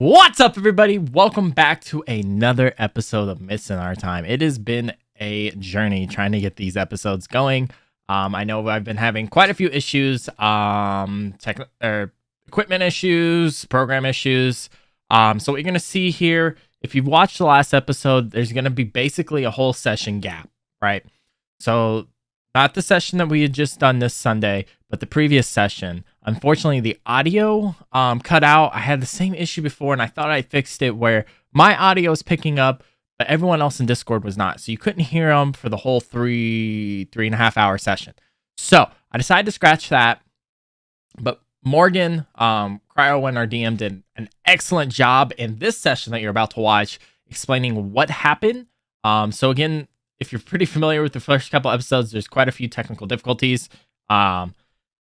What's up, everybody? Welcome back to another episode of Myths in Our Time. It has been a journey trying to get these episodes going. I know I've been having quite a few issues, equipment issues, program issues. So what you're gonna see here, if you've watched the last episode, there's gonna be basically a whole session gap, right? So not the session that we had just done this Sunday, but the previous session. Unfortunately, the audio cut out. I had the same issue before, and I thought I fixed it where my audio was picking up, but everyone else in Discord was not. So you couldn't hear them for the whole three and a half hour session. So I decided to scratch that. But Morgan, Cryowind, our DM, did an excellent job in this session that you're about to watch, explaining what happened. So again, if you're pretty familiar with the first couple episodes, there's quite a few technical difficulties. And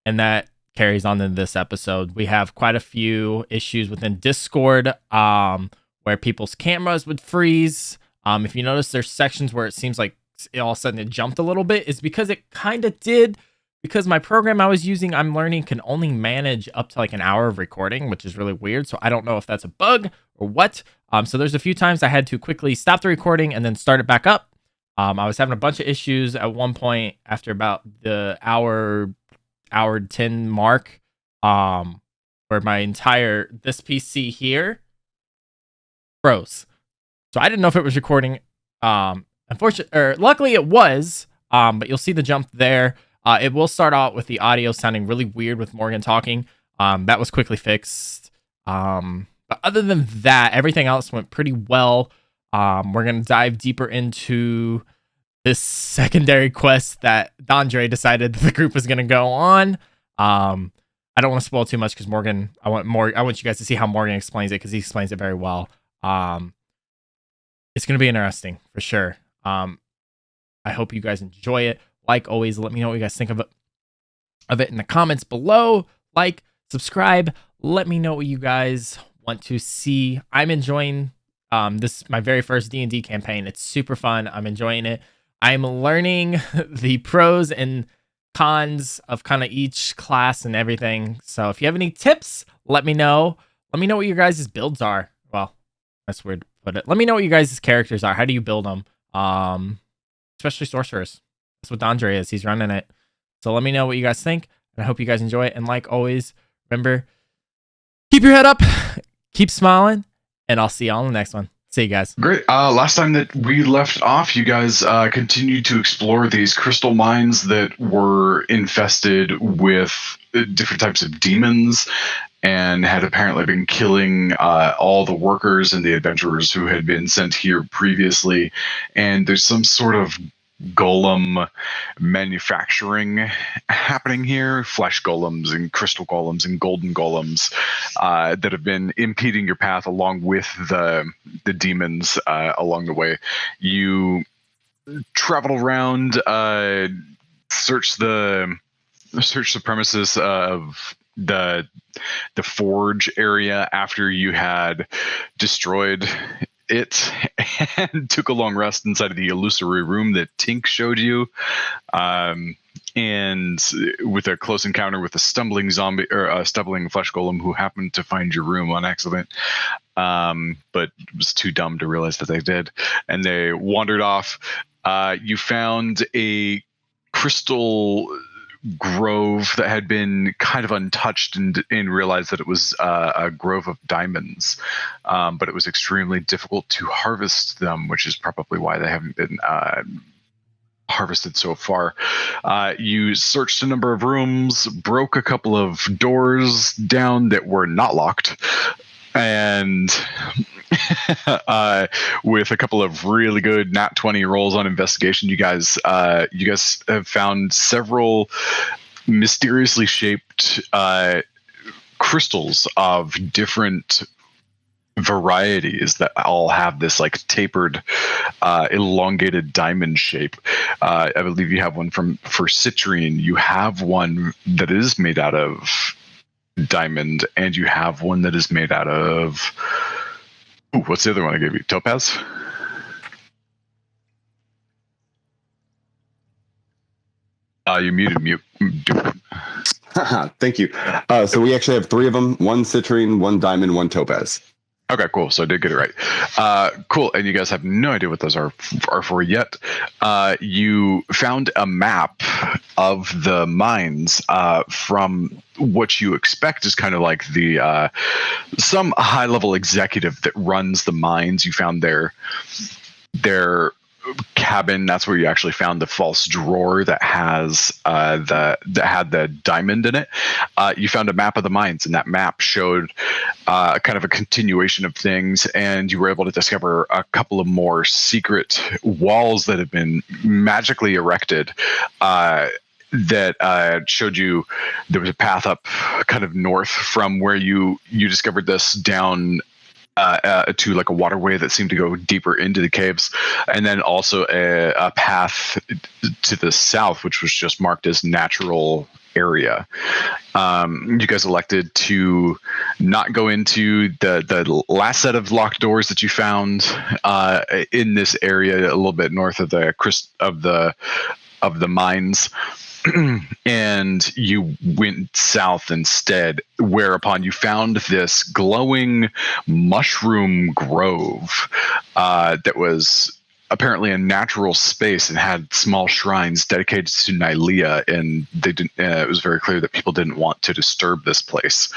that carries on in this episode. We have quite a few issues within Discord where people's cameras would freeze. If you notice, there's sections where it seems like all of a sudden it jumped a little bit. It's because it kind of did, because my program I was using, I'm learning, can only manage up to like an hour of recording, which is really weird. So I don't know if that's a bug or what. So there's a few times I had to quickly stop the recording and then start it back up. I was having a bunch of issues at one point after about the hour 10 mark, where my entire this PC here froze. So I didn't know if it was recording. Unfortunately, or luckily it was. But you'll see the jump there. It will start out with the audio sounding really weird with Morgan talking. That was quickly fixed. But other than that, everything else went pretty well. We're gonna dive deeper into this secondary quest that Dondre decided the group was gonna go on. I don't want to spoil too much because Morgan, I want you guys to see how Morgan explains it, because he explains it very well. It's gonna be interesting for sure. I hope you guys enjoy it. Like always, let me know what you guys think of it in the comments below. Like, subscribe. Let me know what you guys want to see. I'm enjoying this, my very first D&D campaign. It's super fun. I'm enjoying it. I'm learning the pros and cons of kind of each class and everything. So if you have any tips, let me know. Let me know what your guys' builds are. Well, that's weird to put it. Let me know what you guys' characters are. How do you build them? Especially sorcerers. That's what Dondre is. He's running it. So let me know what you guys think. And I hope you guys enjoy it. And like always, remember, keep your head up, keep smiling, and I'll see you all in the next one. See you guys. Great. Last time that we left off, you guys continued to explore these crystal mines that were infested with different types of demons and had apparently been killing all the workers and the adventurers who had been sent here previously. And there's some sort of golem manufacturing happening here, flesh golems and crystal golems and golden golems that have been impeding your path along with the demons along the way. You traveled around, search the premises of the forge area after you had destroyed it, and took a long rest inside of the illusory room that Tink showed you, and with a close encounter with a stumbling zombie, or a stumbling flesh golem who happened to find your room on accident, but was too dumb to realize that they did, and they wandered off. You found a crystal grove that had been kind of untouched, and realized that it was a grove of diamonds, but it was extremely difficult to harvest them, which is probably why they haven't been harvested so far. You searched a number of rooms, broke a couple of doors down that were not locked, and with a couple of really good nat 20 rolls on investigation, you guys have found several mysteriously shaped crystals of different varieties that all have this like tapered, elongated diamond shape. I believe you have one for citrine. You have one that is made out of diamond, and you have one that is made out of, what's the other one I gave you? Topaz? You muted mute. Thank you. So we actually have three of them: one citrine, one diamond, one topaz. Okay, cool. So I did get it right. Cool. And you guys have no idea what those are for yet. You found a map of the mines from what you expect is kind of like the some high-level executive that runs the mines. You found their cabin. That's where you actually found the false drawer that has that had the diamond in it. You found a map of the mines, and that map showed kind of a continuation of things, and you were able to discover a couple of more secret walls that had been magically erected that showed you there was a path up kind of north from where you discovered this down to like a waterway that seemed to go deeper into the caves, and then also a path to the south, which was just marked as natural area. You guys elected to not go into the last set of locked doors that you found in this area, a little bit north of the mines. And you went south instead, whereupon you found this glowing mushroom grove that was apparently a natural space and had small shrines dedicated to Nylea, and they didn't. It was very clear that people didn't want to disturb this place.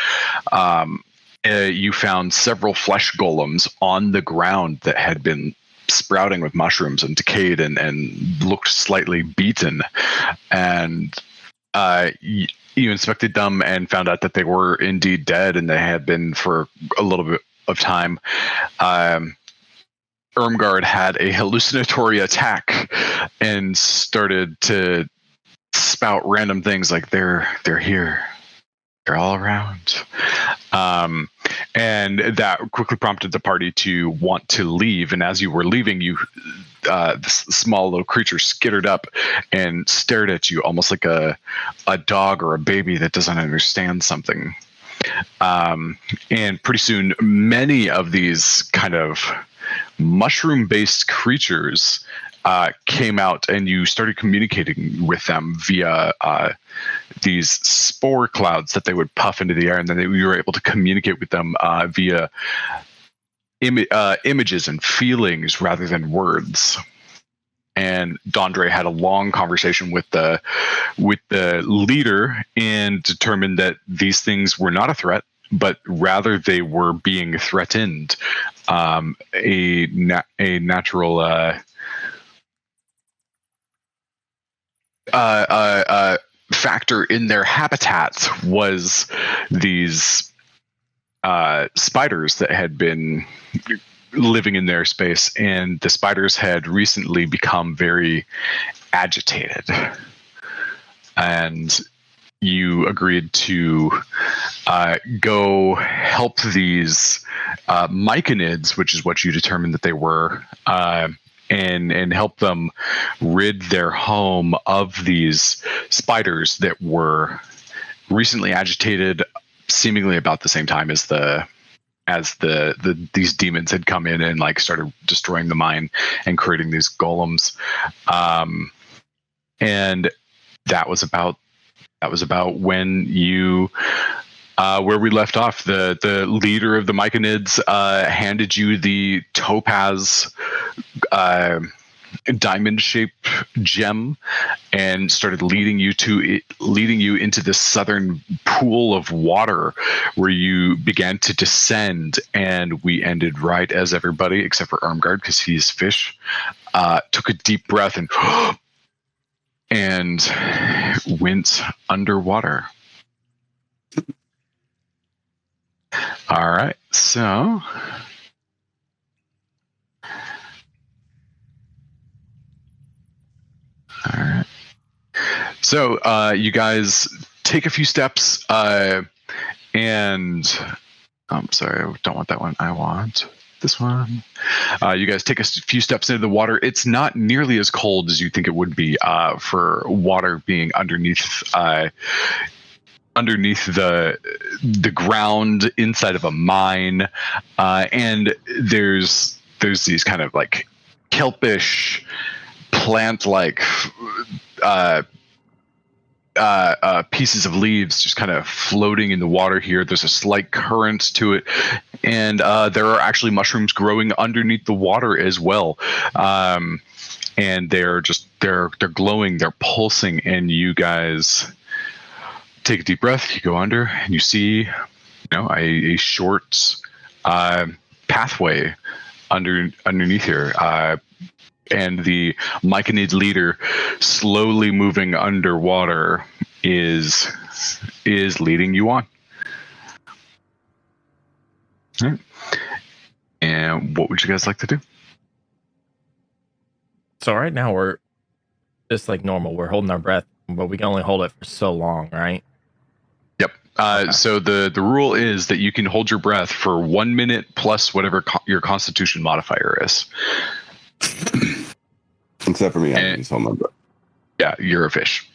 You found several flesh golems on the ground that had been sprouting with mushrooms and decayed and looked slightly beaten, and you inspected them and found out that they were indeed dead, and they had been for a little bit of time. Irmgard had a hallucinatory attack and started to spout random things like they're here, they're all around. And that quickly prompted the party to want to leave. And as you were leaving, this small little creature skittered up and stared at you almost like a dog or a baby that doesn't understand something. And pretty soon, many of these kind of mushroom-based creatures came out, and you started communicating with them via these spore clouds that they would puff into the air, and then you were able to communicate with them via images and feelings rather than words. And Dondre had a long conversation with the leader and determined that these things were not a threat, but rather they were being threatened. A natural factor in their habitat was these spiders that had been living in their space, and the spiders had recently become very agitated. And you agreed to go help these myconids, which is what you determined that they were, and help them rid their home of these spiders that were recently agitated, seemingly about the same time as these demons had come in and like started destroying the mine and creating these golems. And that was about when you where we left off. The leader of the myconids handed you the topaz diamond-shaped gem and started leading you into this southern pool of water, where you began to descend. And we ended right as everybody, except for Irmgard, because he's fish, took a deep breath and went underwater. All right, so you guys take a few steps, and I'm sorry, I don't want that one. I want this one. You guys take a few steps into the water. It's not nearly as cold as you think it would be for water being underneath the ground inside of a mine, and there's these kind of like kelpish plant like pieces of leaves just kind of floating in the water here. There's a slight current to it, and there are actually mushrooms growing underneath the water as well. And they're glowing, they're pulsing, and you guys take a deep breath. You go under, and you see, a short pathway underneath here. And the Myconid leader, slowly moving underwater, is leading you on. All right. And what would you guys like to do? So right now we're just like normal. We're holding our breath, but we can only hold it for so long, right? Yep. Okay. So the rule is that you can hold your breath for 1 minute plus whatever your Constitution modifier is. Except for me, I can just hold my breath. Yeah, you're a fish.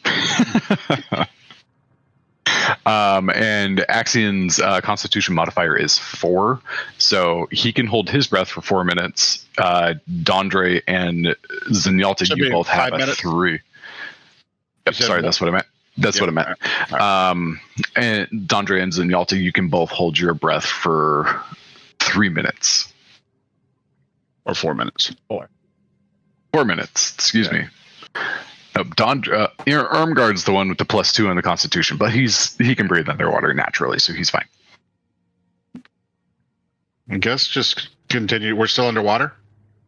And Axion's Constitution modifier is 4, so he can hold his breath for 4 minutes. Dondre and Zenyatta, you both have a 3. Yep, sorry, that's what I meant. That's what I meant. Right. And Dondre and Zenyatta, you can both hold your breath for 3 minutes. Or 4 minutes. 4 minutes, excuse me. Irmgard's the one with the +2 on the Constitution, but he can breathe underwater naturally, so he's fine. I guess just continue. We're still underwater?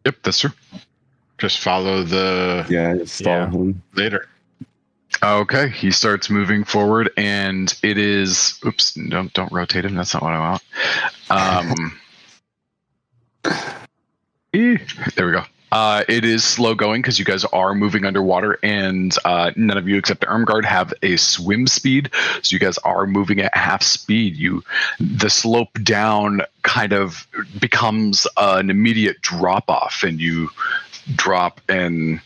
Yep, that's true. Just follow the... Yeah, just follow him. Later. Okay, he starts moving forward, and it is... Oops, don't rotate him. That's not what I want. There we go. It is slow going because you guys are moving underwater, and none of you except Irmgard have a swim speed, so you guys are moving at half speed. The slope down kind of becomes an immediate drop off, and you drop, and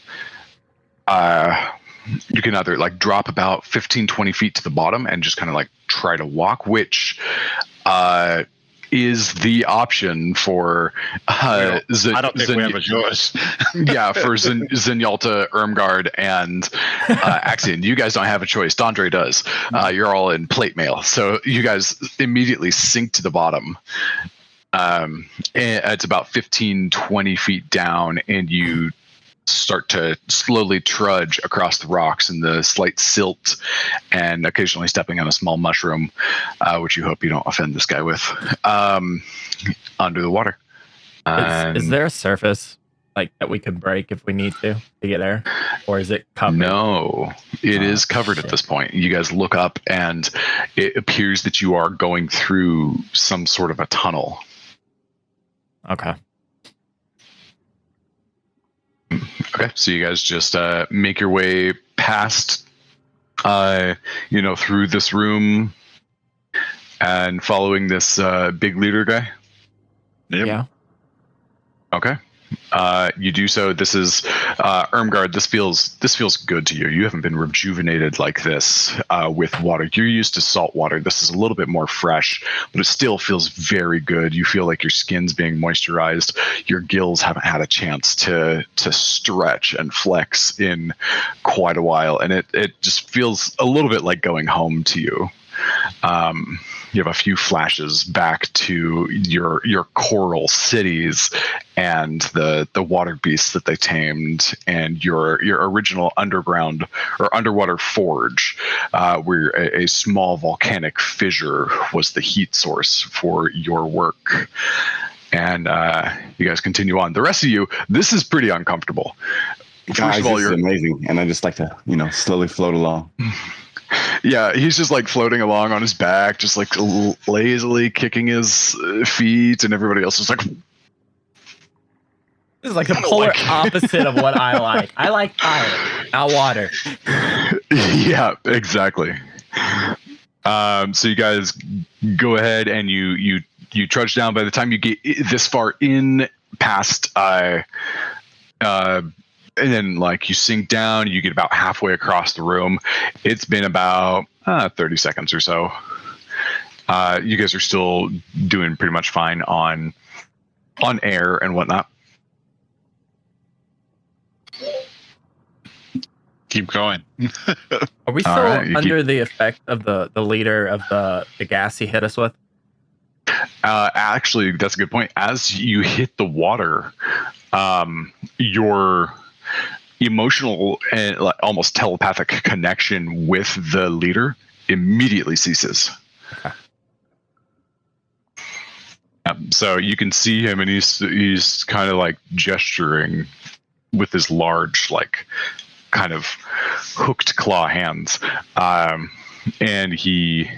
you can either like drop about 15-20 feet to the bottom and just kind of like try to walk, which is the option for I don't think we have a choice. Yeah, for Zenyatta, Irmgard, and Axion. You guys don't have a choice. Dondre does. You're all in plate mail, so you guys immediately sink to the bottom. And it's about 15-20 feet down, and you start to slowly trudge across the rocks in the slight silt, and occasionally stepping on a small mushroom, which you hope you don't offend this guy with, under the water. Is there a surface like that we could break if we need to get there, or is it covered? No, it is covered at this point. You guys look up, and it appears that you are going through some sort of a tunnel. Okay. Okay, so you guys just make your way past, through this room, and following this big leader guy. Yep. Yeah. Okay. You do so. This is Irmgard. This feels good to you. You haven't been rejuvenated like this with water. You're used to salt water. This is a little bit more fresh, but it still feels very good. You feel like your skin's being moisturized. Your gills haven't had a chance to stretch and flex in quite a while, and it just feels a little bit like going home to you. You have a few flashes back to your coral cities and the water beasts that they tamed, and your original underground or underwater forge, where a small volcanic fissure was the heat source for your work. And you guys continue on. The rest of you, this is pretty uncomfortable. First of all, you're amazing, and I just like to slowly float along. Yeah, he's just like floating along on his back, just like lazily kicking his feet, and everybody else is like... This is like the polar opposite of what I like. I like fire, not water. Yeah, exactly. So you guys go ahead and you trudge down. By the time you get this far in past and then like you sink down, you get about halfway across the room. It's been about 30 seconds or so. You guys are still doing pretty much fine on air and whatnot. Keep going. Are we still under the effect of the leader of the gas he hit us with? Actually, that's a good point. As you hit the water, your emotional and like, almost telepathic connection with the leader immediately ceases. Okay. So you can see him, and he's kind of like gesturing with his large, like, kind of hooked claw hands, and he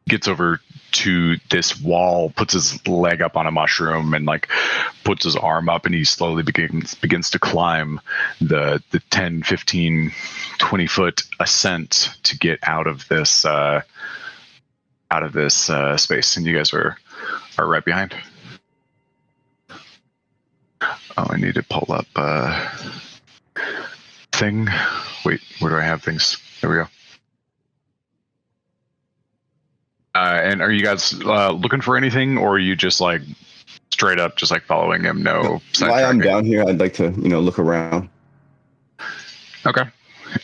gets over to this wall, puts his leg up on a mushroom, and like puts his arm up, and he slowly begins to climb the 10, 15, 20 foot ascent to get out of this space. And you guys are right behind. Oh, I need to pull up thing. Wait, where do I have things? There we go. And are you guys looking for anything, or are you just like straight up just like following him? No. While I'm down here, I'd like to look around. Okay.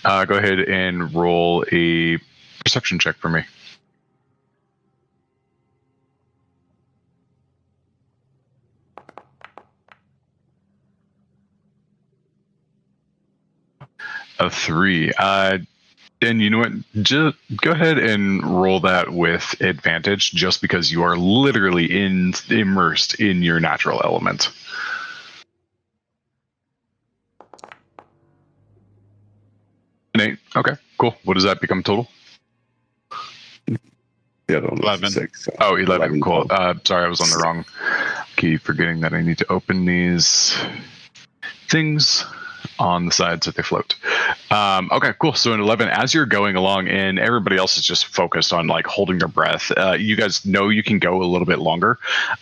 Go ahead and roll a perception check for me. A 3. And you know what? Just go ahead and roll that with advantage, just because you are literally immersed in your natural element. An 8. Okay, cool. What does that become total? Yeah, 11. 6. Oh, 11. Cool. Sorry, I was on the wrong. Keep forgetting that I need to open these things on the side so they float. Okay, cool. So in 11, as you're going along, and everybody else is just focused on like holding their breath, you guys know you can go a little bit longer,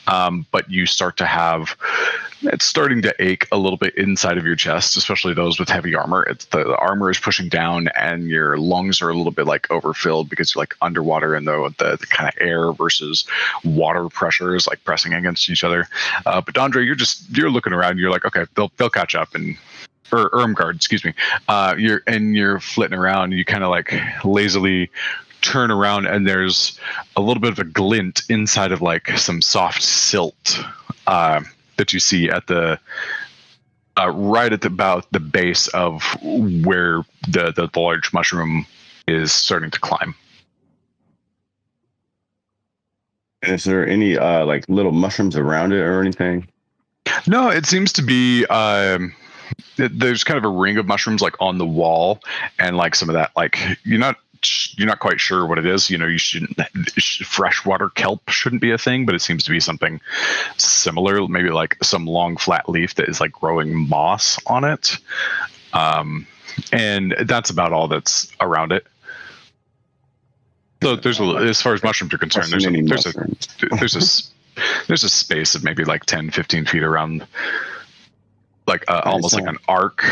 but you start to have, it's starting to ache a little bit inside of your chest, especially those with heavy armor. It's the armor is pushing down, and your lungs are a little bit like overfilled because you're like underwater, and the kind of air versus water pressure is like pressing against each other. But Dondre, you're looking around, you're like, okay, they'll catch up, and or Ermgard, excuse me. You're flitting around. You kind of like lazily turn around, and there's a little bit of a glint inside of like some soft silt that you see at the right at about the base of where the large mushroom is starting to climb. Is there any like little mushrooms around it or anything? No, it seems to be. There's kind of a ring of mushrooms like on the wall, and like some of that, like you're not quite sure what it is. You shouldn't, freshwater kelp shouldn't be a thing, but it seems to be something similar, maybe like some long flat leaf that is like growing moss on it. And that's about all that's around it. So there's as far as mushrooms are concerned, there's a space of maybe like 10, 15 feet around, like almost like an arc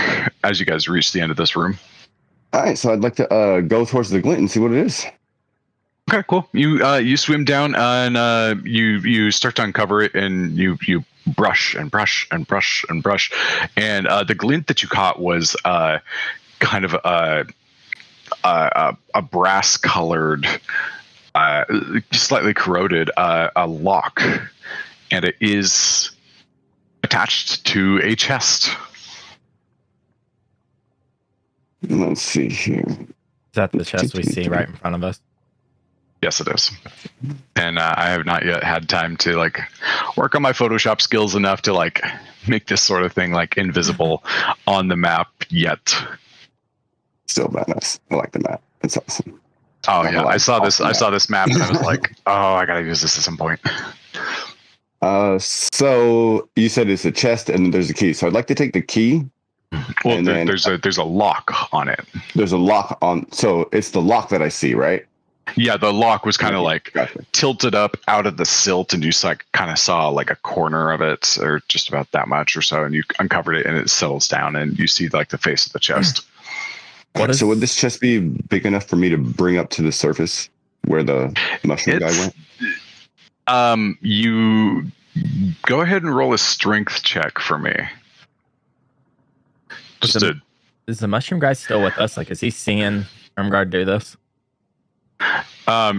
as you guys reach the end of this room. All right, so I'd like to go towards the glint and see what it is. Okay, cool. You swim down, and you start to uncover it, and you brush and brush and brush and brush, and the glint that you caught was kind of a brass colored, slightly corroded a lock, and it is attached to a chest. Let's see here. Is that the chest we see right in front of us? Yes, it is. And I have not yet had time to like work on my Photoshop skills enough to like make this sort of thing like invisible on the map yet. Still badass. I like the map. It's awesome. Oh yeah, I saw this map, and I was like, oh, I gotta use this at some point. So you said it's a chest and then there's a key. So I'd like to take the key. Well, there's a lock on it. There's a lock on. So it's the lock that I see, right? Yeah, the lock was kind of like tilted up out of the silt, and you like kind of saw like a corner of it, or just about that much or so, and you uncovered it, and it settles down, and you see like the face of the chest. So would this chest be big enough for me to bring up to the surface where the mushroom guy went? You go ahead and roll a strength check for me. Is the mushroom guy still with us? Like, is he seeing Ermgard do this?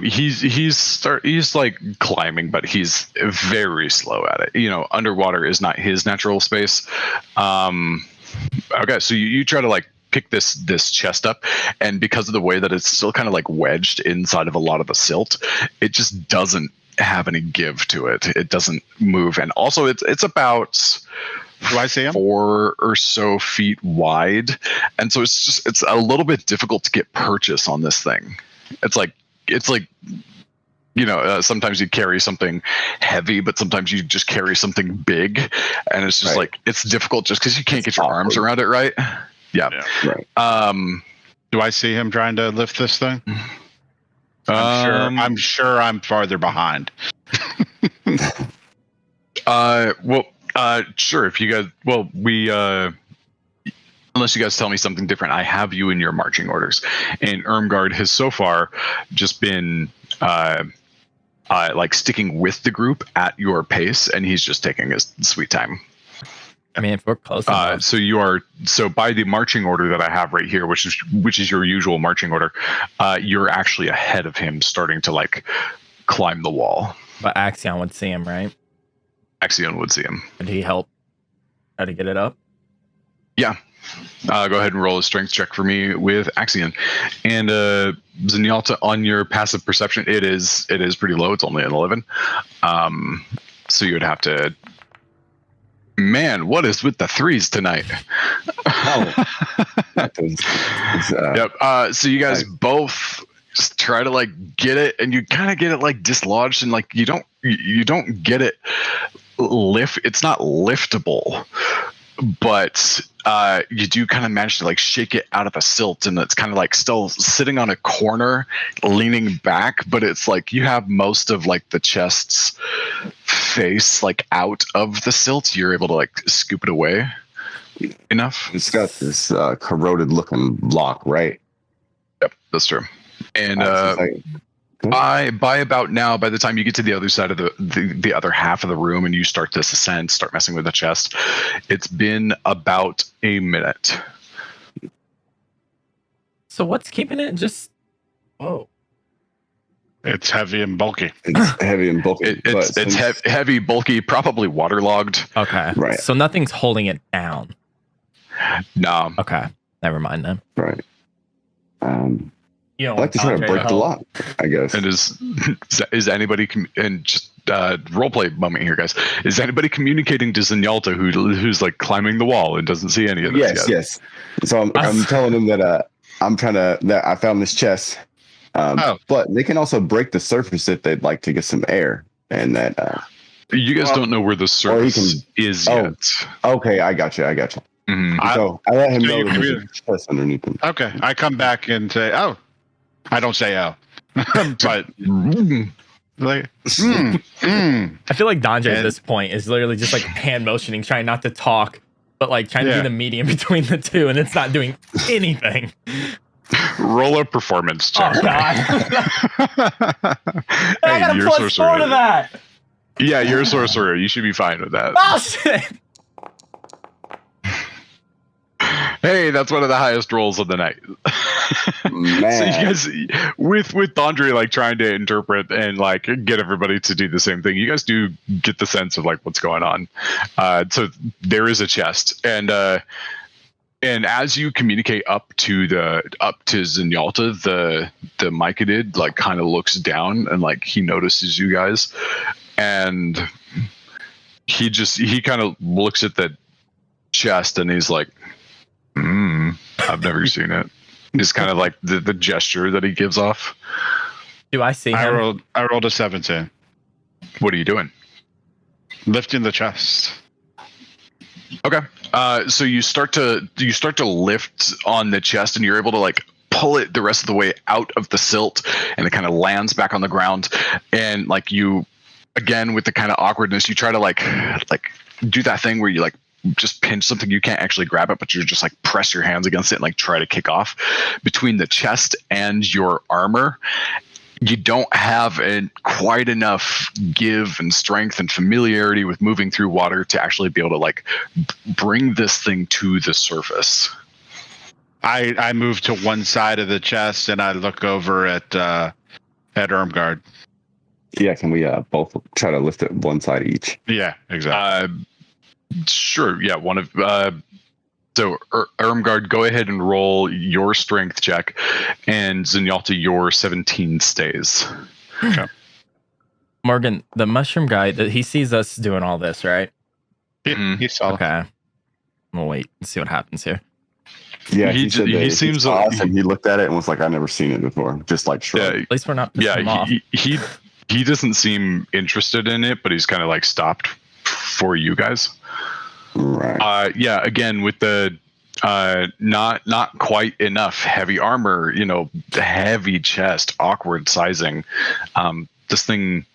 He's like climbing, but he's very slow at it. Underwater is not his natural space. Okay, so you try to like pick this chest up, and because of the way that it's still kind of like wedged inside of a lot of the silt, it just doesn't have any give to it. It doesn't move, and also it's about, do I see him? 4 or so feet wide, and so it's a little bit difficult to get purchase on this thing. It's like sometimes you carry something heavy, but sometimes you just carry something big, and it's just like it's difficult just because you can't get your arms around it, right? Yeah. Right. Do I see him trying to lift this thing? I'm sure I'm farther behind. Sure. If you guys, unless you guys tell me something different, I have you in your marching orders, and Ermgard has so far just been like sticking with the group at your pace, and he's just taking his sweet time. I mean, if we're close enough. So by the marching order that I have right here, which is your usual marching order, you're actually ahead of him, starting to like climb the wall. But Axion would see him, right? Axion would see him. Did he help try to get it up? Yeah. Go ahead and roll a strength check for me with Axion. And Zenyatta, on your passive perception, it is pretty low. It's only an 11. So you would have to. Man, what is with the 3s tonight? Yep. So you guys both just try to like get it, and you kind of get it like dislodged, and like you don't get it it's not liftable, but you do kind of manage to like shake it out of the silt, and it's kind of like still sitting on a corner leaning back, but it's like you have most of like the chest's face like out of the silt. You're able to like scoop it away enough. It's got this corroded looking block, right? Yep, that's true. And by the time you get to the other side of the other half of the room and you start this ascent, start messing with the chest, it's been about a minute. So what's keeping it just... Whoa. It's heavy and bulky. It's heavy and bulky. It's heavy, bulky, probably waterlogged. Okay. Right. So nothing's holding it down. No. Okay. Never mind then. Right. You know, I'd like to try to break the lock, I guess. And is anybody and just roleplay moment here, guys? Is anybody communicating to Zenyatta who's like climbing the wall and doesn't see any of this yet? Yes. So I'm telling him that that I found this chest. But they can also break the surface if they'd like to get some air, and that. You guys don't know where the surface is yet. Okay, I got you. Mm-hmm. So I let him know that there's a chest underneath him. Okay, I come back and say, "Oh." I don't say "oh," but like, I feel like Dandre at this point is literally just like hand motioning, trying not to talk, but like trying to be the medium between the two, and it's not doing anything. Roll a performance check. Oh god! I got a +4 to that. Yeah, you're a sorcerer. You should be fine with that. Oh shit! Hey, that's one of the highest rolls of the night. Man. So you guys, with Andre like trying to interpret and like get everybody to do the same thing, you guys do get the sense of like what's going on. So there is a chest, and as you communicate up to Zenyatta, the Myconid like kind of looks down and like he notices you guys, and he kind of looks at the chest and he's like, I've never seen it. It's kind of like the gesture that he gives off. Do I see him? I rolled a 17. What are you doing? Lifting the chest. Okay. So you start to lift on the chest, and you're able to like pull it the rest of the way out of the silt, and it kind of lands back on the ground. And like you, again with the kind of awkwardness, you try to like do that thing where you like just pinch something. You can't actually grab it, but you just like press your hands against it and like try to kick off. Between the chest and your armor, you don't have quite enough give and strength and familiarity with moving through water to actually be able to like bring this thing to the surface. I move to one side of the chest and I look over at Irmgard. Yeah, can we both try to lift it one side each? Yeah, exactly. Sure. Yeah, one of so Irmgard, go ahead and roll your strength check, and Zenyatta, your 17 stays. Okay. Morgan, the mushroom guy, he sees us doing all this, right? He saw. Okay. We'll wait and see what happens here. Yeah, he seems awesome. He looked at it and was like, "I've never seen it before." Just like shrugged. At least we're not pissing him off. He doesn't seem interested in it, but he's kind of like stopped for you guys. Right. Yeah. Again, with the not quite enough heavy armor, the heavy chest, awkward sizing. This thing,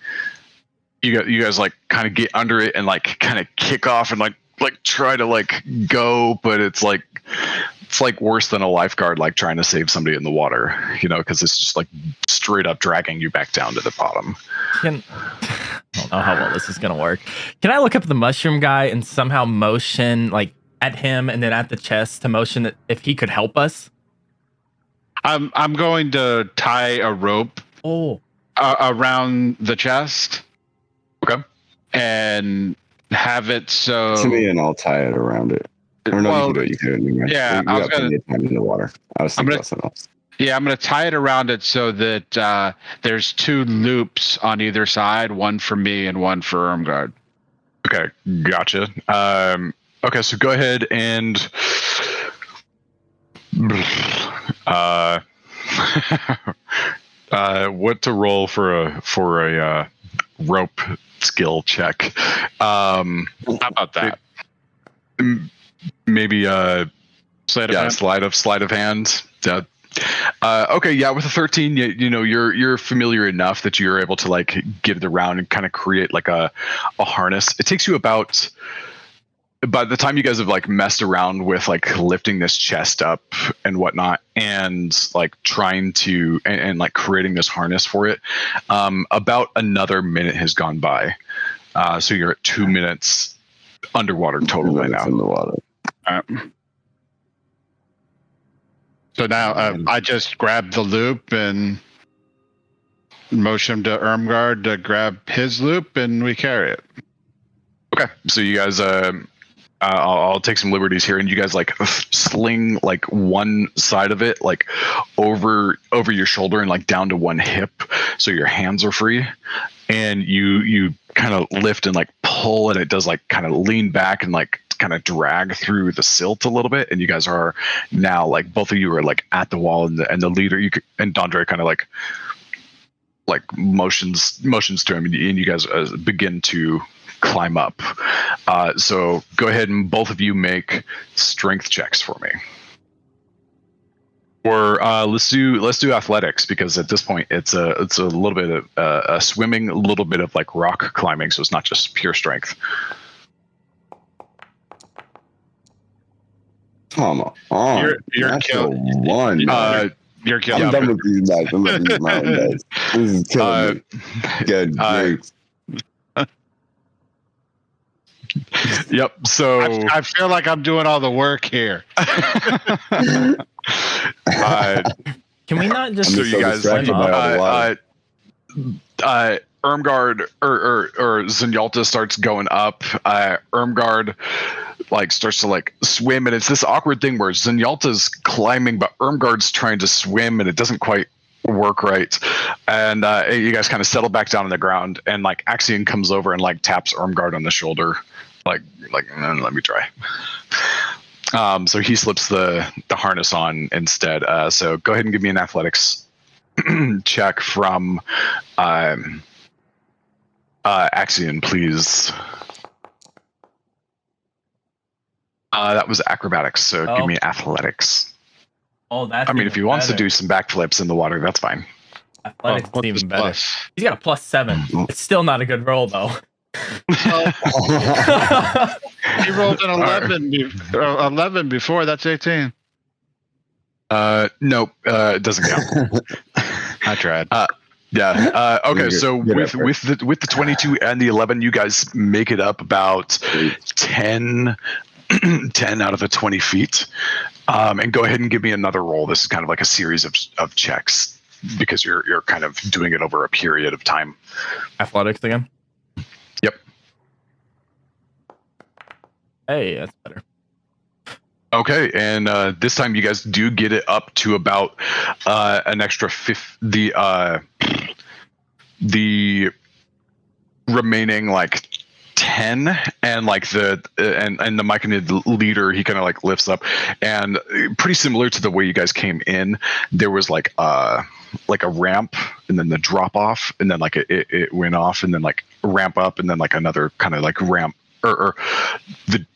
you guys like kind of get under it and like kind of kick off and like try to like go, but it's like worse than a lifeguard like trying to save somebody in the water, because it's just like straight up dragging you back down to the bottom. I don't know how well this is gonna work. Can I look up the mushroom guy and somehow motion like at him and then at the chest to motion that if he could help us? I'm going to tie a rope around the chest. Okay. And have it so. To me, and I'll tie it around it. Or no, you can do it. Yeah, I was going to time in the water. I was thinking about something else. Yeah, I'm going to tie it around it so that there's 2 loops on either side, one for me and one for Irmgard. Okay, gotcha. Okay, so go ahead and what to roll for a rope skill check? How about that? Maybe sleight of hand. Okay, yeah, with a 13, you're familiar enough that you're able to like get it around and kind of create like a harness. It takes you about, by the time you guys have like messed around with like lifting this chest up and whatnot and like trying to and like creating this harness for it, about another minute has gone by. So you're at 2 minutes underwater total by now. In the water. So now I just grab the loop and motion to Irmgard to grab his loop and we carry it. Okay, so you guys, I'll take some liberties here, and you guys like sling like one side of it like over your shoulder and like down to one hip, so your hands are free, and you kind of lift and like pull, and it does like kind of lean back and like kind of drag through the silt a little bit, and you guys are now like both of you are like at the wall, and the leader and Dondre kind of like motions to him, and you guys begin to climb up. So go ahead and both of you make strength checks for me. Or let's do athletics, because at this point it's a little bit of swimming, a little bit of like rock climbing, so it's not just pure strength. Come on, you're killing one. You're killing. I'm done with these guys. I'm with these mountain guys. This is killing me. Good. Great. Yep. So I feel like I'm doing all the work here. Can we not just? So you guys, Irmgard or Zenyatta starts going up. Irmgard like starts to like swim, and it's this awkward thing where Zenyatta's climbing, but Irmgard's trying to swim, and it doesn't quite work right. And you guys kind of settle back down on the ground, and like Axion comes over and like taps Irmgard on the shoulder, like let me try. So he slips the harness on instead. So go ahead and give me an athletics check from Axion, please. That was acrobatics, so give me athletics. Oh, that's. I mean, if he wants to do some backflips in the water, that's fine. Athletics is even better. He's got a +7. It's still not a good roll, though. He rolled an 11 before. That's 18. Nope. It doesn't count. I tried. Yeah. Okay. So with the 22 and the 11, you guys make it up about 10 out of the 20 feet. And go ahead and give me another roll. This is kind of like a series of checks because you're kind of doing it over a period of time. Athletics again? Yep. Hey, that's better. Okay, and this time you guys do get it up to about an extra the remaining like 10, and like the Myconid leader, he kind of like lifts up, and pretty similar to the way you guys came in, there was like a ramp, and then the drop off, and then like it went off, and then like ramp up, and then like another kind of like ramp or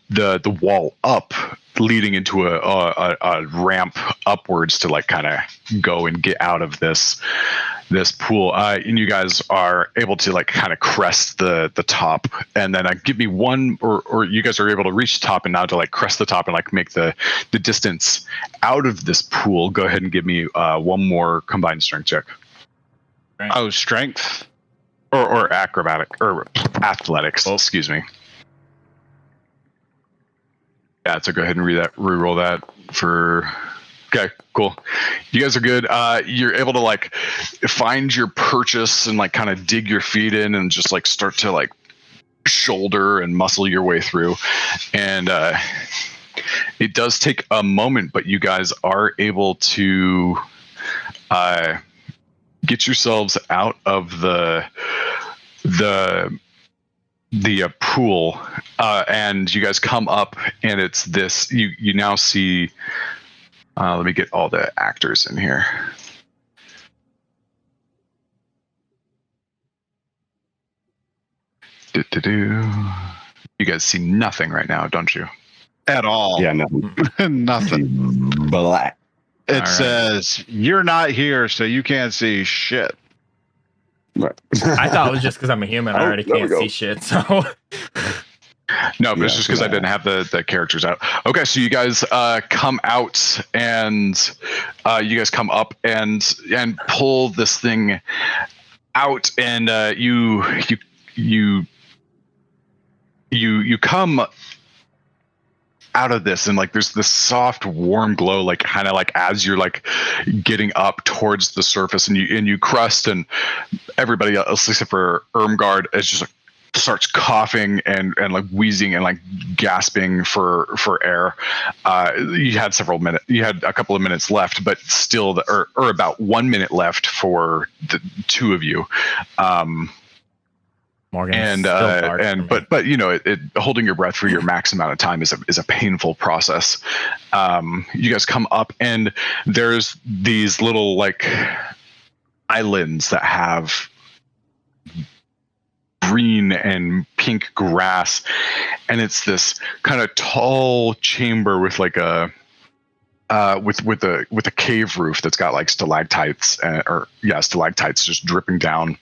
the wall up leading into a ramp upwards to like kind of go and get out of this pool, and you guys are able to like kind of crest the top, and then give me one, or you guys are able to reach the top, and now to like crest the top and like make the distance out of this pool. Go ahead and give me one more combined strength check. Oh, strength or acrobatic or athletics. Oh. Excuse me. Yeah, so go ahead and re-roll that for. Okay, cool. You guys are good. You're able to like find your purchase and like kind of dig your feet in and just like start to like shoulder and muscle your way through. And it does take a moment, but you guys are able to get yourselves out of the pool, and you guys come up, and it's this. You now see. Let me get all the actors in here. You guys see nothing right now, don't you? At all. Yeah, nothing. Nothing. Black. It says, you're not here, so you can't see shit. Right. I thought it was just because I'm a human. I already can't see shit, so... No, but it's just because I didn't have the characters out. Okay, so you guys come out, and you guys come up and pull this thing out, and you come out of this, and like there's this soft warm glow, like kind of like as you're like getting up towards the surface, and you crest, and everybody else except for Irmgard is just like starts coughing and like wheezing and like gasping for air. You had a couple of minutes left, but still or about 1 minute left for the two of you. Morgan, but you know, it holding your breath for your max amount of time is a painful process. You guys come up, and there's these little like islands that have green and pink grass, and it's this kind of tall chamber with like a with a cave roof that's got like stalactites just dripping down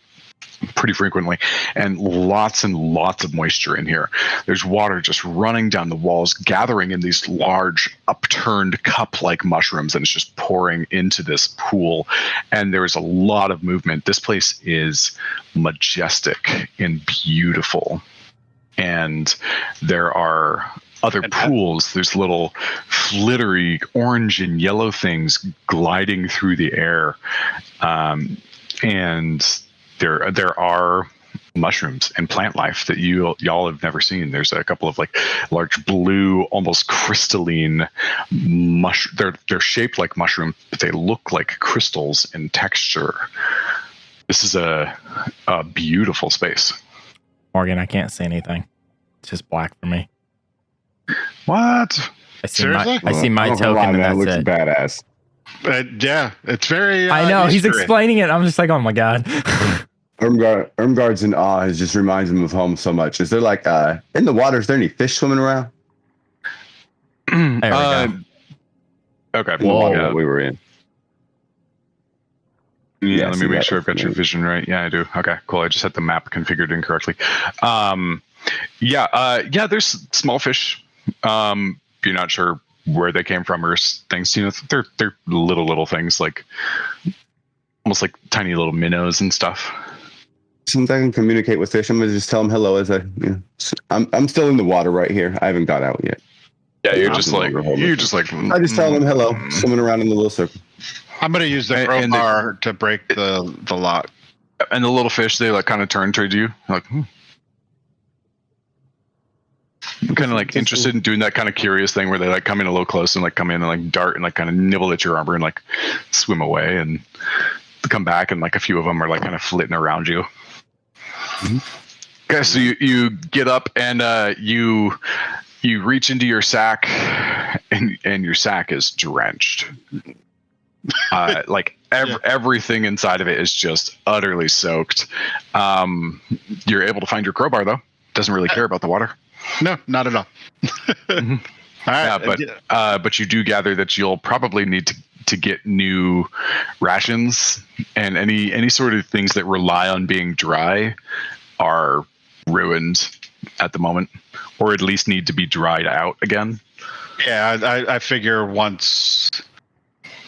pretty frequently, and lots of moisture in here. There's water just running down the walls, gathering in these large upturned cup-like mushrooms, and it's just pouring into this pool. And there's a lot of movement. This place is majestic and beautiful. And there are other pools. There's little flittery orange and yellow things gliding through the air. And there are mushrooms and plant life that y'all have never seen. There's a couple of like large blue, almost crystalline they're shaped like mushrooms, but they look like crystals in texture. This is a beautiful space. Morgan, I can't see anything. It's just black for me. What? I see my token, and that that's looks it. badass. Yeah, it's very. I know he's explaining it. I'm just like, oh my god. Irmgard's in awe. It just reminds him of home so much. Is there like in the water? Is there any fish swimming around? There we go. Okay. In the water that we were in. Yeah, let me make sure I've got your vision right. Yeah, I do. Okay, cool. I just had the map configured incorrectly. There's small fish. You're not sure where they came from or things. You know, they're little things, like almost like tiny little minnows and stuff. Since I can communicate with fish, I'm gonna just tell them hello as I'm still in the water right here. I haven't got out yet. Yeah, you're I just like I just tell them hello, swimming around in the little circle. I'm gonna use the crowbar to break the lock. And the little fish, they like kind of turn towards you, like, kind of like interested in doing that kind of curious thing where they like come in a little close and like come in and like dart and like kind of nibble at your armor and like swim away and come back, and like a few of them are like kind of flitting around you. Mm-hmm. Okay, so you get up and you reach into your sack, and your sack is drenched. Like everything inside of it is just utterly soaked. You're able to find your crowbar though. Doesn't really care about the water. No, not at all. Mm-hmm. All right, but you do gather that you'll probably need to get new rations, and any sort of things that rely on being dry are ruined at the moment, or at least need to be dried out again. Yeah, I figure once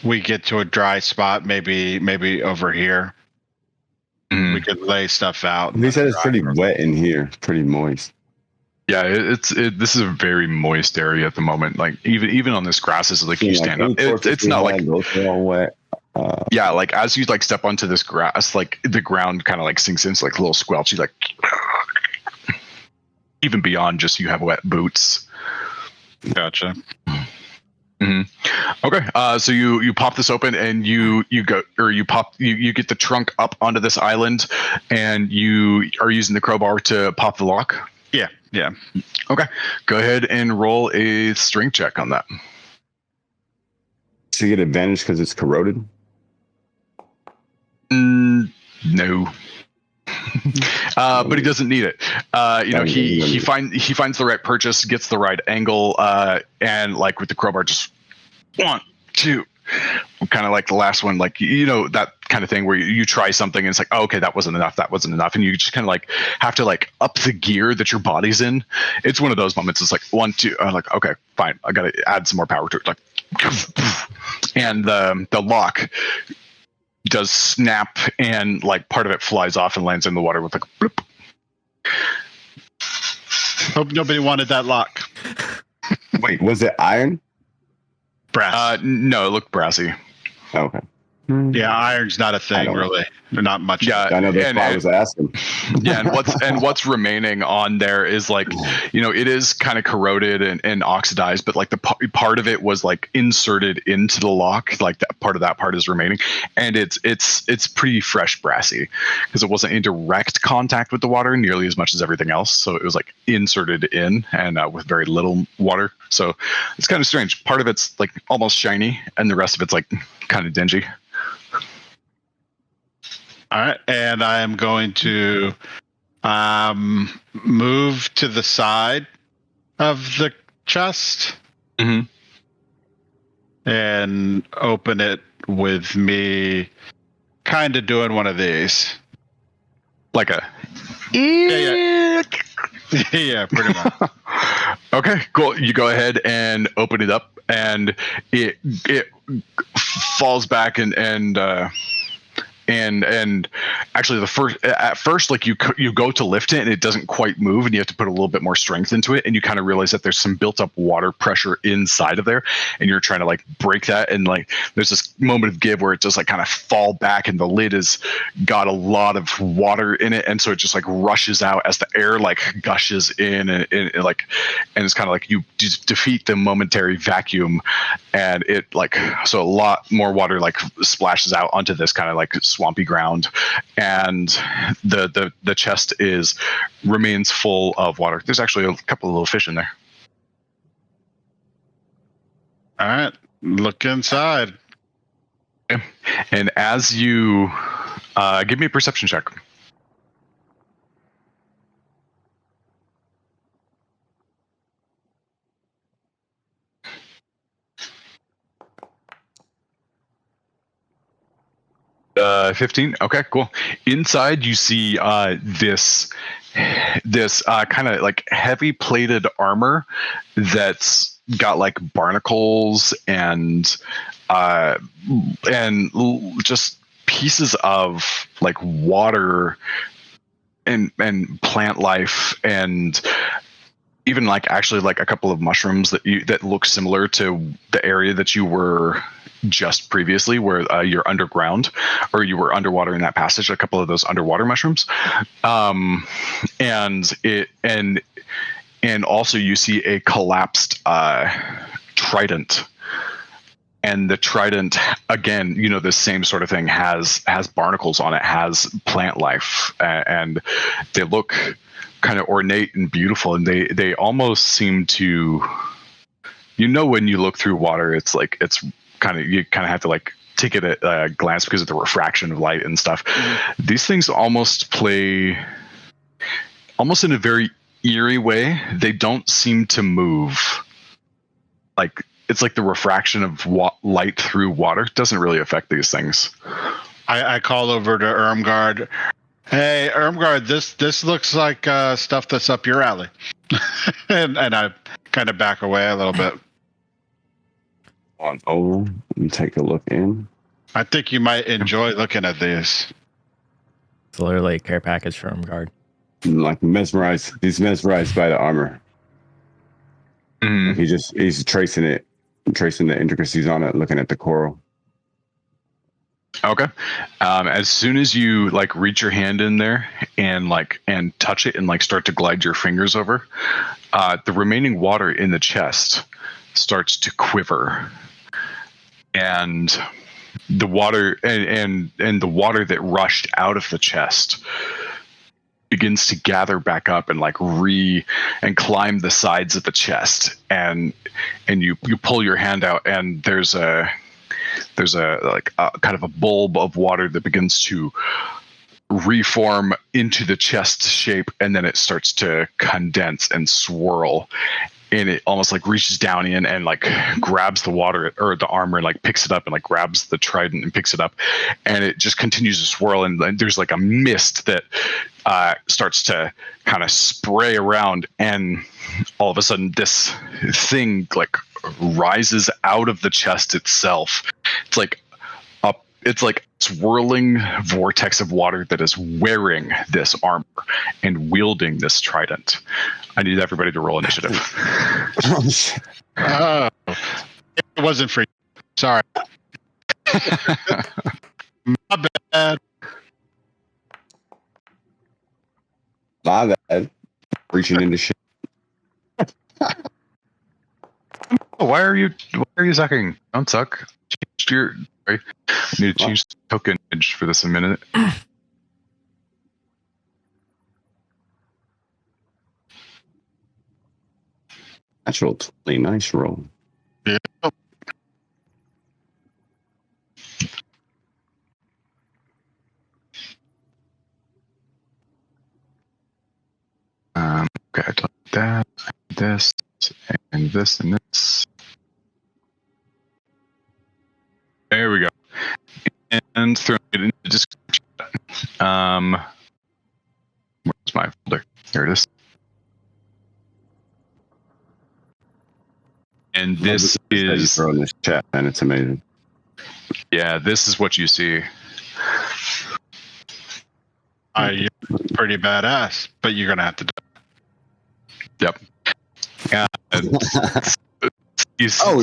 we get to a dry spot, maybe over here, we could lay stuff out. He said it's pretty wet in here, pretty moist. Yeah, this is a very moist area at the moment. Like even on this grass, is like you stand up, it's not like all wet. Yeah, like as you like step onto this grass, like the ground kind of like sinks into like a little squelchy, like even beyond just you have wet boots. Gotcha. Mm-hmm. Okay, so you pop this open and you get the trunk up onto this island, and you are using the crowbar to pop the lock. Yeah. Okay, go ahead and roll a strength check on that. So you get advantage because it's corroded? No. But he doesn't need it. He finds the right purchase, gets the right angle, and like with the crowbar, just 1, 2, kind of like the last one, like that kind of thing where you try something and it's like, oh, okay, that wasn't enough, and you just kind of like have to like up the gear that your body's in. It's one of those moments. It's like 1, 2, I'm like, okay, fine, I gotta add some more power to it, like, and the lock does snap, and like part of it flies off and lands in the water with like a bloop. Hope nobody wanted that lock. Wait, was it iron? Brass. No, it looked brassy. Okay. Yeah, iron's not a thing, really. Not much. Yeah, I know that's why I was asking. Yeah, and what's remaining on there is like, it is kind of corroded and oxidized, but like the part of it was like inserted into the lock, like that part is remaining, and it's pretty fresh brassy because it wasn't in direct contact with the water nearly as much as everything else, so it was like inserted in and with very little water. So it's kind of strange. Part of it's like almost shiny, and the rest of it's like kind of dingy. All right, and I am going to move to the side of the chest and open it with me kind of doing one of these. Like a... Yeah, pretty much. Okay, cool. You go ahead and open it up, and it falls back and actually at first like you go to lift it and it doesn't quite move, and you have to put a little bit more strength into it, and you kind of realize that there's some built up water pressure inside of there, and you're trying to like break that, and like there's this moment of give where it just like kind of fall back, and the lid has got a lot of water in it, and so it just like rushes out as the air like gushes in, and it's kind of like you defeat the momentary vacuum, and it like, so a lot more water like splashes out onto this kind of like swampy ground, and the chest remains full of water. There's actually a couple of little fish in there. All right, look inside. Okay. And as you give me a perception check. Uh, 15. Okay, cool. Inside, you see this kind of like heavy plated armor that's got like barnacles and just pieces of like water and plant life and even like actually like a couple of mushrooms that look similar to the area that you were just previously, where you're underground or you were underwater in that passage. A couple of those underwater mushrooms, and also you see a collapsed trident. And the trident, again, the same sort of thing, has barnacles on it, has plant life, and they look kind of ornate and beautiful, and they almost seem to, when you look through water, it's like you kind of have to like take it at a glance because of the refraction of light and stuff. Mm-hmm. These things almost play almost in a very eerie way. They don't seem to move. Like, it's like the refraction of light through water doesn't really affect these things. I call over to Irmgard. Hey, Irmgard, this looks like stuff that's up your alley. and I kind of back away a little bit. On over and take a look in. I think you might enjoy looking at these. It's literally a care package for Irmgard. Like mesmerized. He's mesmerized by the armor. He's tracing the intricacies on it, looking at the coral. Okay. As soon as you like reach your hand in there and touch it and like start to glide your fingers over, the remaining water in the chest starts to quiver, and the water and the water that rushed out of the chest begins to gather back up and like and climb the sides of the chest, and you pull your hand out, and there's a kind of a bulb of water that begins to reform into the chest shape, and then it starts to condense and swirl, and it almost like reaches down in and like grabs the water or the armor and like picks it up and like grabs the trident and picks it up, and it just continues to swirl, and there's like a mist that starts to kind of spray around, and all of a sudden this thing like rises out of the chest itself. It's like a swirling vortex of water that is wearing this armor and wielding this trident. I need everybody to roll initiative. It wasn't for you. Sorry. My bad. My bad. Reaching into shit. Why are you sucking? Don't suck. I need to change the token image for this in a minute. Natural 20, nice roll. Yeah. Okay, like that, this, and this, and this. There we go. And throwing it into the description. Where's my folder? Here it is. And this is throwing this chat, and it's amazing. Yeah, this is what you see. You're pretty badass, but you're gonna have to do it. Yep. And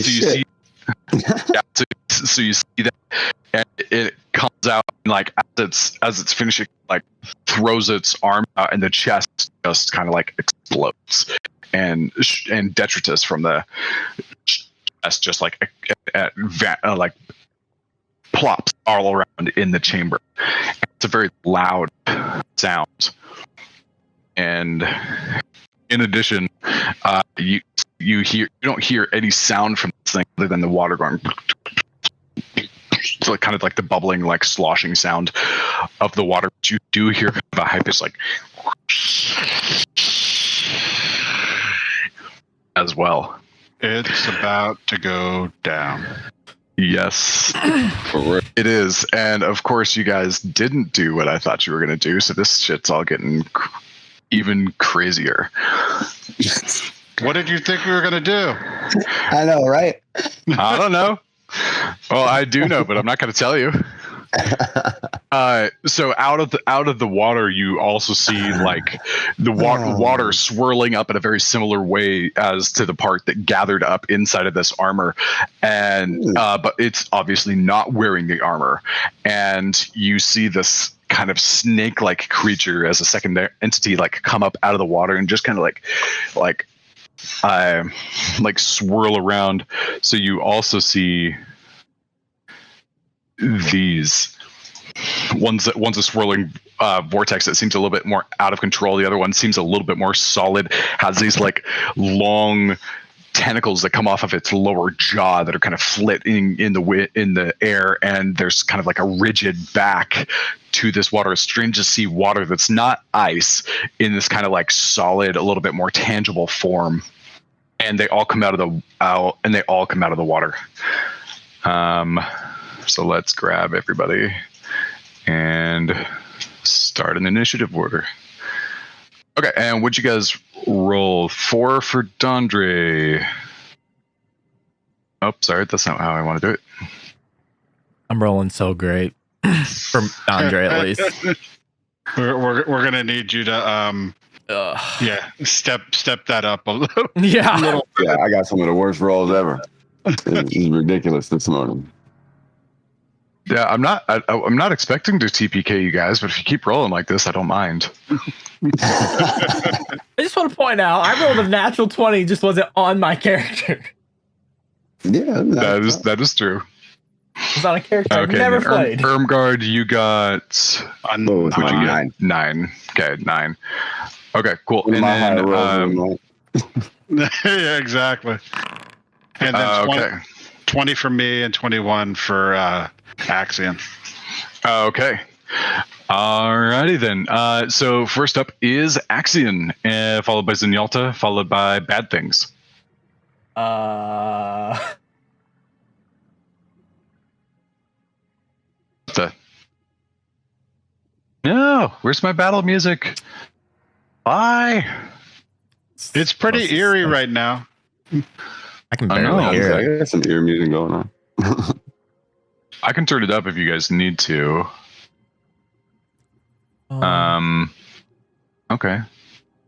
shit. So you see that, and it comes out, and like as it's finishing, like throws its arm out, and the chest just kind of like explodes, and detritus from the chest just like plops all around in the chamber. It's a very loud sound, and in addition, you don't hear any sound from this thing other than the water going. It's like kind of like the bubbling, like sloshing sound of the water. But you do hear kind of a high pitch, like as well. It's about to go down. Yes, it is. And of course, you guys didn't do what I thought you were going to do. So this shit's all getting even crazier. What did you think we were going to do? I know, right? I don't know. Well, I do know, but I'm not going to tell you. So out of the water, you also see like the water swirling up in a very similar way as to the part that gathered up inside of this armor, and but it's obviously not wearing the armor, and you see this kind of snake-like creature as a second entity like come up out of the water and just kind of like swirl around. So you also see these. One's a swirling vortex that seems a little bit more out of control. The other one seems a little bit more solid, has these like long tentacles that come off of its lower jaw that are kind of flitting in the air, and there's kind of like a rigid back to this water. It's strange to see water that's not ice in this kind of like solid, a little bit more tangible form, and they all come out of the water. So let's grab everybody and start an initiative order. Okay, and would you guys roll? 4 for Dondre. Oh, sorry, that's not how I want to do it. I'm rolling so great for Dondre, at least. We're gonna need you to step that up a little. Yeah. Yeah, I got some of the worst rolls ever. It's ridiculous this morning. Yeah, I'm not expecting to TPK you guys, but if you keep rolling like this, I don't mind. I just want to point out, I rolled a natural 20, just wasn't on my character. Yeah, that is true. It's on a character I've never played. Ermgard, you got 9. Okay, 9. Okay, cool. And then, yeah, exactly. And then 20 for me and 21 for Axion. Okay. Alrighty then. So first up is Axion, followed by Zenyatta, followed by Bad Things. No, where's my battle music? Bye. It's pretty eerie right now. I can barely hear it. I got some ear music going on. I can turn it up if you guys need to. Okay.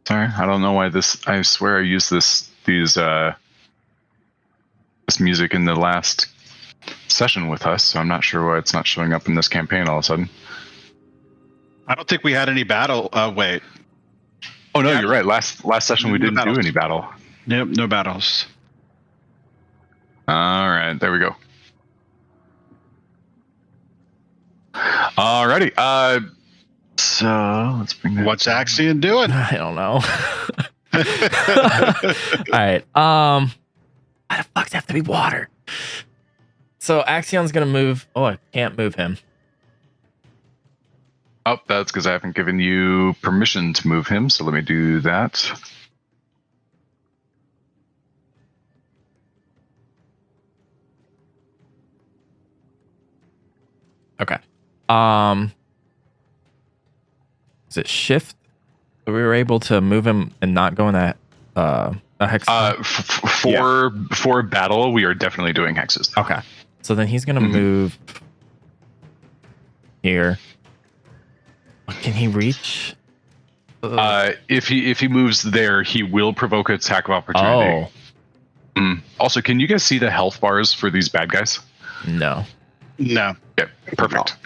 Sorry, I don't know why this. I swear I used this music in the last session with us, so I'm not sure why it's not showing up in this campaign all of a sudden. I don't think we had any battle. Wait. Oh no, you're right. Last session we didn't do any battle. Yep, no battles. All right, there we go. Alrighty. So let's bring that. What's Axion doing? I don't know. All right. Why the fuck does it have to be water? So Axion's gonna move. Oh, I can't move him. Oh, that's because I haven't given you permission to move him. So let me do that. Okay. Is it shift? We were able to move him and not go in that a hex. For battle, we are definitely doing hexes. Okay. So then he's gonna move here. Can he reach? If he moves there, he will provoke an attack of opportunity. Oh. Also, can you guys see the health bars for these bad guys? No. No. Yeah, perfect.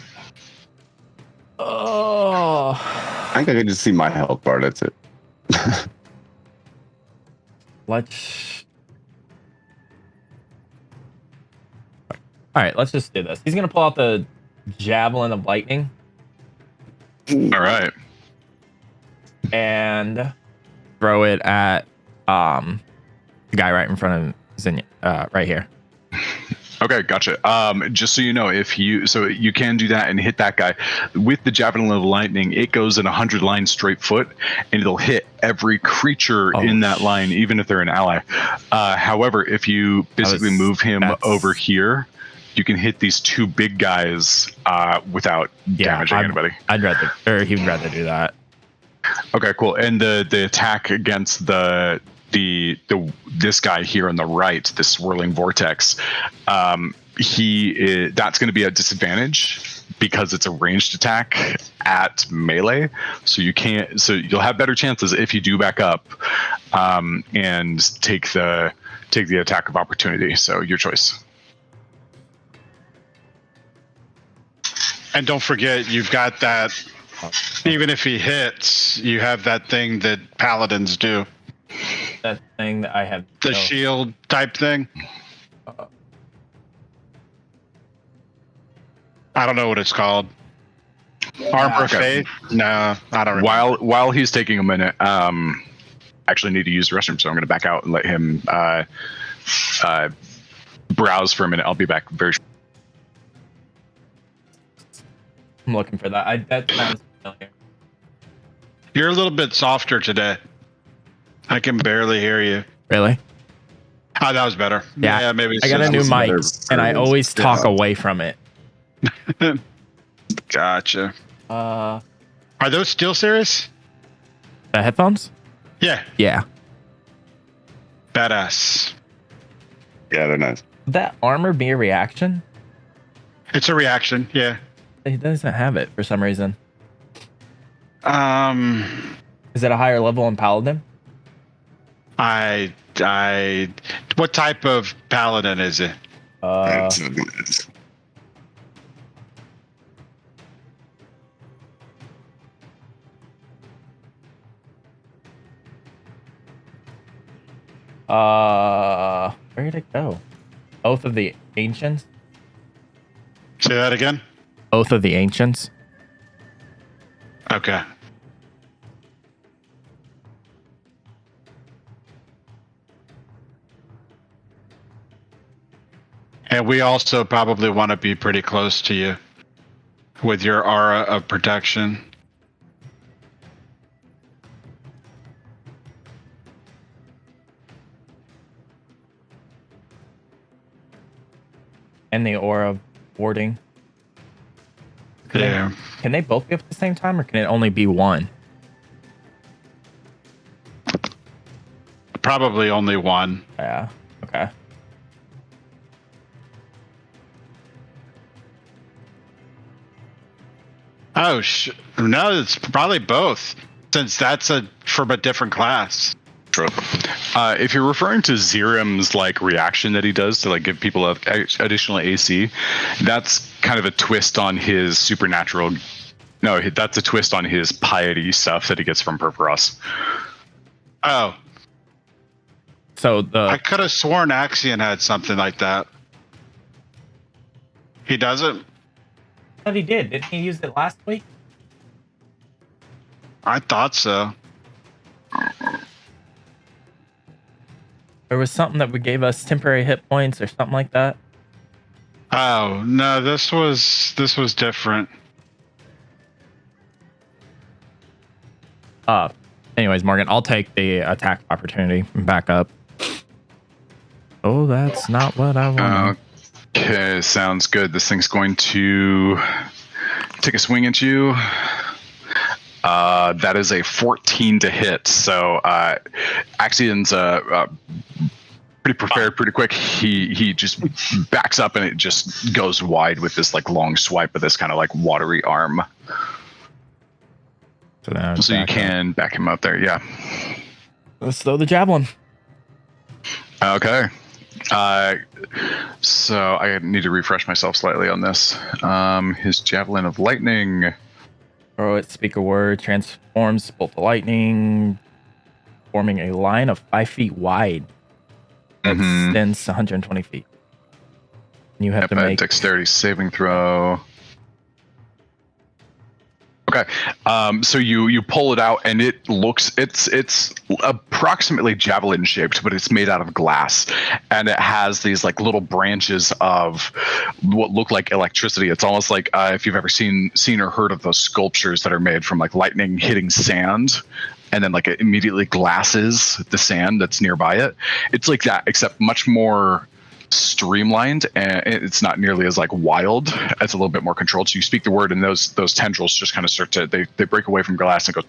Oh. I think I can just see my health bar. That's it. Let's. All right, let's just do this. He's gonna pull out the Javelin of Lightning. All right. And throw it at the guy right in front of Zinnia, right here. Okay, gotcha. Just so you know, you can do that and hit that guy with the Javelin of Lightning. It goes in 100 lines straight foot, and it'll hit every creature in that line, even if they're an ally. However, if you basically move him over here, you can hit these two big guys without damaging anybody. He would rather do that. Okay, cool. And the attack against this guy here on the right, the swirling vortex, that's going to be a disadvantage because it's a ranged attack at melee, so you can't. So you'll have better chances if you do back up and take the attack of opportunity. So your choice. And don't forget, you've got that. Even if he hits, you have that thing that paladins do. That thing that I have. The shield type thing. I don't know what it's called. Arbor of Faith? No, I don't remember. While he's taking a minute, actually need to use the restroom, so I'm going to back out and let him browse for a minute. I'll be back very short. I'm looking for that. That sounds familiar. You're a little bit softer today. I can barely hear you. Really? Oh, that was better. Yeah, maybe. I got a new mic, and I always talk away from it. Gotcha. Are those still serious? The headphones? Yeah. Yeah. Badass. Yeah, they're nice. Would that armor be a reaction? It's a reaction, yeah. He doesn't have it for some reason. Is it a higher level in Paladin? What type of Paladin is it? Where did it go? Oath of the Ancients? Say that again? Oath of the Ancients. Okay. And we also probably want to be pretty close to you with your aura of protection. And the aura of warding. Can they both give at the same time, or can it only be one? Probably only one. Yeah. Okay. Oh, no, it's probably both, since that's from a different class. True. If you're referring to Zirum's like reaction that he does to like give people additional AC, that's kind of a twist on his supernatural. No, that's a twist on his piety stuff that he gets from Purpurus. Oh. So I could have sworn Axion had something like that. He doesn't? I thought he did. Didn't he use it last week? I thought so. There was something that gave us temporary hit points or something like that. Oh, no, this was different. Anyways, Morgan, I'll take the attack opportunity and back up. Oh, that's not what I want. Okay, sounds good. This thing's going to take a swing at you. That is a 14 to hit. So Axion's pretty prepared, pretty quick. He just backs up and it just goes wide with this like long swipe of this kind of like watery arm. So you can back him up there, yeah. Let's throw the javelin. Okay. So I need to refresh myself slightly on this. His Javelin of Lightning. Throw it, speak a word, transforms bolt of lightning, forming a line of 5 feet wide that extends 120 feet. And you have to make dexterity saving throw. Okay, so you pull it out and it's approximately javelin shaped, but it's made out of glass, and it has these like little branches of what look like electricity. It's almost like if you've ever seen or heard of those sculptures that are made from like lightning hitting sand, and then like it immediately glasses the sand that's nearby it. It's like that, except much more streamlined, and it's not nearly as like wild. It's a little bit more controlled. So you speak the word and those tendrils just kind of start to they break away from glass and go,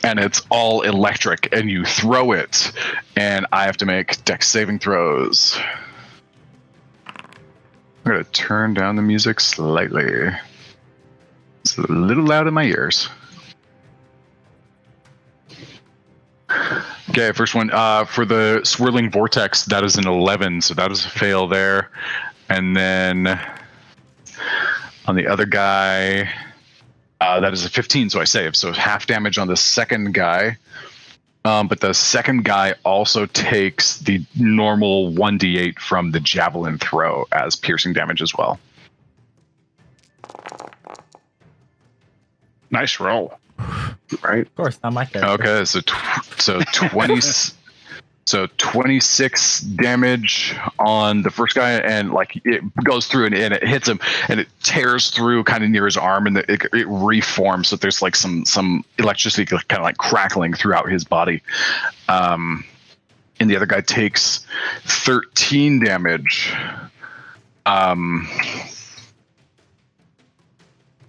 and it's all electric, and you throw it, and I have to make dex saving throws. going to turn down the music slightly. It's a little loud in my ears. Okay, first one. For the swirling vortex, that is an 11, so that is a fail there. And then on the other guy, that is a 15, so I save. So half damage on the second guy. But the second guy also takes the normal 1d8 from the javelin throw as piercing damage as well. Nice roll. Right. Of course, not my character. Okay, so 20, so 26 damage on the first guy, and like it goes through and it hits him, and it tears through kind of near his arm, and it reforms. So there's like some electricity kind of like crackling throughout his body. And the other guy takes 13 damage.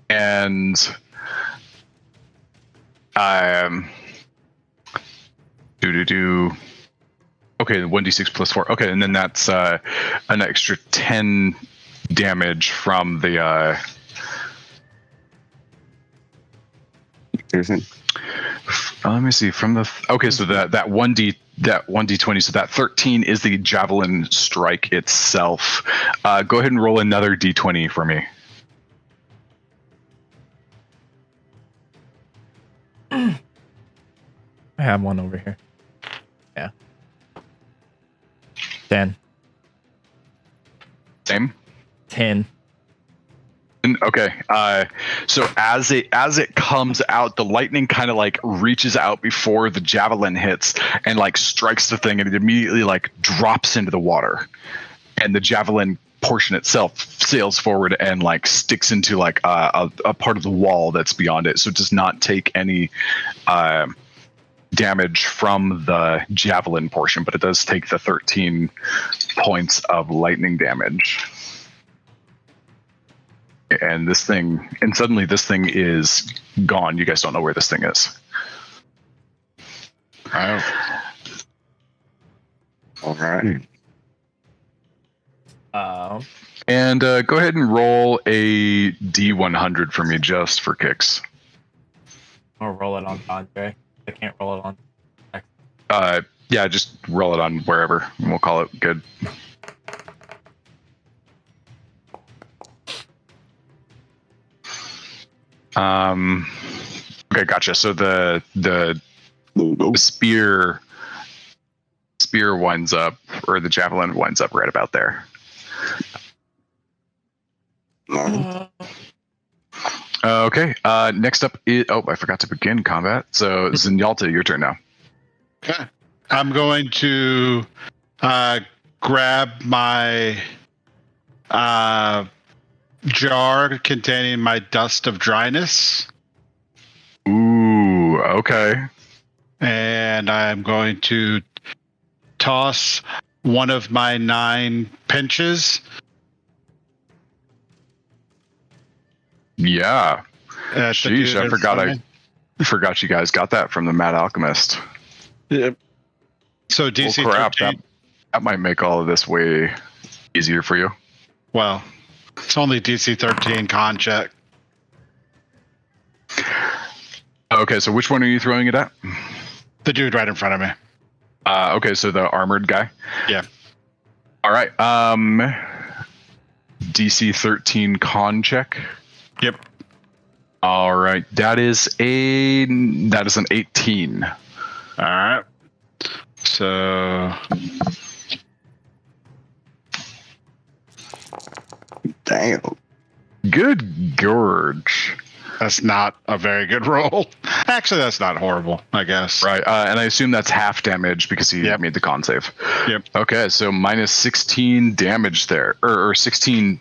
And okay, 1d6 plus 4. Okay, and then that's an extra 10 damage from the let me see, from the okay, so that 1d20, so that 13 is the javelin strike itself. Go ahead and roll another d20 for me. I have one over here. Yeah. 10. Same. 10. Okay. So as it comes out, the lightning kind of like reaches out before the javelin hits and like strikes the thing, and it immediately like drops into the water, and the javelin portion itself sails forward and like sticks into like a part of the wall that's beyond it. So it does not take any damage from the javelin portion, but it does take the 13 points of lightning damage. And suddenly this thing is gone. You guys don't know where this thing is. Oh. All right. And go ahead and roll a D100 for me, just for kicks. I'll roll it on Andre. I can't roll it on. Yeah, just roll it on wherever, and we'll call it good. Okay, gotcha. So the spear winds up, or the javelin winds up right about there. Okay. Next up is I forgot to begin combat. So Zenyatta, your turn now. Okay. I'm going to grab my jar containing my dust of dryness. Ooh, okay. And I'm going to toss one of my 9 pinches. Yeah. Sheesh, I forgot you guys got that from the Mad Alchemist. Yep. So DC 13. That might make all of this way easier for you. Well, it's only DC 13 con check. Okay, so which one are you throwing it at? The dude right in front of me. Okay, so the armored guy? Yeah. All right. DC 13 con check. Yep. All right. That is an 18. All right. So damn. Good gorge. That's not a very good roll. Actually, that's not horrible, I guess. Right. And I assume that's half damage because he made the con save. Yep. Okay, so minus 16 damage there, or 16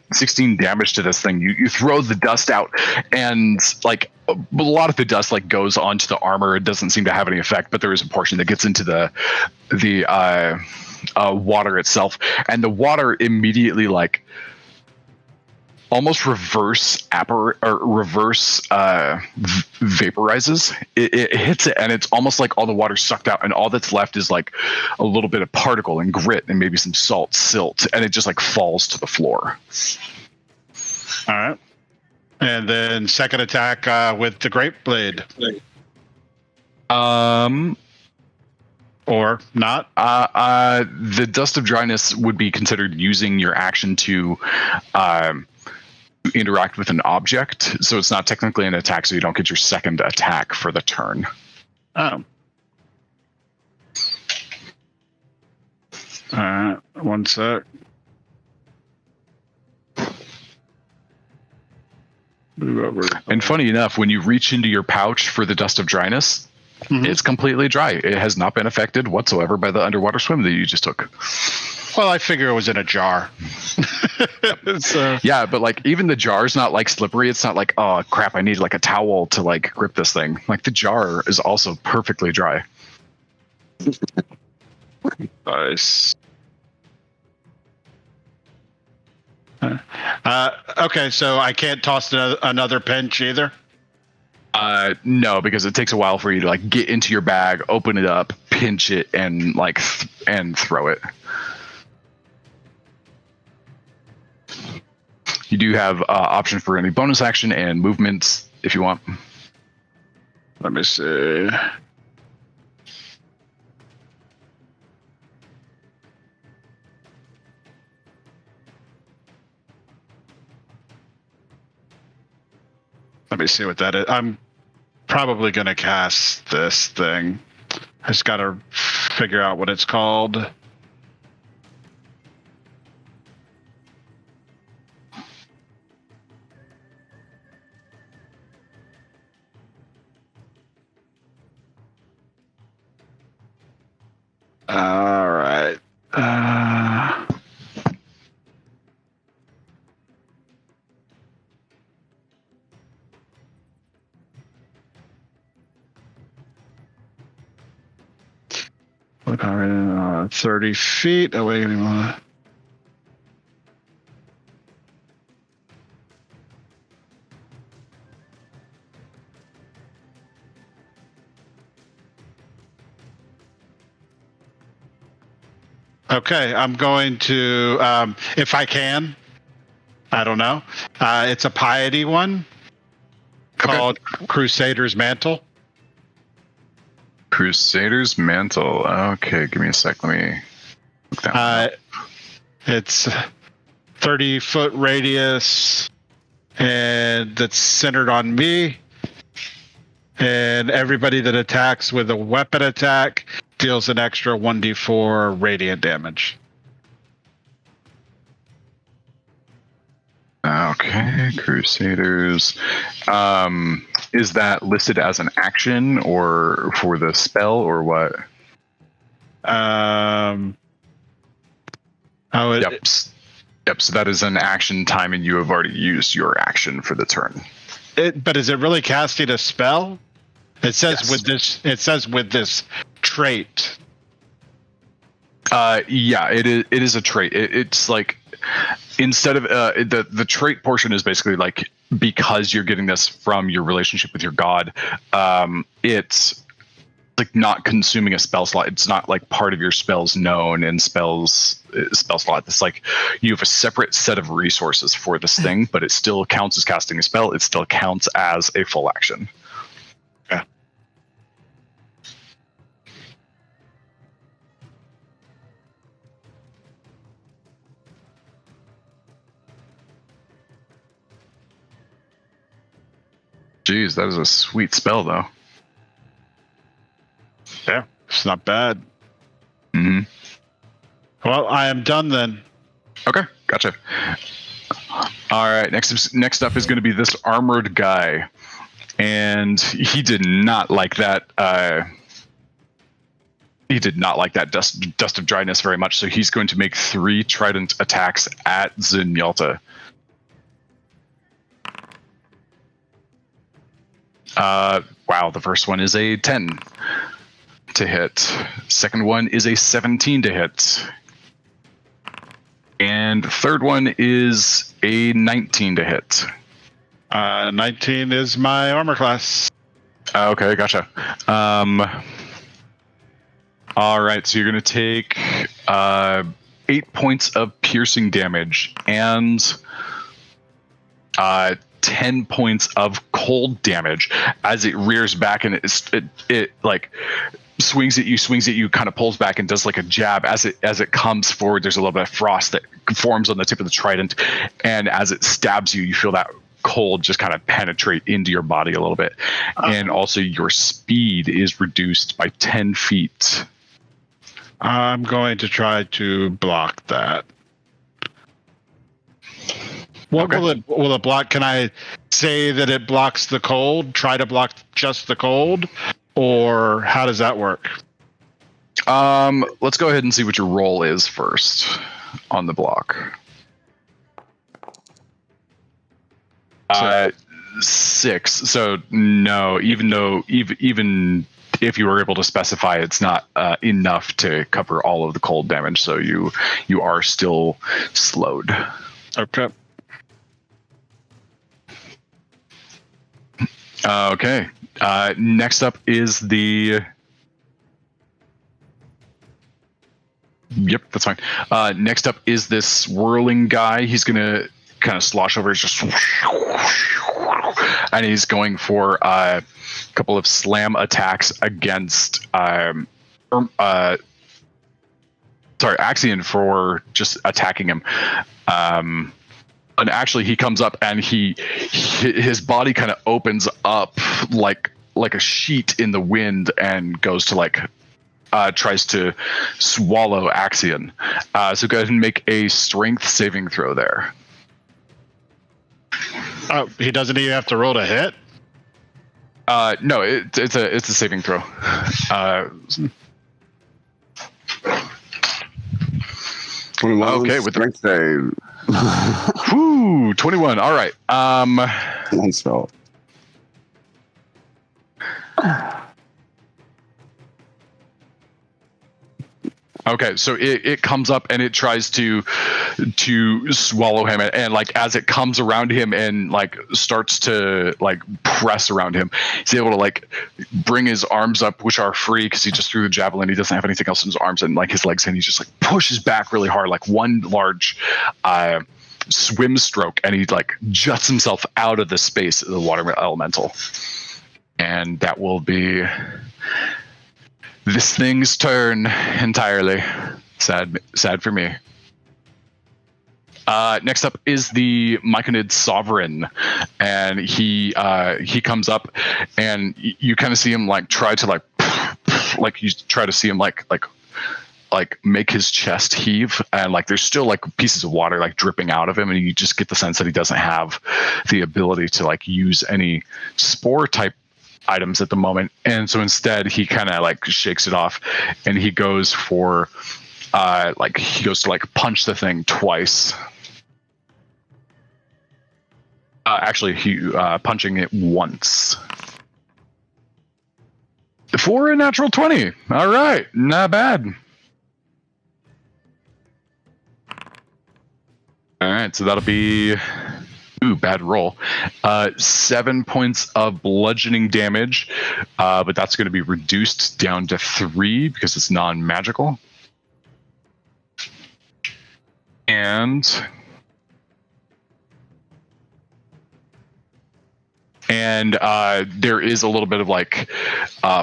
damage to this thing. You throw the dust out, and like a lot of the dust like goes onto the armor. It doesn't seem to have any effect, but there is a portion that gets into the water itself, and the water immediately like almost reverse vaporizes. It hits it, and it's almost like all the water's sucked out, and all that's left is like a little bit of particle and grit, and maybe some silt, and it just like falls to the floor. All right, and then second attack with the Great Blade. Or not? The Dust of Dryness would be considered using your action to interact with an object, so it's not technically an attack, so you don't get your second attack for the turn. Oh. Alright, one sec. And funny enough, when you reach into your pouch for the Dust of Dryness, it's completely dry. It has not been affected whatsoever by the underwater swim that you just took. Well, I figure it was in a jar. Yeah, but like even the jar's not like slippery. It's not like, oh crap, I need like a towel to like grip this thing. Like the jar is also perfectly dry. Nice. Okay, so I can't toss another pinch either? No, because it takes a while for you to like get into your bag, open it up, pinch it, and like and throw it. You do have option for any bonus action and movements if you want. Let me see. Let me see what that is. I'm probably going to cast this thing. I just got to figure out what it's called. All right. Look, 30 feet away anymore. Okay, I'm going to, if I can, I don't know. It's a piety one called Crusader's Mantle. Crusader's Mantle. Okay, give me a sec. Let me look that up. It's 30-foot radius, and that's centered on me. And everybody that attacks with a weapon attack deals an extra 1d4 radiant damage. Okay, Crusaders. Is that listed as an action or for the spell or what? Yep. So that is an action time, and you have already used your action for the turn. But is it really casting a spell? It says yes. with this trait. Yeah, it is a trait. It's like instead of the trait portion is basically like because you're getting this from your relationship with your god. It's like not consuming a spell slot. It's not like part of your spells known in spell slot. It's like you have a separate set of resources for this thing, but it still counts as casting a spell. It still counts as a full action. Yeah. Jeez, that is a sweet spell, though. Yeah, it's not bad. Mm-hmm. Well, I am done then. Okay, gotcha. All right, next up is going to be this armored guy, and he did not like that. He did not like that dust of dryness very much, so he's going to make 3 trident attacks at Zunmjalta. Wow, the first one is a 10 to hit. Second one is a 17 to hit. And the third one is a 19 to hit. 19 is my armor class. Okay, gotcha. All right, so you're going to take 8 points of piercing damage and 10 points of cold damage as it rears back and it like swings at you, kind of pulls back and does like a jab. As it comes forward, there's a little bit of frost that forms on the tip of the trident, and as it stabs you, you feel that cold just kind of penetrate into your body a little bit. And also your speed is reduced by 10 feet. I'm going to try to block that. What will it block? Can I say that it blocks the cold? Try to block just the cold? Or how does that work? Let's go ahead and see what your roll is first on the block. 6. So no, even if you were able to specify, it's not enough to cover all of the cold damage. So you are still slowed. Okay. Okay. Next up is the. Yep, that's fine. Next up is this swirling guy. He's gonna kind of slosh over, just, and he's going for a couple of slam attacks against Axion for just attacking him. And actually, he comes up and his body kind of opens up like a sheet in the wind and goes to tries to swallow Axion. So go ahead and make a strength saving throw there. Oh, he doesn't even have to roll to hit? No, it's a saving throw. 21. Okay, with strength save. Whoo, 21. All right. Nice roll. Okay, so it comes up and it tries to swallow him, and like as it comes around him and like starts to like press around him, he's able to like bring his arms up, which are free because he just threw the javelin. He doesn't have anything else in his arms, and like his legs, and he just like pushes back really hard, like one large swim stroke, and he like juts himself out of the space of the water elemental, and that will be this thing's turn entirely. Sad for me. Next up is the Myconid Sovereign, and he comes up, and you kind of see him like try to like you try to see him like make his chest heave, and like there's still like pieces of water like dripping out of him, and you just get the sense that he doesn't have the ability to like use any spore type items at the moment, and so instead he kind of like shakes it off, and he goes for to punch the thing twice. Actually, he punching it once for a natural 20. All right, not bad. All right, so that'll be. Ooh, bad roll. 7 points of bludgeoning damage, but that's going to be reduced down to 3 because it's non-magical. And there is a little bit of like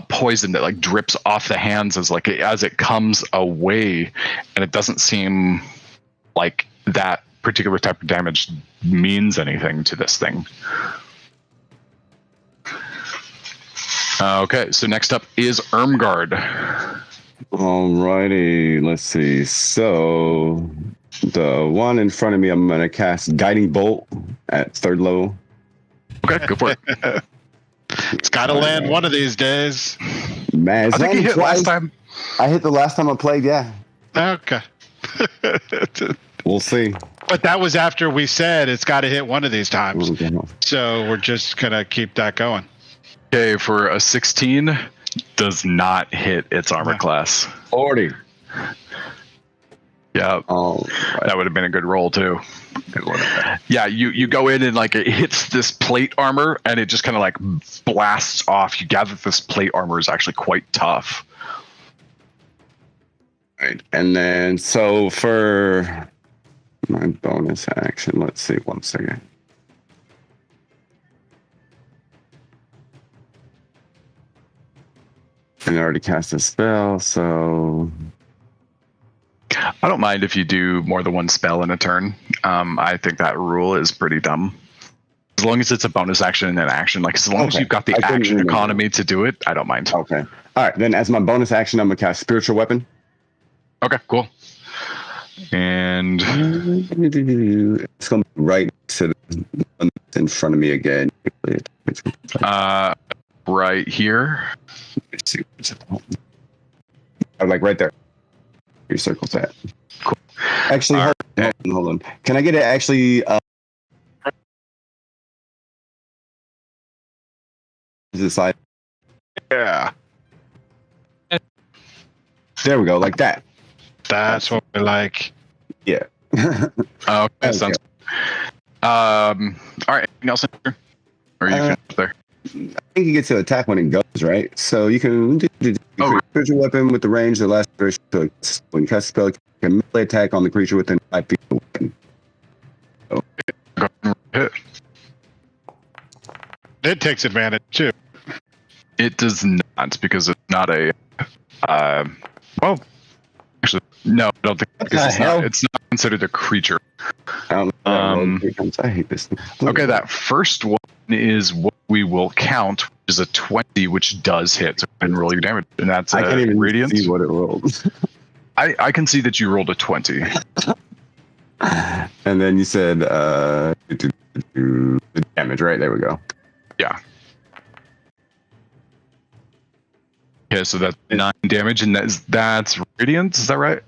poison that like drips off the hands as it comes away, and it doesn't seem like that particular type of damage means anything to this thing. Okay, so next up is Irmgard. Alrighty, let's see. So the one in front of me, I'm gonna cast Guiding Bolt at 3rd level. Okay, go for it. It's got to land one of these days. Man, I think you hit last time. I hit the last time I played, yeah. Okay. We'll see. But that was after we said it's got to hit one of these times. So we're just going to keep that going. Okay, for a 16, does not hit its armor class. 40. Yeah, that would have been a good roll too. Yeah, you go in and like it hits this plate armor and it just kind of like blasts off. You gather this plate armor is actually quite tough. Right, and then so for my bonus action, let's see, 1 second. And I already cast a spell, so I don't mind if you do more than one spell in a turn. I think that rule is pretty dumb. As long as it's a bonus action and an action, like as long as you've got the action economy to do it, I don't mind. Okay. All right, then as my bonus action, I'm gonna cast Spiritual Weapon. Okay, cool. And it's gonna be right to the one that's in front of me again. Right here. Let's see. Like right there. Your circle's at. Cool. Actually, hold on. Can I get it actually? Is it side? Yeah. There we go, like that. That's what we like. Yeah. Okay, sounds good. All right, anything else in here? Or are you finished there? I think you get to attack when it goes, right? So you can do spiritual weapon with the range that lasts when you cast a spell, you can melee attack on the creature within 5 feet of the weapon. Hit. It takes advantage too. It does not, because it's not a well, actually no, I don't think it's not considered a creature. I hate this thing. Okay, that first one is what we will count, which is a 20, which does hit. So I can roll your damage, and that's I can't even radiant. see what it rolled. I can see that you rolled a 20. And then you said the damage, right? There we go. Yeah. Okay, so that's 9 damage, and that's radiant. Is that right?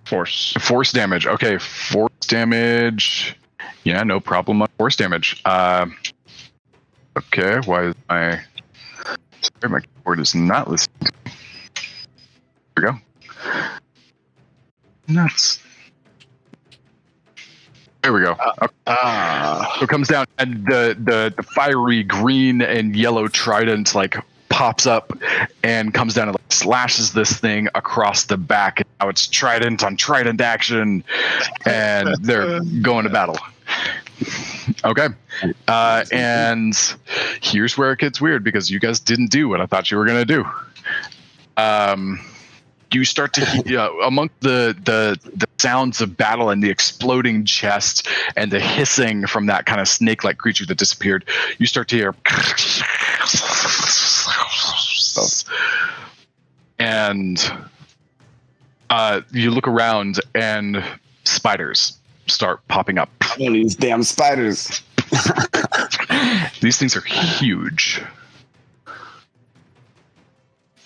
Force damage. Okay, force damage. Yeah, no problem on force damage. Okay, why is my keyboard is not listening? There we go. Nuts. There we go. Okay. So it comes down, and the fiery green and yellow trident like pops up and comes down and like slashes this thing across the back. And now it's trident on trident action, and they're going to battle. Okay. And here's where it gets weird, because you guys didn't do what I thought you were going to do. You start to among the sounds of battle and the exploding chest and the hissing from that kind of snake-like creature that disappeared, you start to hear and you look around and spiders start popping up. Oh, these damn spiders. These things are huge.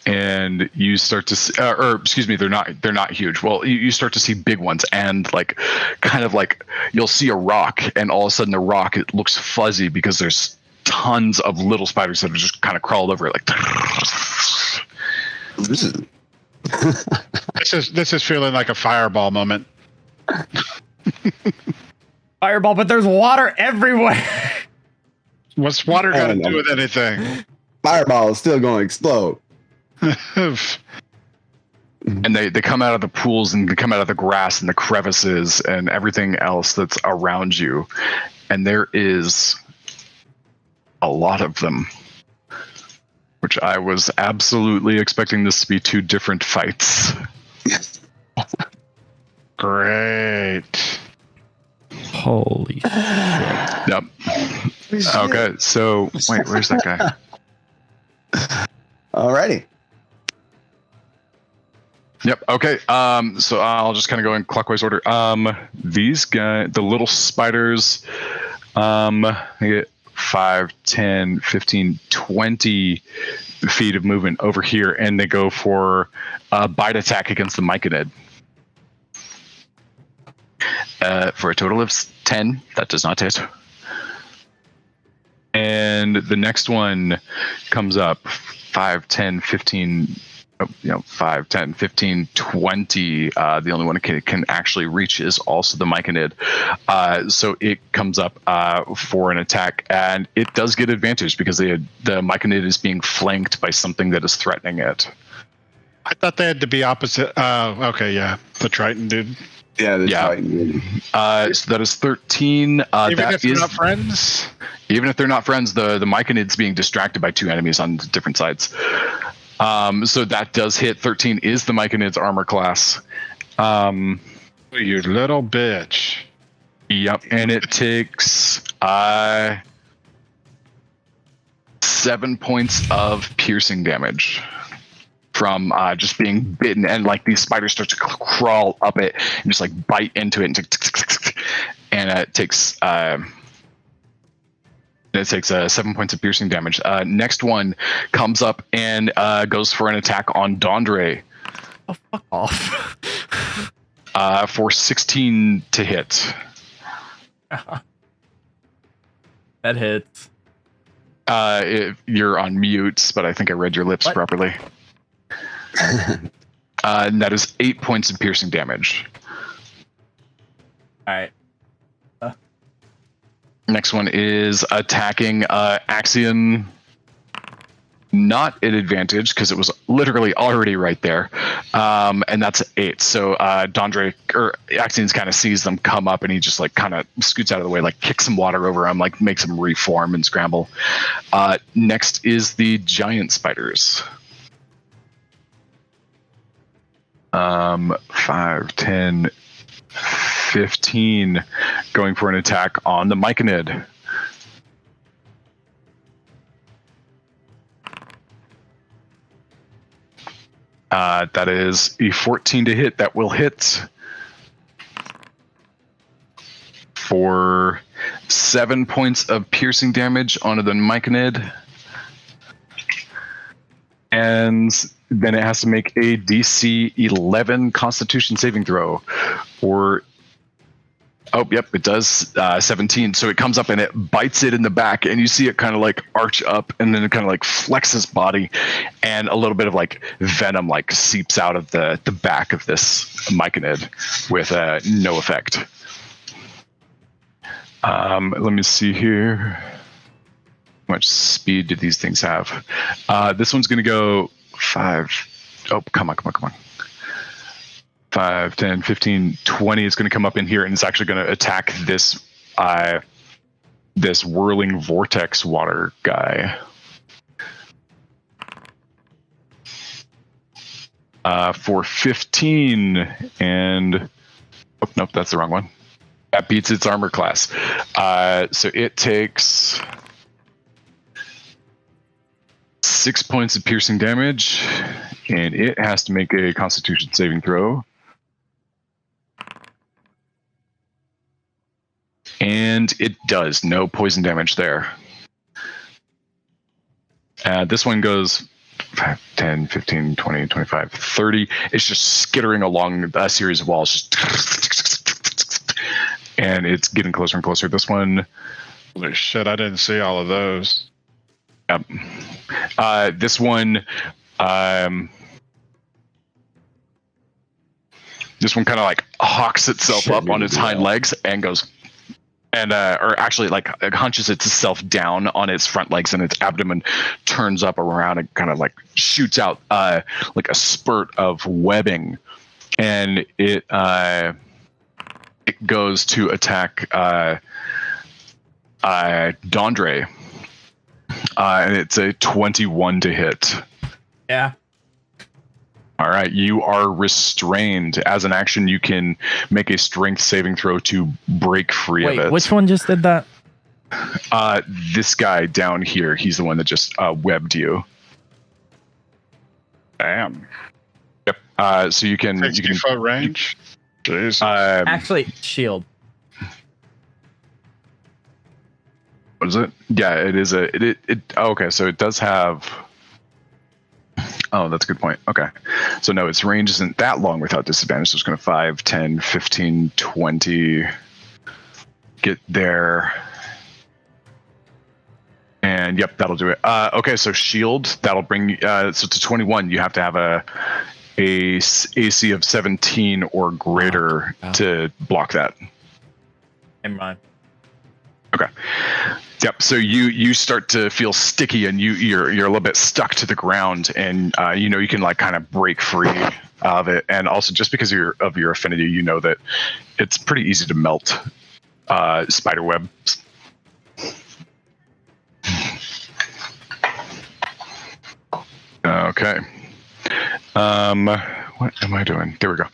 And you start to see, or excuse me, they're not huge. Well, you start to see big ones, and like kind of like you'll see a rock, and all of a sudden the rock, it looks fuzzy because there's tons of little spiders that have just kind of crawled over it, like. This is feeling like a fireball moment. Fireball, but there's water everywhere. What's water got to do with anything? Fireball is still going to explode. And they come out of the pools, and they come out of the grass and the crevices and everything else that's around you. And there is a lot of them, which I was absolutely expecting this to be 2 different fights. Great. Holy shit. Yep. Okay, so wait, where's that guy? Alrighty. Yep. Okay. So I'll just kind of go in clockwise order. These guys, the little spiders, they get 5, 10, 15, 20 feet of movement over here, and they go for a bite attack against the Myconid. For a total of 10. That does not hit. And the next one comes up 5, 10, 15, 5, 10, 15, 20. The only one it can actually reach is also the Myconid. So it comes up for an attack, and it does get advantage because the Myconid is being flanked by something that is threatening it. I thought they had to be opposite. Okay, yeah. The Triton dude. Yeah, the Triton dude. So that is 13. Even if they're not friends? Even if they're not friends, the Myconid's being distracted by 2 enemies on different sides. So that does hit. 13 is the Myconid's armor class. You little bitch. Yep, and it takes 7 points of piercing damage from just being bitten, and like these spiders start to crawl up it and just like bite into it, and it takes 7 points of piercing damage. Next one comes up and goes for an attack on Dondre. Oh, fuck off. For 16 to hit. That hits. You're on mute, but I think I read your lips properly. And that is 8 points of piercing damage. All right. Next one is attacking Axion. Not at advantage because it was literally already right there. And that's 8. So Dondre or Axion's kind of sees them come up, and he just like kind of scoots out of the way, like kicks some water over him, like makes him reform and scramble. Next is the giant spiders. 5, 10, 15, going for an attack on the Myconid. That is a 14 to hit. That will hit for 7 points of piercing damage onto the Myconid. And then it has to make a DC 11 Constitution saving throw. It does 17. So it comes up and it bites it in the back, and you see it kind of like arch up, and then it kind of like flexes body, and a little bit of like venom like seeps out of the back of this Myconid with no effect. Let me see here. How much speed do these things have? This one's going to go 5. Oh, come on. 5, 10, 15, 20 is going to come up in here, and it's actually going to attack this this whirling vortex water guy. For 15, and oh, nope, that's the wrong one. That beats its armor class. So it takes 6 points of piercing damage, and it has to make a Constitution saving throw. And it does. No poison damage there. This one goes 5, 10, 15, 20, 25, 30. It's just skittering along a series of walls. And it's getting closer and closer. This one... Holy shit, I didn't see all of those. Yep. This one... this one kind of like hawks itself up on its hind legs and goes... And or actually like it hunches itself down on its front legs, and its abdomen turns up around and kind of like shoots out like a spurt of webbing, and it goes to attack Dondre, and it's a 21 to hit. Yeah. All right, you are restrained. As an action, you can make a strength saving throw to break free of it. Wait, which one just did that? This guy down here, he's the one that just webbed you. Damn. Yep. So you can 60-foot range. Jeez. Actually, shield. What is it? Yeah, it is okay, so it does have... Oh, that's a good point. Okay. So no, its range isn't that long without disadvantage. So it's going to 5, 10, 15, 20 get there. And yep, that'll do it. Okay, so shield, that'll bring so to 21. You have to have a AC of 17 or greater to block that. Never mind. Okay. Yep. So you start to feel sticky, and you're a little bit stuck to the ground, and you can like kind of break free of it. And also, just because of your affinity, you know that it's pretty easy to melt spider webs. Okay. What am I doing? There we go.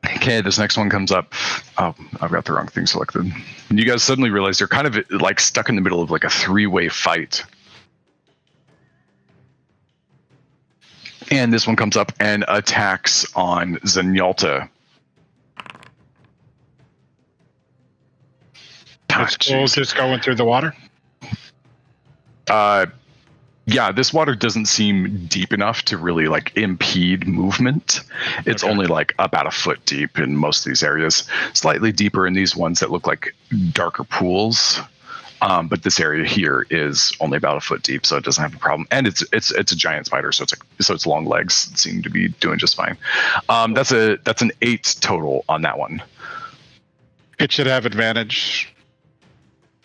Okay, this next one comes up. Oh, I've got the wrong thing selected. And you guys suddenly realize you're kind of like stuck in the middle of like a three-way fight. And this one comes up and attacks on Zenyatta. Just going through the water? Yeah, this water doesn't seem deep enough to really like impede movement. It's only like about a foot deep in most of these areas. Slightly deeper in these ones that look like darker pools. But this area here is only about a foot deep, so it doesn't have a problem. And it's a giant spider, so its long legs seem to be doing just fine. That's an 8 total on that one. It should have advantage.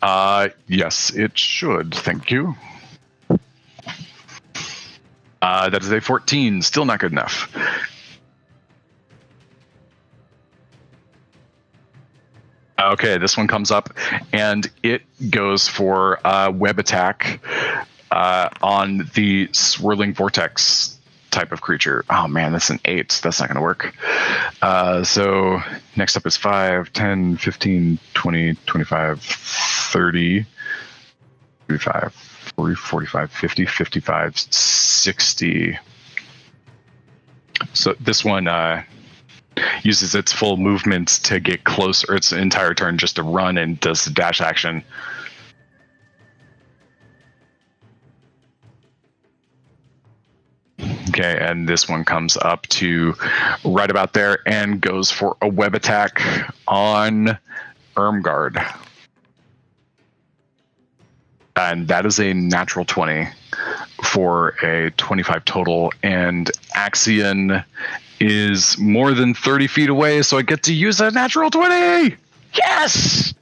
Yes, it should. Thank you. That is a 14. Still not good enough. Okay, this one comes up, and it goes for web attack on the swirling vortex type of creature. Oh man, that's an 8. That's not going to work. So next up is 5, 10, 15, 20, 25, 30, 35, 40, 45, 50, 55, 60. So this one uses its full movement to get close, or its entire turn just to run, and does the dash action. Okay, and this one comes up to right about there and goes for a web attack on Ermgard. And that is a natural 20 for a 25 total, and Axion is more than 30 feet away, so I get to use a natural 20! Yes!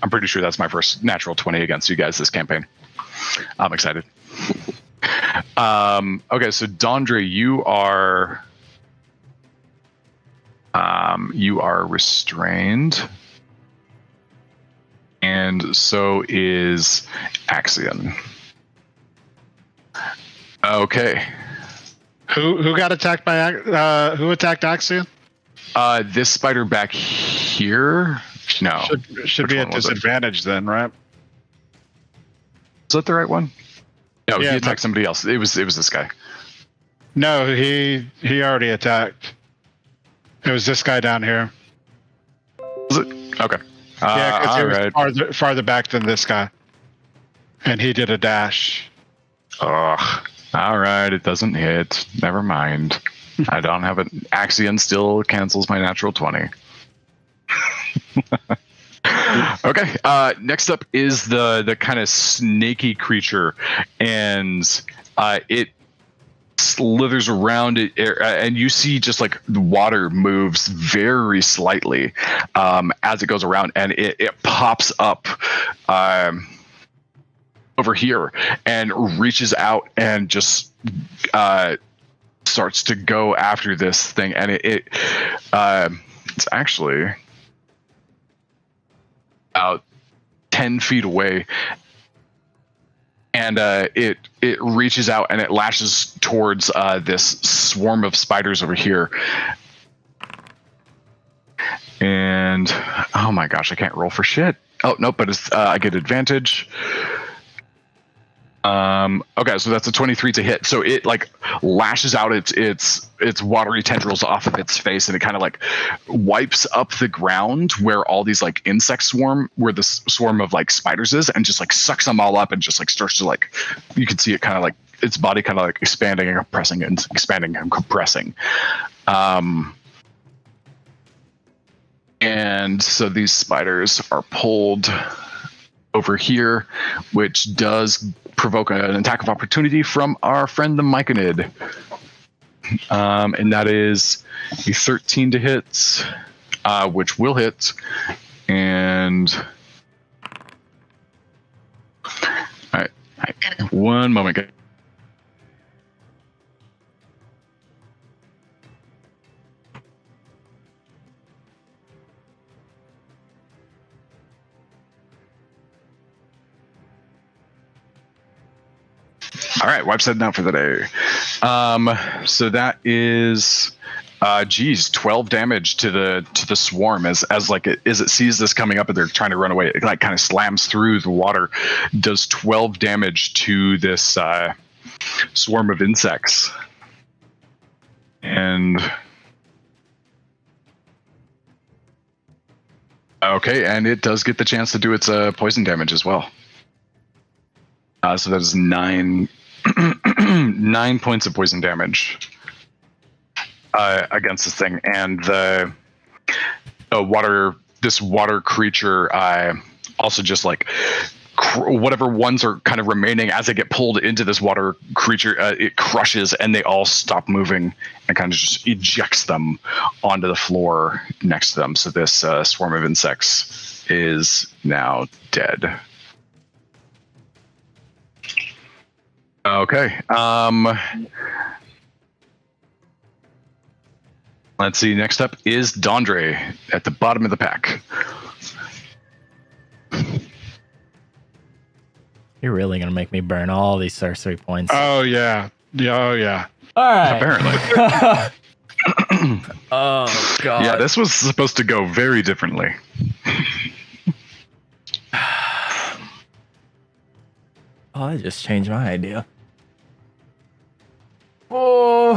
I'm pretty sure that's my first natural 20 against you guys this campaign. I'm excited. Okay, so Dondre, you are restrained, and so is Axion. Okay. Who got attacked by who attacked Axion? This spider back here. No, should be at disadvantage then, right? Is that the right one? No, yeah, he attacked somebody else. It was this guy. No, he already attacked. It was this guy down here. Was it? Okay. Yeah, because he was farther back than this guy, and he did a dash. Ugh. All right, it doesn't hit. Never mind. I don't have it. Axion still cancels my natural 20. Okay. Next up is the kind of snaky creature, and it slithers around it, and you see just like the water moves very slightly as it goes around, and it pops up over here and reaches out and just starts to go after this thing, and it's actually about 10 feet away, and it reaches out and it lashes towards this swarm of spiders over here. And oh my gosh, I can't roll for shit. Oh nope, but it's I get advantage. Okay, so that's a 23 to hit. So it like lashes out its watery tendrils off of its face, and it kind of like wipes up the ground where all these like insects swarm, where the swarm of like spiders is, and just like sucks them all up and just like starts to like, you can see it kind of like its body kind of like expanding and compressing and expanding and compressing. And so these spiders are pulled over here, which does provoke an attack of opportunity from our friend the Myconid. And that is a 13 to hit, which will hit. And all right. One moment. All right, wipes heading out for the day. So that is 12 damage to the swarm as it sees this coming up and they're trying to run away. It like kind of slams through the water, does 12 damage to this swarm of insects. And okay, and it does get the chance to do its poison damage as well. So that is 9 points of poison damage against this thing, and the water creature also just like whatever ones are kind of remaining as they get pulled into this water creature, it crushes and they all stop moving and kind of just ejects them onto the floor next to them. So this swarm of insects is now dead. Okay. Let's see. Next up is Dondre at the bottom of the pack. You're really gonna make me burn all these sorcery points. Oh yeah. Oh yeah. All right. Apparently. Oh god. Yeah, this was supposed to go very differently. Oh, I just changed my idea. Oh.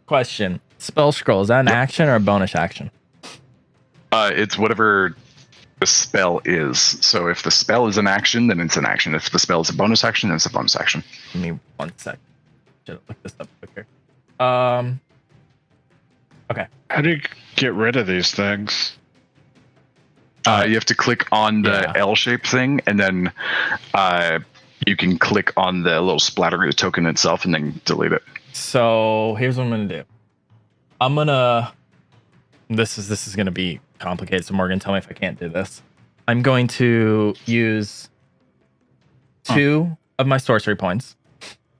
Question. Spell scroll, is that an action or a bonus action? It's whatever the spell is. So if the spell is an action, then it's an action. If the spell is a bonus action, then it's a bonus action. Give me 1 sec. Should have looked this up quicker. Okay. How do you get rid of these things? You have to click on the L-shaped thing, and then you can click on the little splatter token itself, and then delete it. So here's what I'm gonna do. I'm gonna. This is gonna be complicated. So Morgan, tell me if I can't do this. I'm going to use 2 of my sorcery points,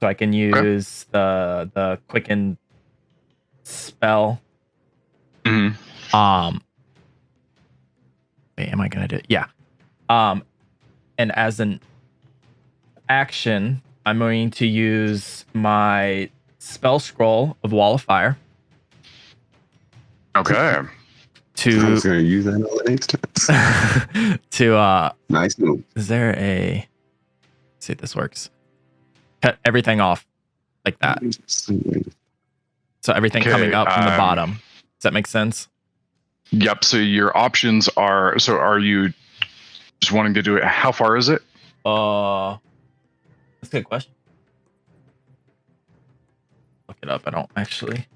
so I can use the quicken spell. Mm-hmm. Wait, am I gonna do it? Yeah. And as an action, I'm going to use my spell scroll of Wall of Fire. Okay. I was going to use that on the next time. To nice move. Is there a? Let's see if this works. Cut everything off like that. So everything coming up from the bottom. Does that make sense? Yep. So your options are. So are you just wanting to do it? How far is it? That's a good question. Look it up. I don't actually.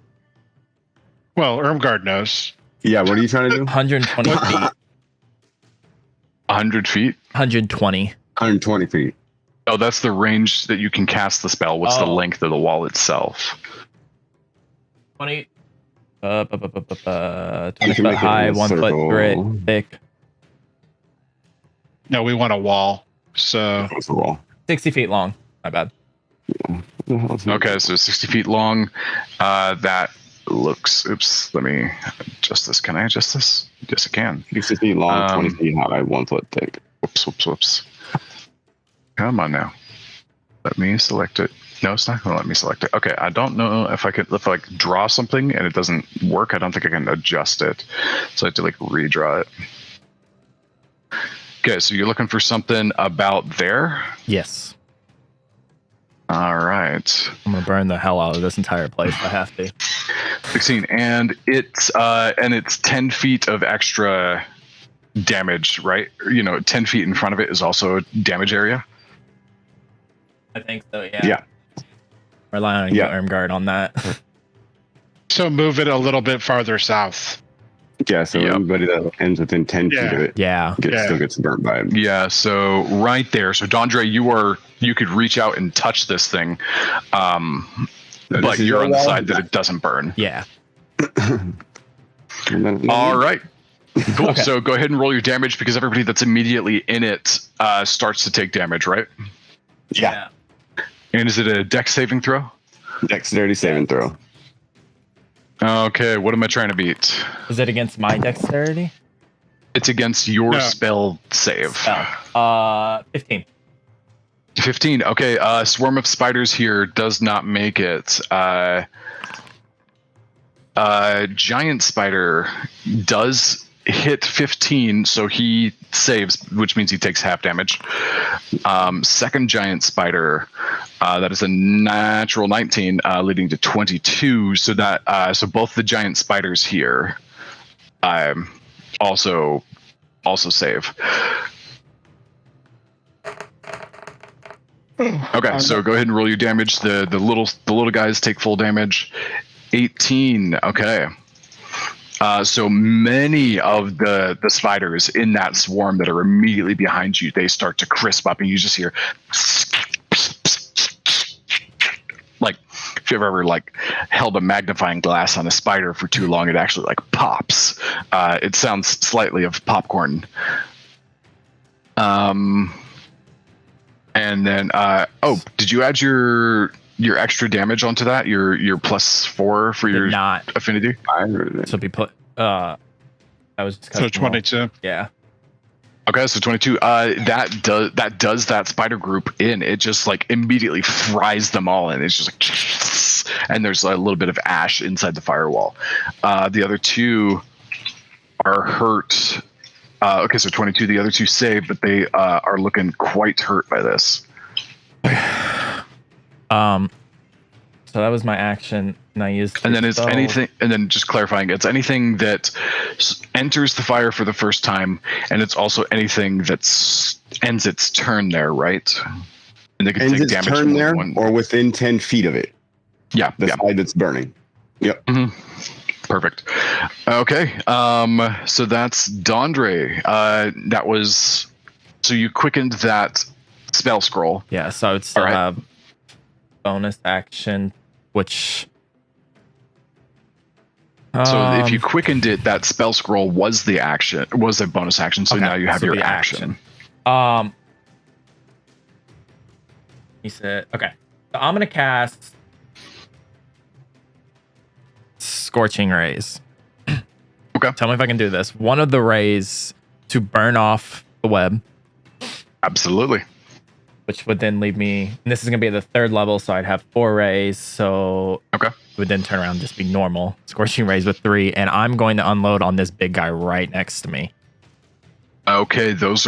Well, Irmgard knows. Yeah. What are you trying to do? 120 feet. 100 feet. 120. 120 feet. Oh, that's the range that you can cast the spell. What's the length of the wall itself? 20. 20 foot high, 1 foot thick. No, we want a wall. So What's the wall? 60 feet long. My bad. Okay, so 60 feet long. That looks. Oops. Let me adjust this. Can I adjust this? Yes, I can. 60 feet long, 20 feet high, 1 foot thick. Whoops. Come on now. Let me select it. No, it's not going to let me select it. Okay, I don't know if I draw something and it doesn't work. I don't think I can adjust it. So I have to redraw it. Okay, so you're looking for something about there? Yes. All right. I'm going to burn the hell out of this entire place if I have to. 16. And it's 10 feet of extra damage, right? 10 feet in front of it is also a damage area? I think so, yeah. Yeah. Rely on Irmgard on that. So move it a little bit farther south. Yeah, so everybody that ends within 10 feet of it still gets burnt by it. Yeah, so right there. So Dondre, you could reach out and touch this thing. But you're on the side that it doesn't burn. Yeah. All right. Cool. Okay. So go ahead and roll your damage because everybody that's immediately in it starts to take damage, right? Yeah. And is it a dex saving throw? Dexterity saving throw. Okay, what am I trying to beat? Is it against my dexterity? It's against your spell save. 15. 15. Okay, Swarm of Spiders here does not make it. Giant Spider does hit 15, so he saves, which means he takes half damage. Second Giant Spider, that is a natural 19, leading to 22. So that so both the Giant Spiders here also save. Okay, so go ahead and roll your damage. The little guys take full damage. 18. Okay. So many of the spiders in that swarm that are immediately behind you, they start to crisp up, and you just hear like if you've ever like held a magnifying glass on a spider for too long, it actually like pops. It sounds slightly of popcorn. And then did you add your extra damage onto that? Your +4 for your affinity? So be put that was just so 22. Yeah. Okay, so 22. That does that spider group in. It just like immediately fries them all, and it's just like, and there's a little bit of ash inside the firewall. The other two are hurt. Okay, so 22. The other two save, but they are looking quite hurt by this. So that was my action, and I used. And then it's anything. And then just clarifying, it's anything that enters the fire for the first time, and it's also anything that ends its turn there, right? And they can take damage turn there or within 10 feet of it. Yeah, the side that's burning. Yep. Mm-hmm. Perfect. Okay. So that's Dondre. That was. So you quickened that spell scroll. Yeah. So it's still a bonus action. Which so if you quickened it, that spell scroll was the action, was a bonus action. So now you have your action. He said, okay. So I'm gonna cast Scorching Rays. Okay. Tell me if I can do this. One of the rays to burn off the web. Absolutely. Which would then leave me, and this is going to be the 3rd level, so I'd have 4 rays. So it would then turn around and just be normal Scorching Rays with 3, and I'm going to unload on this big guy right next to me. Okay, those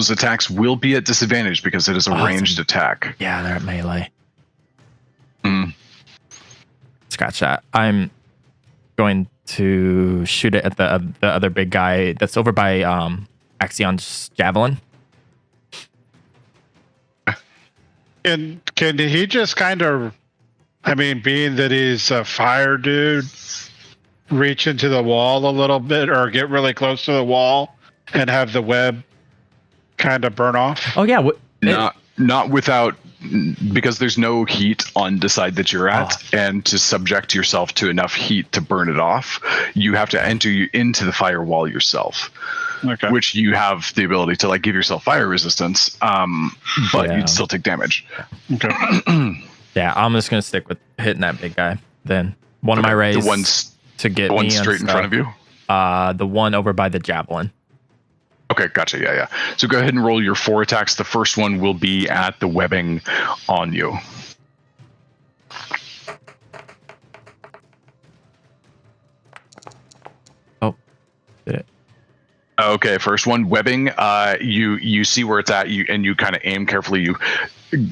attacks will be at disadvantage because it is a ranged attack. Yeah, they're at melee. Scratch that. I'm going to shoot it at the other big guy that's over by Axion's Javelin. And can he just kind of, I mean, being that he's a fire dude, reach into the wall a little bit or get really close to the wall and have the web kind of burn off? Oh, yeah. Not without, because there's no heat on the side that you're at, and to subject yourself to enough heat to burn it off, you have to enter into the firewall yourself. Okay. Which you have the ability to like give yourself fire resistance, but you'd still take damage. Okay. Yeah, I'm just gonna stick with hitting that big guy. Then one of my rays, the ones to get the one me straight in front of you. The one over by the javelin. Okay, gotcha. Yeah. So go ahead and roll your 4 attacks. The first one will be at the webbing on you. Oh, did it? Okay, first one, webbing. You see where it's at, and you kind of aim carefully. You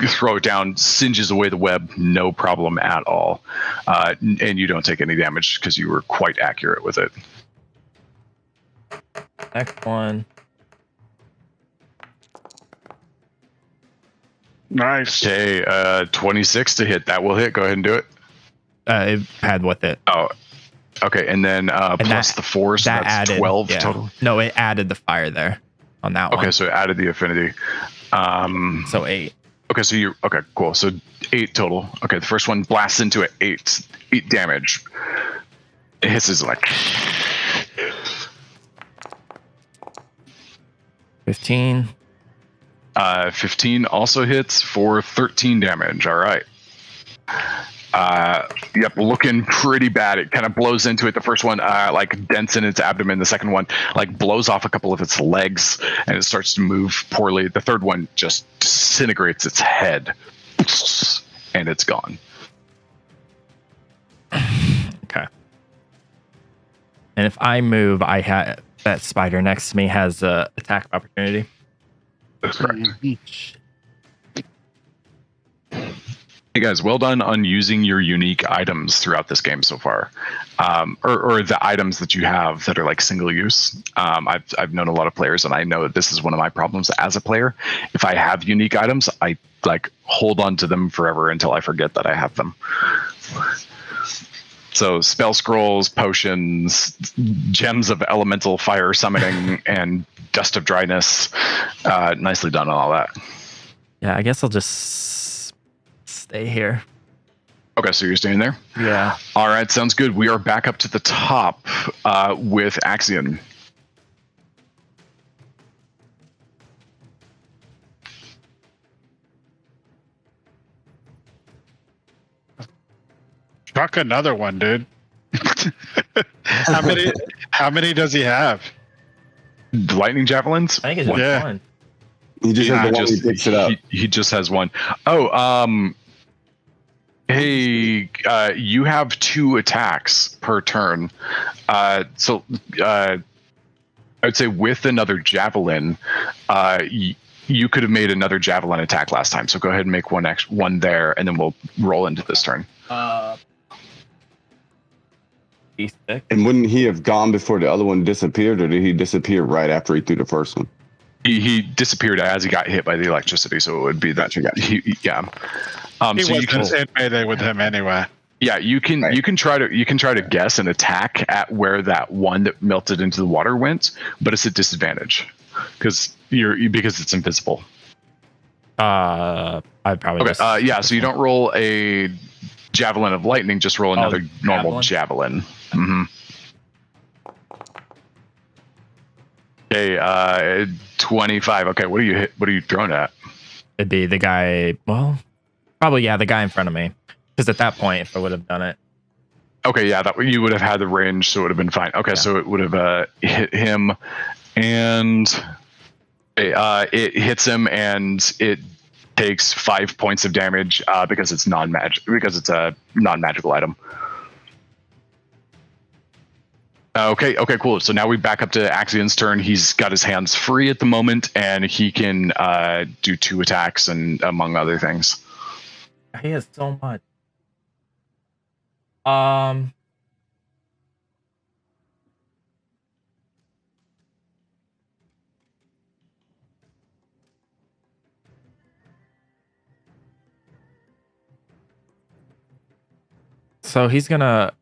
throw it down, singes away the web, no problem at all, and you don't take any damage because you were quite accurate with it. Next one. Nice. Okay, 26 to hit. That will hit. Go ahead and do it. It had with it. Oh, Okay, and then plus the 4, so that's added, 12 total. No, it added the fire there on that one. Okay, so it added the affinity. So 8. Okay, so you're okay. Cool. So 8 total. Okay, the first one blasts into it. 8 damage. It hisses like 15. 15 also hits for 13 damage. All right. Yep, looking pretty bad. It kind of blows into it. The first one like dents in its abdomen. The second one like blows off a couple of its legs and it starts to move poorly. The third one just disintegrates its head and it's gone. Okay. And if I move, I have that spider next to me has a attack opportunity. That's correct. Hey guys, well done on using your unique items throughout this game so far, or the items that you have that are like single use. I've known a lot of players, and I know that this is one of my problems as a player. If I have unique items, I like hold on to them forever until I forget that I have them. So spell scrolls, potions, gems of elemental fire summoning, and dust of dryness. Nicely done on all that. Yeah, I guess I'll just stay here. Okay, so you're staying there? Yeah. All right, sounds good. We are back up to the top with Axion. Chuck another one, dude. How many does he have? Lightning javelins? I think it's just one. He just has the one he picks it up. He just has one. Oh, hey, you have 2 attacks per turn. So I would say with another javelin, you could have made another javelin attack last time. So go ahead and make one there, and then we'll roll into this turn. D6. And wouldn't he have gone before the other one disappeared, or did he disappear right after he threw the first one? He disappeared as he got hit by the electricity, so it would be that. Yeah. He so you can in melee with him anyway. Yeah, you can try to guess an attack at where that one that melted into the water went, but it's at disadvantage because it's invisible. I'd probably okay. So you don't roll a Javelin of Lightning, just roll another normal javelin. Mm-hmm. Okay, 25. Okay, what are you throwing at? It'd be the guy. Well, probably the guy in front of me. Because at that point, if I would have done it. Okay, yeah, that you would have had the range, so it would have been fine. Okay, so it would have hit him, and it hits him, and it takes 5 points of damage because it's because it's a non-magical item. Okay, cool. So now we back up to Axion's turn. He's got his hands free at the moment, and he can do 2 attacks, and among other things. He has so much. So he's gonna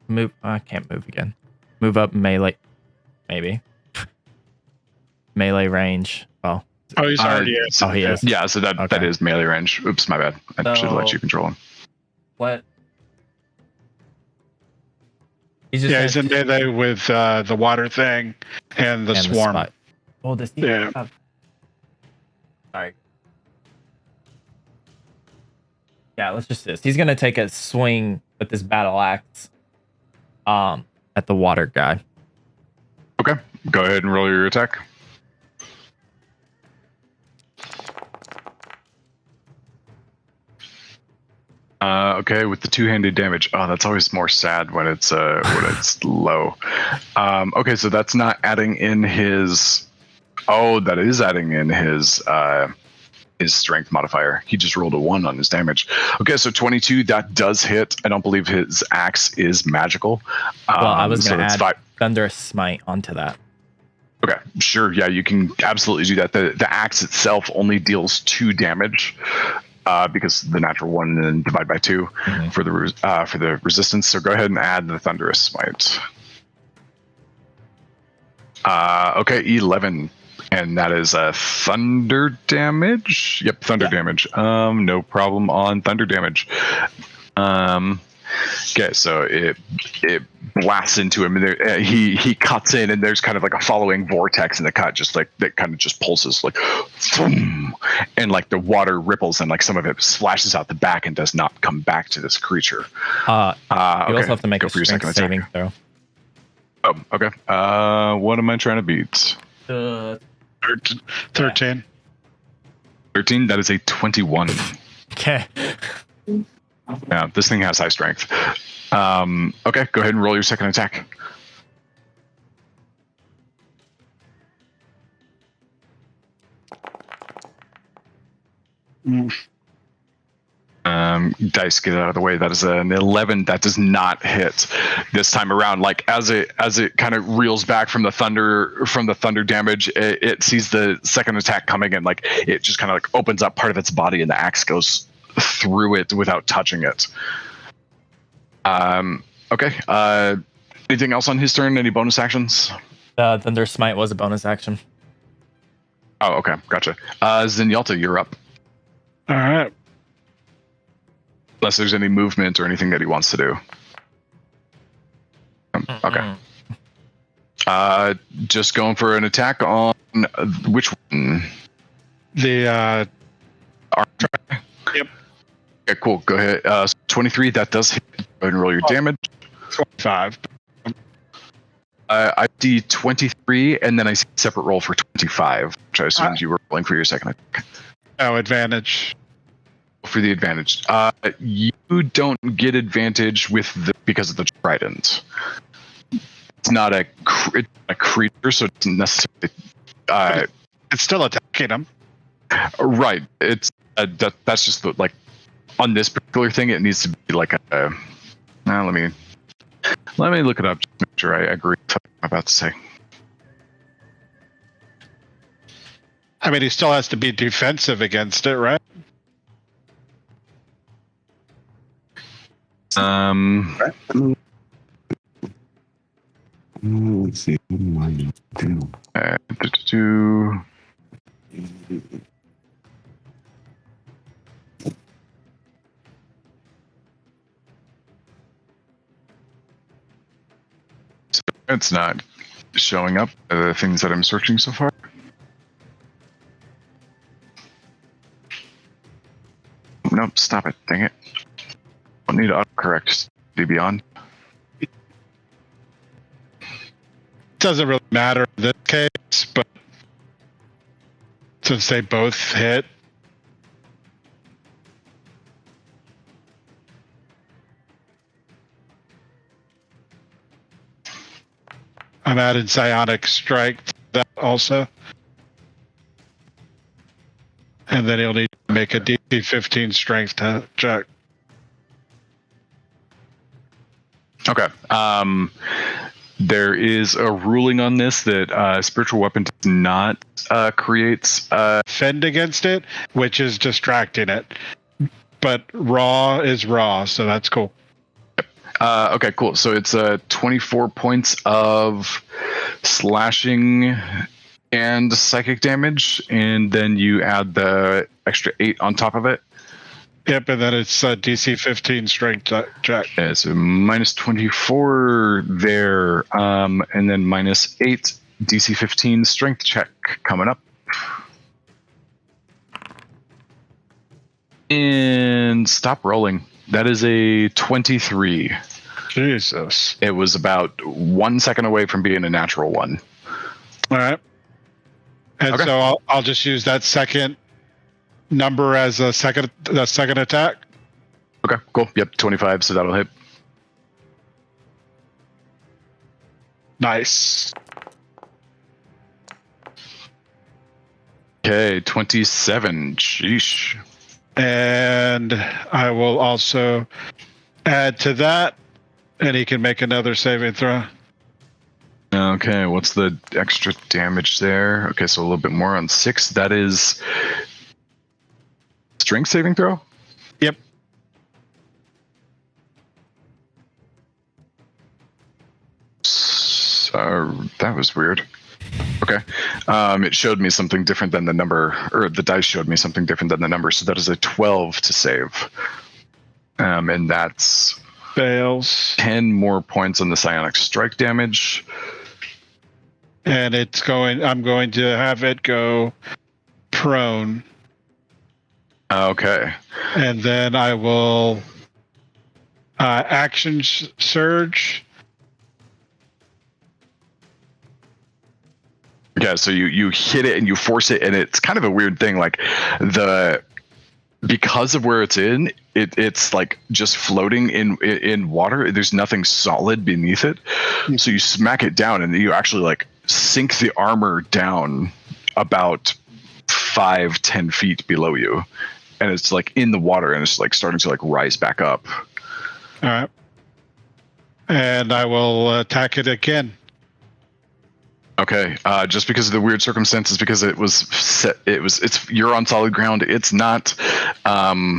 move. I can't move again. Move up melee, maybe. Melee range. Oh. Oh, he's already in. Oh, he is. Yeah, so that is melee range. Oops, my bad. I should have let you control him. What? He's in melee with the water thing and the swarm. Oh, does he have... Sorry. Yeah, let's just this. He's gonna take a swing with this battle axe at the water guy. Okay. Go ahead and roll your attack. Okay, with the 2-handed damage. Oh, that's always more sad when it's low. Okay, so that's not adding in his. Oh, that is adding in his strength modifier. He just rolled a 1 on his damage. Okay, so 22. That does hit. I don't believe his axe is magical. Well, I was going to add Thunderous Smite onto that. Okay, sure. Yeah, you can absolutely do that. The axe itself only deals 2 damage. because the natural 1 and then divide by 2 for the resistance. So go ahead and add the Thunderous Smite. Okay, 11. And that is thunder damage. Yep, thunder damage. No problem on thunder damage. Okay, so it blasts into him, and there, he cuts in, and there's kind of like a following vortex in the cut, just like that kind of just pulses like, boom, and like the water ripples, and like some of it splashes out the back and does not come back to this creature. You also have to make a strength saving throw. Oh, okay. What am I trying to beat? 13. 13. That is a 21. Okay. Yeah, this thing has high strength. Okay, go ahead and roll your second attack. Dice, get it out of the way. That is an 11. That does not hit this time around. Like as it kind of reels back from the thunder damage, it sees the second attack coming, and like it just kind of like opens up part of its body, and the axe goes through it without touching it. Okay. Anything else on his turn? Any bonus actions? Thunder Smite was a bonus action. Oh, okay, gotcha. Zenyatta, you're up. All right. Unless there's any movement or anything that he wants to do. Okay. Just going for an attack on which one? The Yep. Okay, cool. Go ahead. 23. That does hit. Go ahead and roll your damage. 25. I see 23, and then I see a separate roll for 25, which I assumed you were rolling for your second attack. Oh, advantage. For the advantage. You don't get advantage because of the trident. It's not a creature, so it doesn't necessarily. It's still attacking him. Right. It's that's just like on this particular thing. It needs to be like a. Let me look it up just to make sure I agree with what I'm about to say. I mean, he still has to be defensive against it, right? Let's see. What do I need to do? It's not showing up the things that I'm searching so far. Nope, stop it. Dang it. I'll need to autocorrect to be on. Doesn't really matter in this case, but since they both hit. I'm adding Psionic Strike to that also. And then he'll need to make a DC 15 strength check. Okay. There is a ruling on this that spiritual weapon does not create fend against it, which is distracting it. But raw is raw, so that's cool. Okay, cool. So it's 24 points of slashing and psychic damage, and then you add the extra 8 on top of it. Yep, and then it's DC 15 strength check. Yeah, so minus 24 there, and then minus 8 DC 15 strength check coming up. And stop rolling. That is a 23. Jesus. It was about 1 second away from being a natural one. All right. And okay. So I'll just use that second number as the second attack. Okay, cool. Yep, 25, so that'll hit. Nice. Okay, 27. Sheesh. And I will also add to that, and he can make another saving throw. Okay, what's the extra damage there? Okay, so a little bit more on 6. That is Strength saving throw? Yep. So that was weird. Okay. It showed me something different than the number, or the dice showed me something different than the number. So that is a 12 to save. And that's fails. 10 more points on the psionic strike damage. And I'm going to have it go prone. Okay. And then I will action surge. Yeah, so you hit it and you force it, and it's kind of a weird thing. Like because of where it's in, it's like just floating in water. There's nothing solid beneath it. So you smack it down, and you actually like sink the armor down about 5-10 feet below you, and it's like in the water, and it's like starting to like rise back up. All right. And I will attack it again. Okay, just because of the weird circumstances, because it was set, you're on solid ground. It's not. Okay,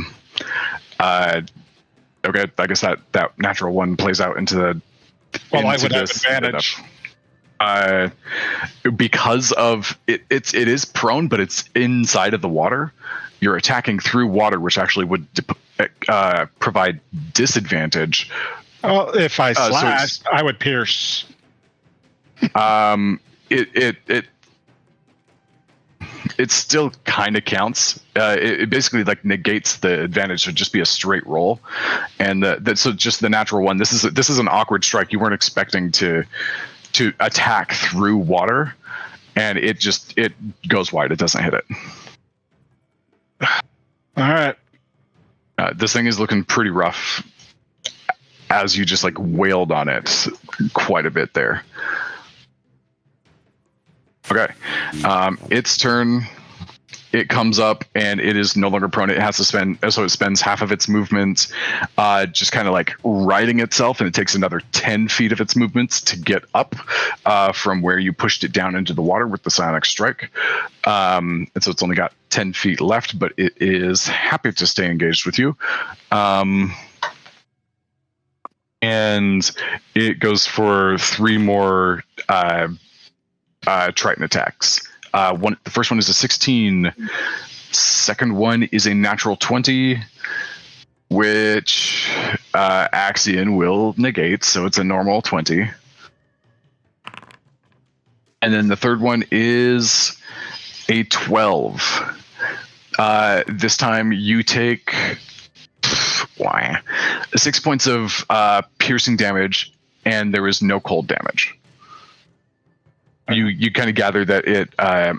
I guess that natural one plays out into the. Well, I would have advantage. Because of it is prone, but it's inside of the water. You're attacking through water, which actually would provide disadvantage. Well, if I slash, I would pierce. It still kind of counts. It basically like negates the advantage. So just be a straight roll, and so just the natural one. This is an awkward strike. You weren't expecting to attack through water, and it goes wide. It doesn't hit it. All right. This thing is looking pretty rough, as you just like wailed on it quite a bit there. Okay, its turn. It comes up and it is no longer prone. It has to it spends half of its movement just kind of like riding itself, and it takes another 10 feet of its movements to get up from where you pushed it down into the water with the psionic strike. And so it's only got 10 feet left, but it is happy to stay engaged with you. And it goes for 3 more Triton attacks. The first one is a 16. Second one is a natural 20, which Axion will negate, so it's a normal 20. And then the third one is a 12. This time you take 6 points of piercing damage, and there is no cold damage. You kind of gather that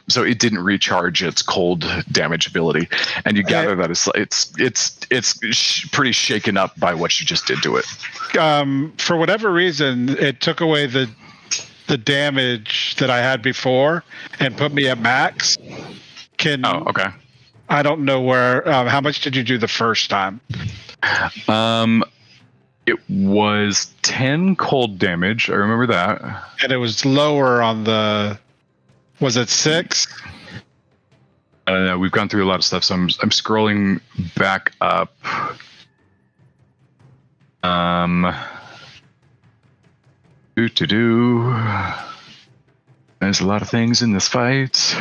so it didn't recharge its cold damage ability, and you gather that it's pretty shaken up by what you just did to it. For whatever reason, it took away the damage that I had before and put me at max. Okay. I don't know where. How much did you do the first time? It was 10 cold damage. I remember that. And it was lower on the. Was it 6? I don't know. We've gone through a lot of stuff, so I'm scrolling back up. There's a lot of things in this fight.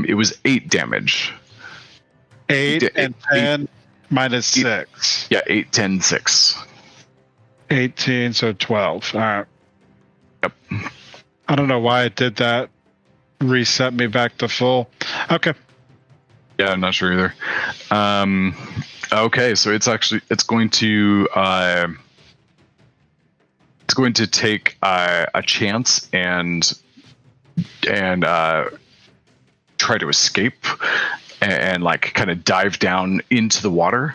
It was 8 damage. 8 and 10 minus 6. Yeah, 8, 10, 6. 18, so 12. All right. Yep. I don't know why it did that. Reset me back to full. Okay. Yeah, I'm not sure either. Okay, so it's going to take a chance and try to escape and like kind of dive down into the water,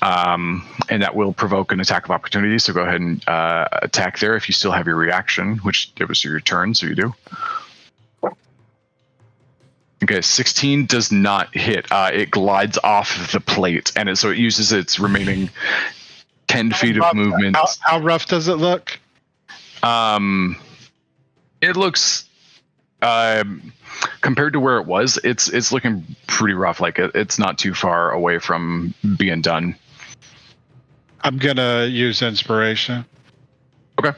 and that will provoke an attack of opportunity. So go ahead and attack there if you still have your reaction, which it was your turn, so you do. Okay, 16 does not hit. It glides off the plate, and so it uses its remaining 10 feet of movement. How rough does it look? It looks, compared to where it was, it's looking pretty rough. Like it's not too far away from being done. I'm gonna use inspiration. Okay.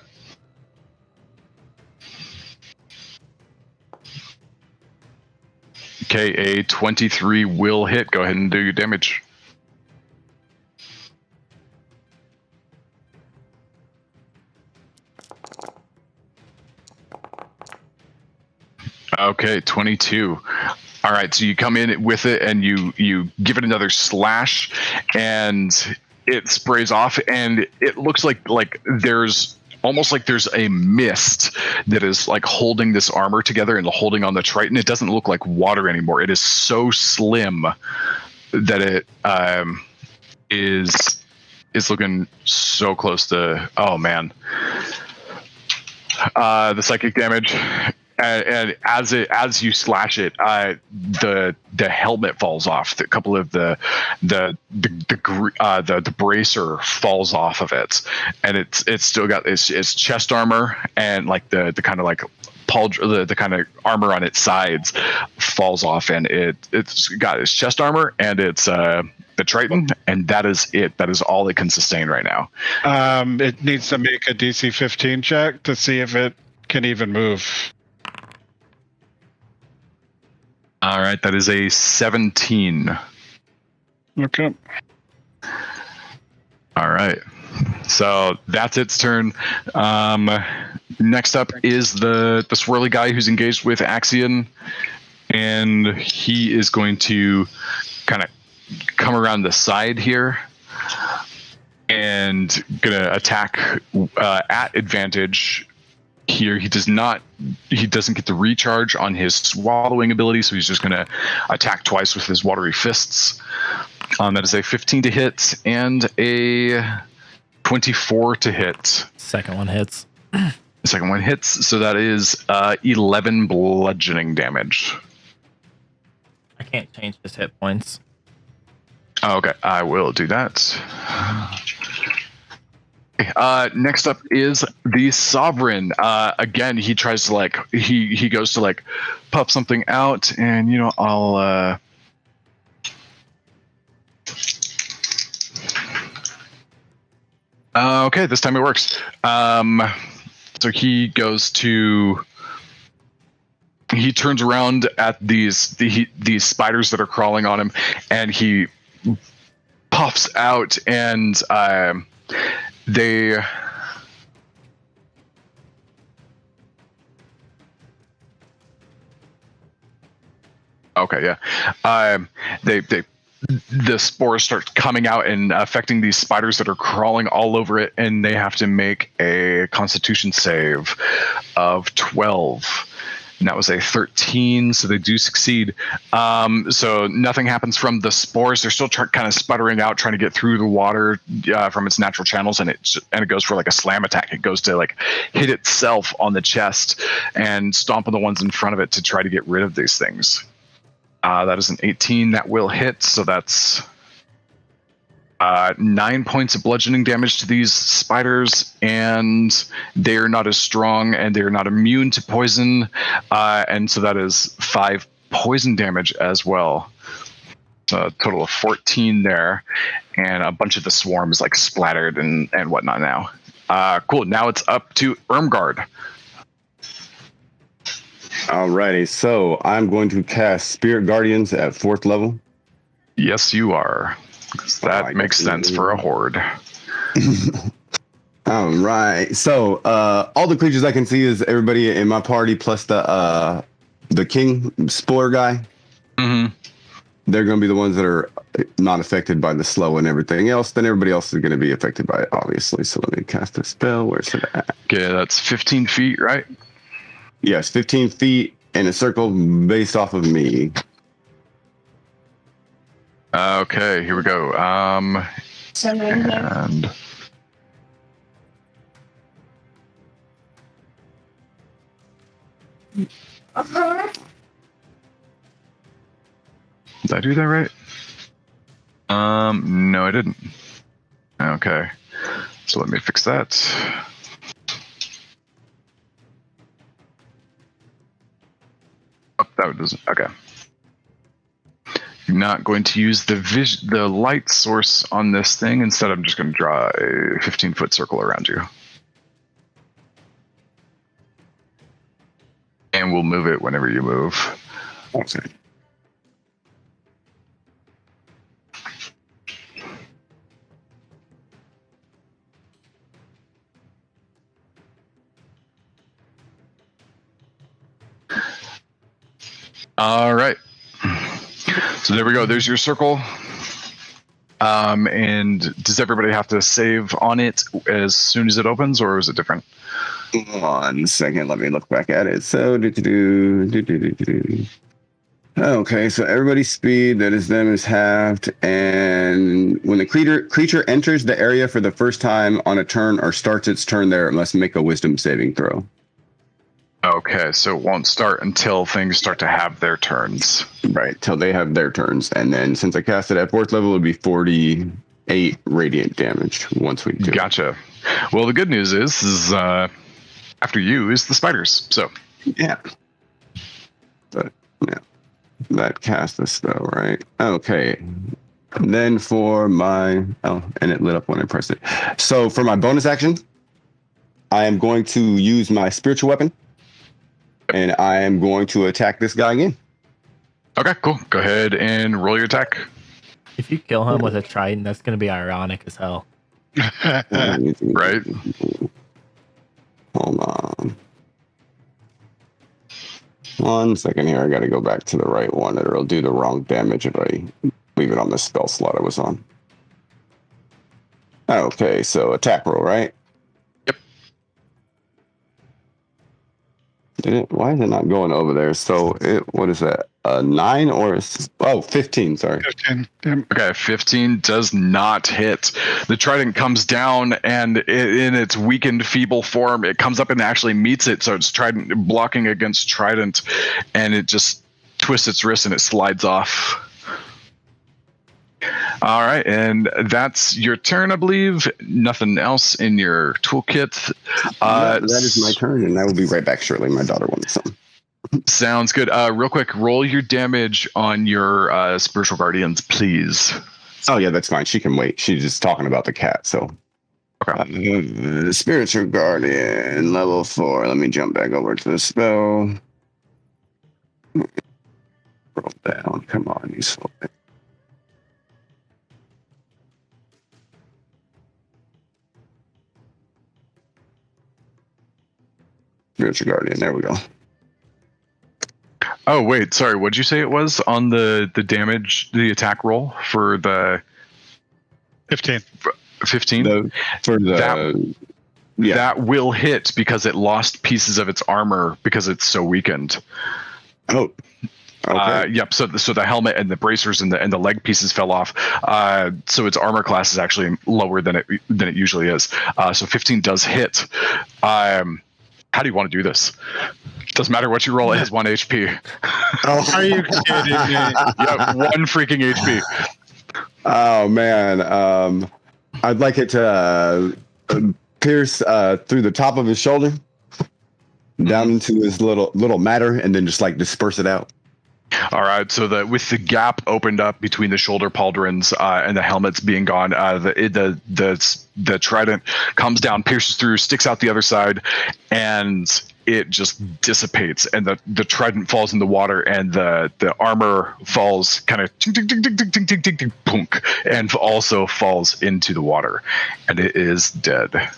Okay, a 23 will hit. Go ahead and do your damage. Okay, 22. All right, so you come in with it and you give it another slash, and it sprays off, and it looks like there's almost like there's a mist that is like holding this armor together and holding on the Triton. It doesn't look like water anymore. It is so slim that it is looking so close to. Oh man, the psychic damage. And as you slash it, the helmet falls off. A couple of the bracer falls off of it, and it's still got its chest armor, and like the kind of like the kind of armor on its sides falls off, and it's got its chest armor and it's the Triton, and that is it. That is all it can sustain right now. It needs to make a DC 15 check to see if it can even move. All right, that is a 17. Okay. All right, so that's its turn. Next up is the swirly guy who's engaged with Axion, and he is going to kind of come around the side here and gonna attack at advantage. Here he doesn't get the recharge on his swallowing ability, so he's just going to attack twice with his watery fists. That is a 15 to hit and a 24 to hit. Second one hits. The second one hits, so that is 11 bludgeoning damage. I can't change his hit points. Okay, I will do that. Next up is the Sovereign. Again, he tries to he goes to puff something out, and I'll okay, this time it works. So he turns around at these spiders that are crawling on him, and he puffs out, and they okay, yeah. The spores start coming out and affecting these spiders that are crawling all over it, and they have to make a Constitution save of 12. And that was a 13, so they do succeed. So nothing happens from the spores. They're still kind of sputtering out, trying to get through the water from its natural channels, and it goes for a slam attack. It goes to hit itself on the chest and stomp on the ones in front of it to try to get rid of these things. That is an 18. That will hit, so that's 9 points of bludgeoning damage to these spiders, and they're not as strong, and they're not immune to poison, and so that is 5 poison damage as well. So a total of 14 there, and a bunch of the swarm is splattered and whatnot now. Cool, now it's up to Irmgard. Alrighty, so I'm going to cast Spirit Guardians at 4th level. Yes, you are. That makes sense for a horde. All right. So all the creatures I can see is everybody in my party plus the king spore guy. Mm-hmm. They're going to be the ones that are not affected by the slow and everything else. Then everybody else is going to be affected by it, obviously. So let me cast a spell. Where's it at? Okay, that's 15 feet, right? Yes, 15 feet in a circle based off of me. Okay, here we go. And did I do that right? No, I didn't. Okay, so let me fix that. That doesn't. Okay. You're not going to use the light source on this thing. Instead, I'm just going to draw a 15-foot circle around you. And we'll move it whenever you move. Okay. All right. So there we go. There's your circle. And does everybody have to save on it as soon as it opens, or is it different? 1 second. Let me look back at it. So, okay, so everybody's speed, that is them, is halved. And when the creature enters the area for the first time on a turn or starts its turn there, it must make a wisdom saving throw. Okay, so it won't start until things start to have their turns. Right, till they have their turns. And then since I cast it at 4th level, it would be 48 radiant damage once we do. Gotcha. Well, the good news is after you is the spiders. So yeah. But yeah. That cast the spell, right? Okay. And then for my and it lit up when I pressed it. So for my bonus action, I am going to use my spiritual weapon. And I am going to attack this guy again. Okay, cool. Go ahead and roll your attack. If you kill him with a trident, that's going to be ironic as hell. Right? Hold on. 1 second here. I got to go back to the right one, or it'll do the wrong damage if I leave it on the spell slot I was on. Okay, so attack roll, right? Why is it not going over there? So what is that? 9 or 15? Sorry. 15. Okay, 15 does not hit. The trident comes down, and in its weakened, feeble form, it comes up and actually meets it. So it's trident blocking against trident, and it just twists its wrist and it slides off. All right, and that's your turn, I believe. Nothing else in your toolkit. That is my turn, and I will be right back shortly. My daughter wants something. Sounds good. Real quick, roll your damage on your spiritual guardians, please. Oh, yeah, that's fine. She can wait. She's just talking about the cat, so. Okay. Spiritual guardian, level 4. Let me jump back over to the spell. Roll down. Come on, you slow it. Spiritual Guardian. There we go. Oh, wait. Sorry. What'd you say it was on the damage, the attack roll for the 15? 15? That will hit because it lost pieces of its armor because it's so weakened. Oh. Okay. Yep. So the helmet and the bracers and the leg pieces fell off. So its armor class is actually lower than it usually is. So 15 does hit. How do you want to do this? Doesn't matter what you roll, it has 1 HP. Oh, are you kidding me? Yeah, 1 freaking HP. Oh, man. I'd like it to pierce through the top of his shoulder, down into his little matter, and then just like disperse it out. All right, so with the gap opened up between the shoulder pauldrons and the helmets being gone, the trident comes down, pierces through, sticks out the other side, and it just dissipates. And the trident falls in the water, and the armor falls kind of punk, and also falls into the water, and it is dead.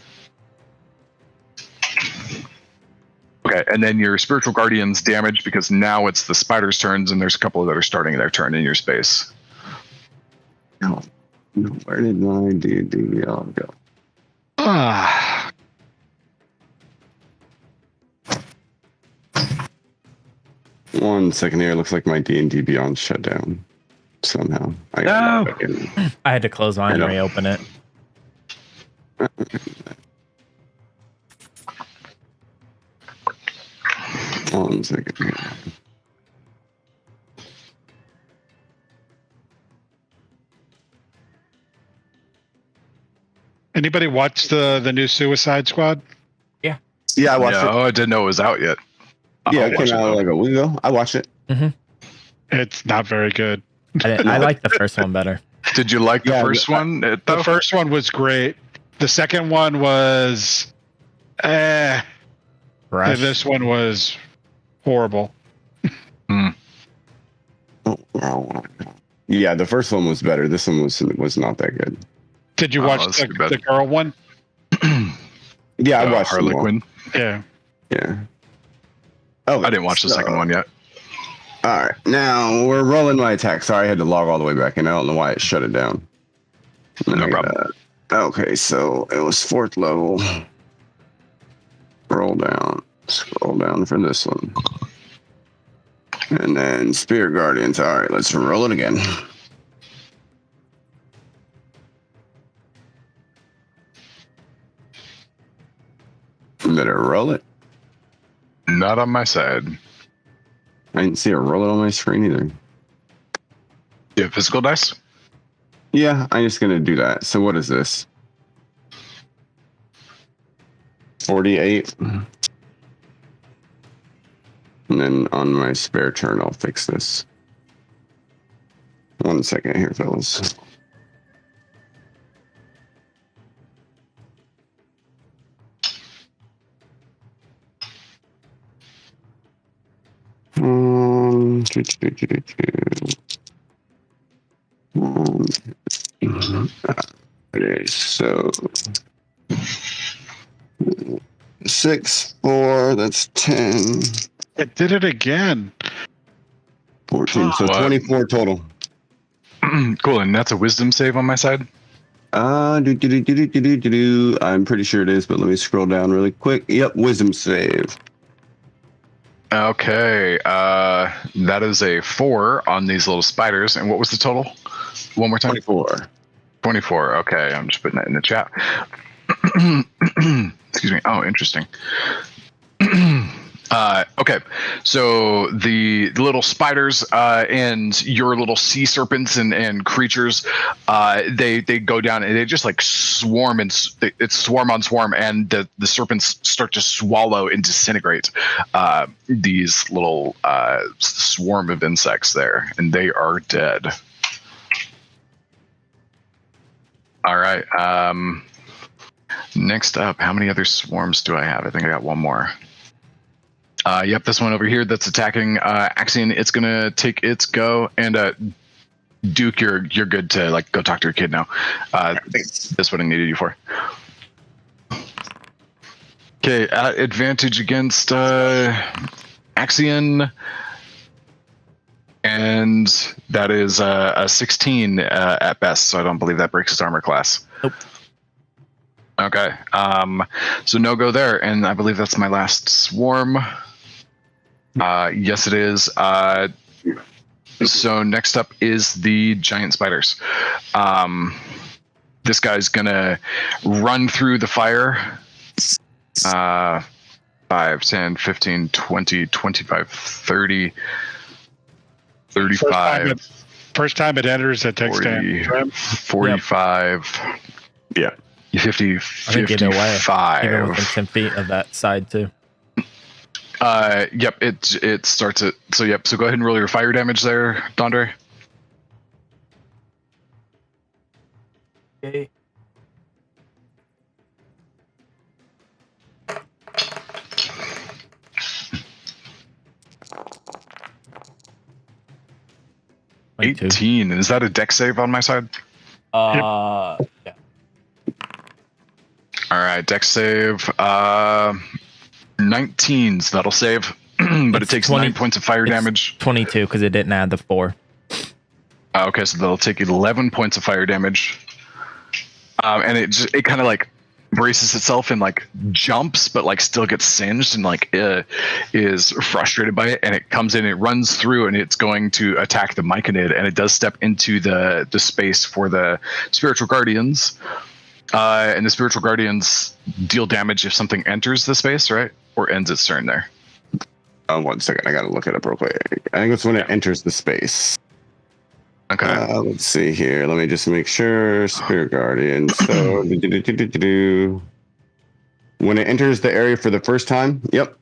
Okay, and then your spiritual guardian's damage, because now it's the spider's turns, and there's a couple that are starting their turn in your space. No, where did my D&D all go? Ah. One second here. Looks like my D&D Beyond shut down somehow. I had to close mine and reopen it. One second here. Anybody watch the new Suicide Squad? Yeah, I watched it. No, I didn't know it was out yet. Yeah, I'll it watch came it, out though. like a week ago. I watched it. It's not very good. I like the first one better. Did you like the Yeah, first one? The Though? first one was great. The second one was, and Rush. this one was horrible. Yeah, the first one was better. This one was not that good. Did you Oh, watch that's too bad. the girl one? Yeah, I watched them Harley all. Quinn. Yeah. Yeah. Oh, I didn't watch the second one yet. All right, now we're rolling my attack. Sorry, I had to log all the way back in. I don't know why it shut it down. No problem. Okay, so it was 4th level. Scroll down for this one. And then Spirit Guardians. All right, let's roll it again. Better roll it. Not on my side. I didn't see a roll it on my screen either. You have physical dice? Yeah, I'm just gonna do that. So what is this? 48. And then on my spare turn, I'll fix this. 1 second here, fellas. Okay, so 6, 4, that's 10, It did it again. 14, so What? 24 total. Cool, and that's a wisdom save on my side? I'm pretty sure it is, but let me scroll down really quick. Yep, wisdom save. Okay, that is a 4 on these little spiders. And what was the total? One more time? 24. 24. Okay, I'm just putting that in the chat. Excuse me. Oh, interesting. Okay, so the little spiders and your little sea serpents and creatures, they go down and they just like swarm and it's swarm on swarm, and the serpents start to swallow and disintegrate these little swarm of insects there, and they are dead. All right. Next up, how many other swarms do I have? I think I got one more. Yep, this one over here that's attacking Axion. It's gonna take its go, and Duke, you're good to like go talk to your kid now. That's what I needed you for. Okay, advantage against Axion, and that is a 16 at best. So I don't believe that breaks his armor class. Nope. Okay, so no go there, and I believe that's my last swarm. Yes, it is. So next up is the giant spiders. This guy's gonna run through the fire. 5, 10, 15, 20, 25, 30, 35, First time it enters, it takes 40, damage. Right? 45. Yeah. 50, I think either way, 55. even within 10 feet of that side too. Yep, it starts it. So yep, so go ahead and roll your fire damage there, Dondre. Okay. Twenty-two. 18. Is that a dex save on my side? Yeah. All right, dex save. 19s, that'll save. But it takes 9 points of fire damage. 22 because it didn't add the 4. Okay, so they'll take 11 points of fire damage. And it kind of like braces itself and like jumps, but like still gets singed and like is frustrated by it. And it comes in, it runs through, and it's going to attack the Myconid, and it does step into the space for the spiritual guardians. And the spiritual guardians deal damage if something enters the space, right? Or ends its turn there. 1 second, I gotta look it up real quick. I think it's when it enters the space. Okay. Let's see here. Let me just make sure. Spirit Guardian. So, when it enters the area for the first time, yep.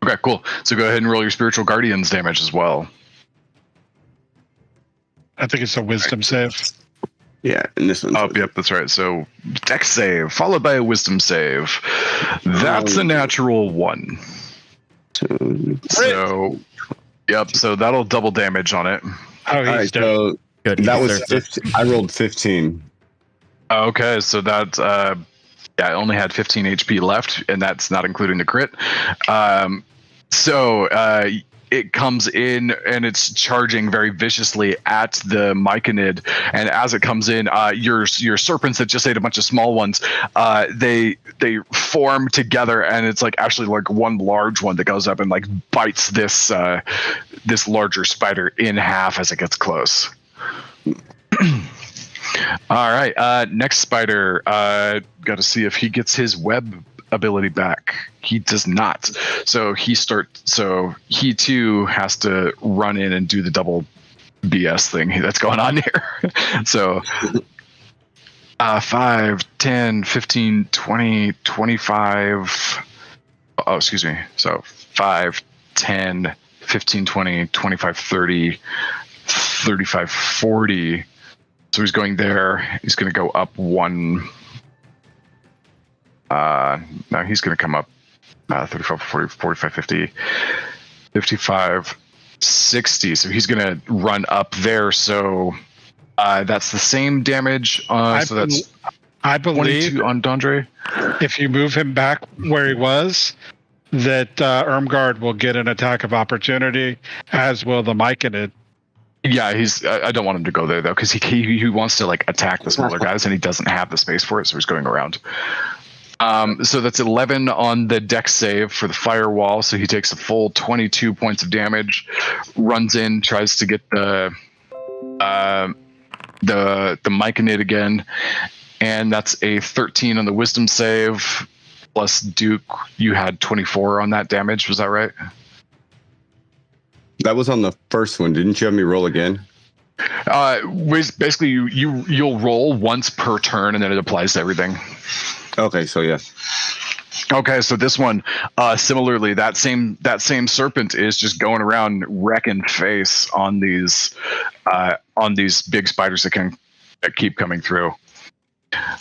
Okay, cool. So go ahead and roll your spiritual guardian's damage as well. I think it's a wisdom save. Yeah, and this one's... Oh, yep, that's right. So dex save, followed by a wisdom save. That's a natural 1. So, yep, so that'll double damage on it. Oh, he's Alright, dead. so Good. that was Deserves it. 15. I rolled 15. Okay, so that, I only had 15 HP left, and that's not including the crit. It comes in and it's charging very viciously at the Myconid, and as it comes in, your serpents that just ate a bunch of small ones, they form together, and it's like actually like one large one that goes up and like bites this this larger spider in half as it gets close. All right, next spider. Got to see if he gets his web ability back. He does not. So he too has to run in and do the double BS thing that's going on here. So 5, 10, 15, 20, 25. Oh, excuse me. So 5, 10, 15, 20, 25, 30, 35, 40. So he's going there. He's going to go up 1. No, he's going to come up 35, 40, 45, 50, 55, 60. So he's going to run up there. So that's the same damage. I believe 22 on Dondre. If you move him back where he was, that Irmgard will get an attack of opportunity, as will the Myconid. Yeah, I don't want him to go there though, because he wants to like attack the smaller guys, and he doesn't have the space for it, so he's going around. So that's 11 on the dex save for the firewall. So he takes a full 22 points of damage, runs in, tries to get the Myconid again, and that's a 13 on the wisdom save. Plus Duke, you had 24 on that damage. Was that right? That was on the first one. Didn't you have me roll again? Basically, you'll roll once per turn, and then it applies to everything. Okay, so yeah. Okay, so this one, similarly, that same serpent is just going around wrecking face on these big spiders that keep coming through.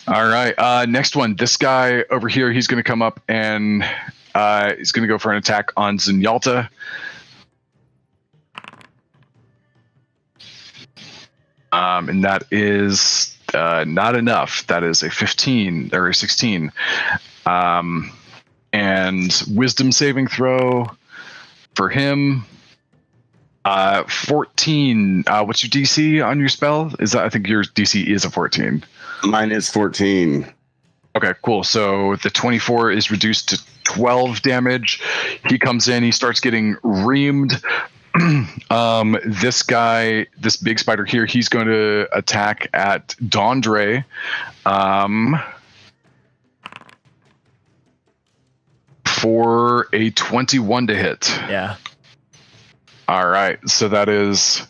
All right, next one. This guy over here, he's going to come up and he's going to go for an attack on Zinyalta. And that is not enough. That is a 15 or a 16. And wisdom saving throw for him. 14. What's your DC on your spell? I think your DC is a 14. Mine is 14. Okay, cool. So the 24 is reduced to 12 damage. He comes in, he starts getting reamed. This guy, this big spider here, he's going to attack at Dondre. For a 21 to hit. Yeah. All right. So that is...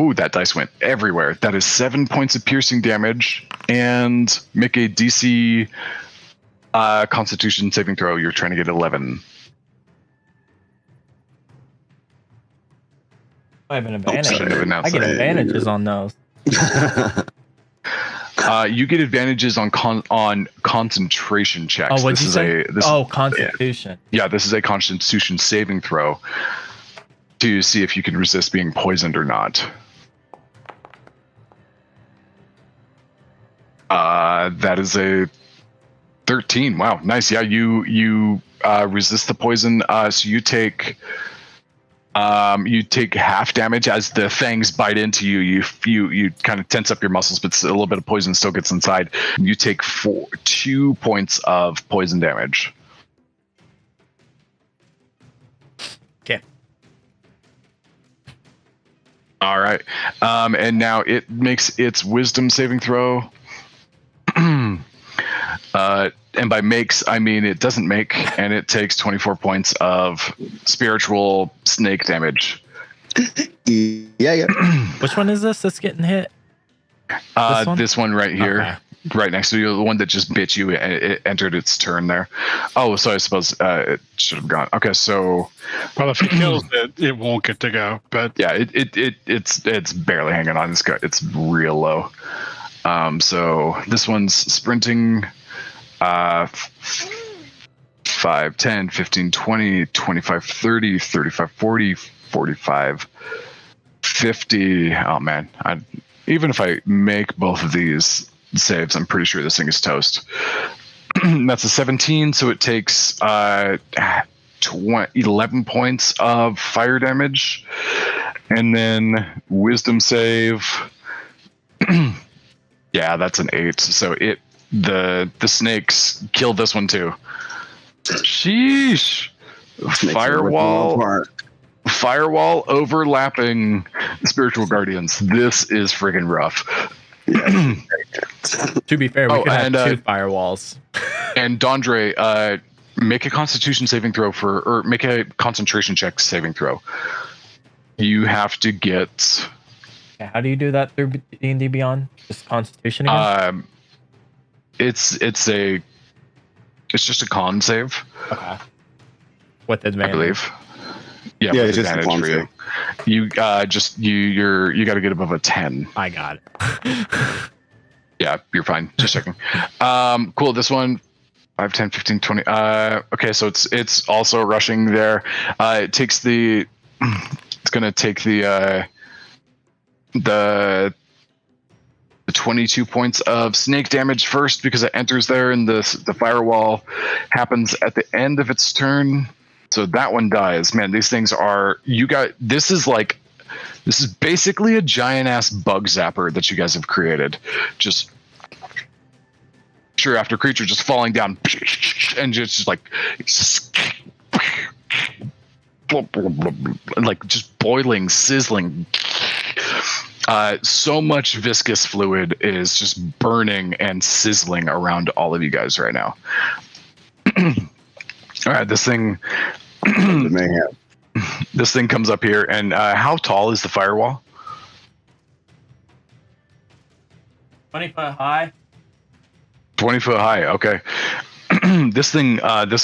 Ooh, that dice went everywhere. That is 7 points of piercing damage. And make a DC Constitution saving throw. You're trying to get 11. I have an advantage. I get advantages on those. You get advantages on concentration checks. Oh, what'd you say? Constitution. Yeah, this is a Constitution saving throw to see if you can resist being poisoned or not. That is a 13. Wow, nice. Yeah, you resist the poison. So you take half damage as the fangs bite into you. You kind of tense up your muscles, but a little bit of poison still gets inside. You take 2 points of poison damage. Okay. All right. And now it makes its wisdom saving throw. And by makes, I mean it doesn't make, and it takes 24 points of spiritual snake damage. Yeah. Which one is this that's getting hit? This one right here. Okay. right next to you, the one that just bit you, it entered its turn there. Oh, so I suppose it should have gone. Okay, so Well, if he kills it, it won't get to go. But yeah, it's barely hanging on. It's real low. So this one's sprinting 5, 10, 15, 20, 25, 30, 35, 40, 45, 50. Oh man, even if I make both of these saves, I'm pretty sure this thing is toast. That's a 17, so it takes 11 points of fire damage, and then wisdom save. Yeah, that's an 8. So the snakes killed this one too. Sheesh. Firewall overlapping spiritual guardians. This is friggin' rough. Yeah. To be fair, we could have 2 firewalls. And Dondre, make a Constitution saving throw or make a concentration check saving throw. You have to get. Okay, how do you do that through D&D Beyond? Just Constitution again? It's just a con save. Okay. With advantage, I believe. Yeah, Yeah, with it's just a advantage con for you. You got to get above a 10. I got it. Yeah, you're fine. Just checking. Cool. This one, 5, 10, 15, 20. Okay, so it's also rushing there. It's gonna take the 22 points of snake damage first because it enters there, and the firewall happens at the end of its turn. So that one dies. Man, these things are. This is basically a giant ass bug zapper that you guys have created. Just after creature just falling down and just like just boiling, sizzling. So much viscous fluid is just burning and sizzling around all of you guys right now. All right, this thing comes up here, and how tall is the firewall? 20 foot high. 20 foot high. Okay. This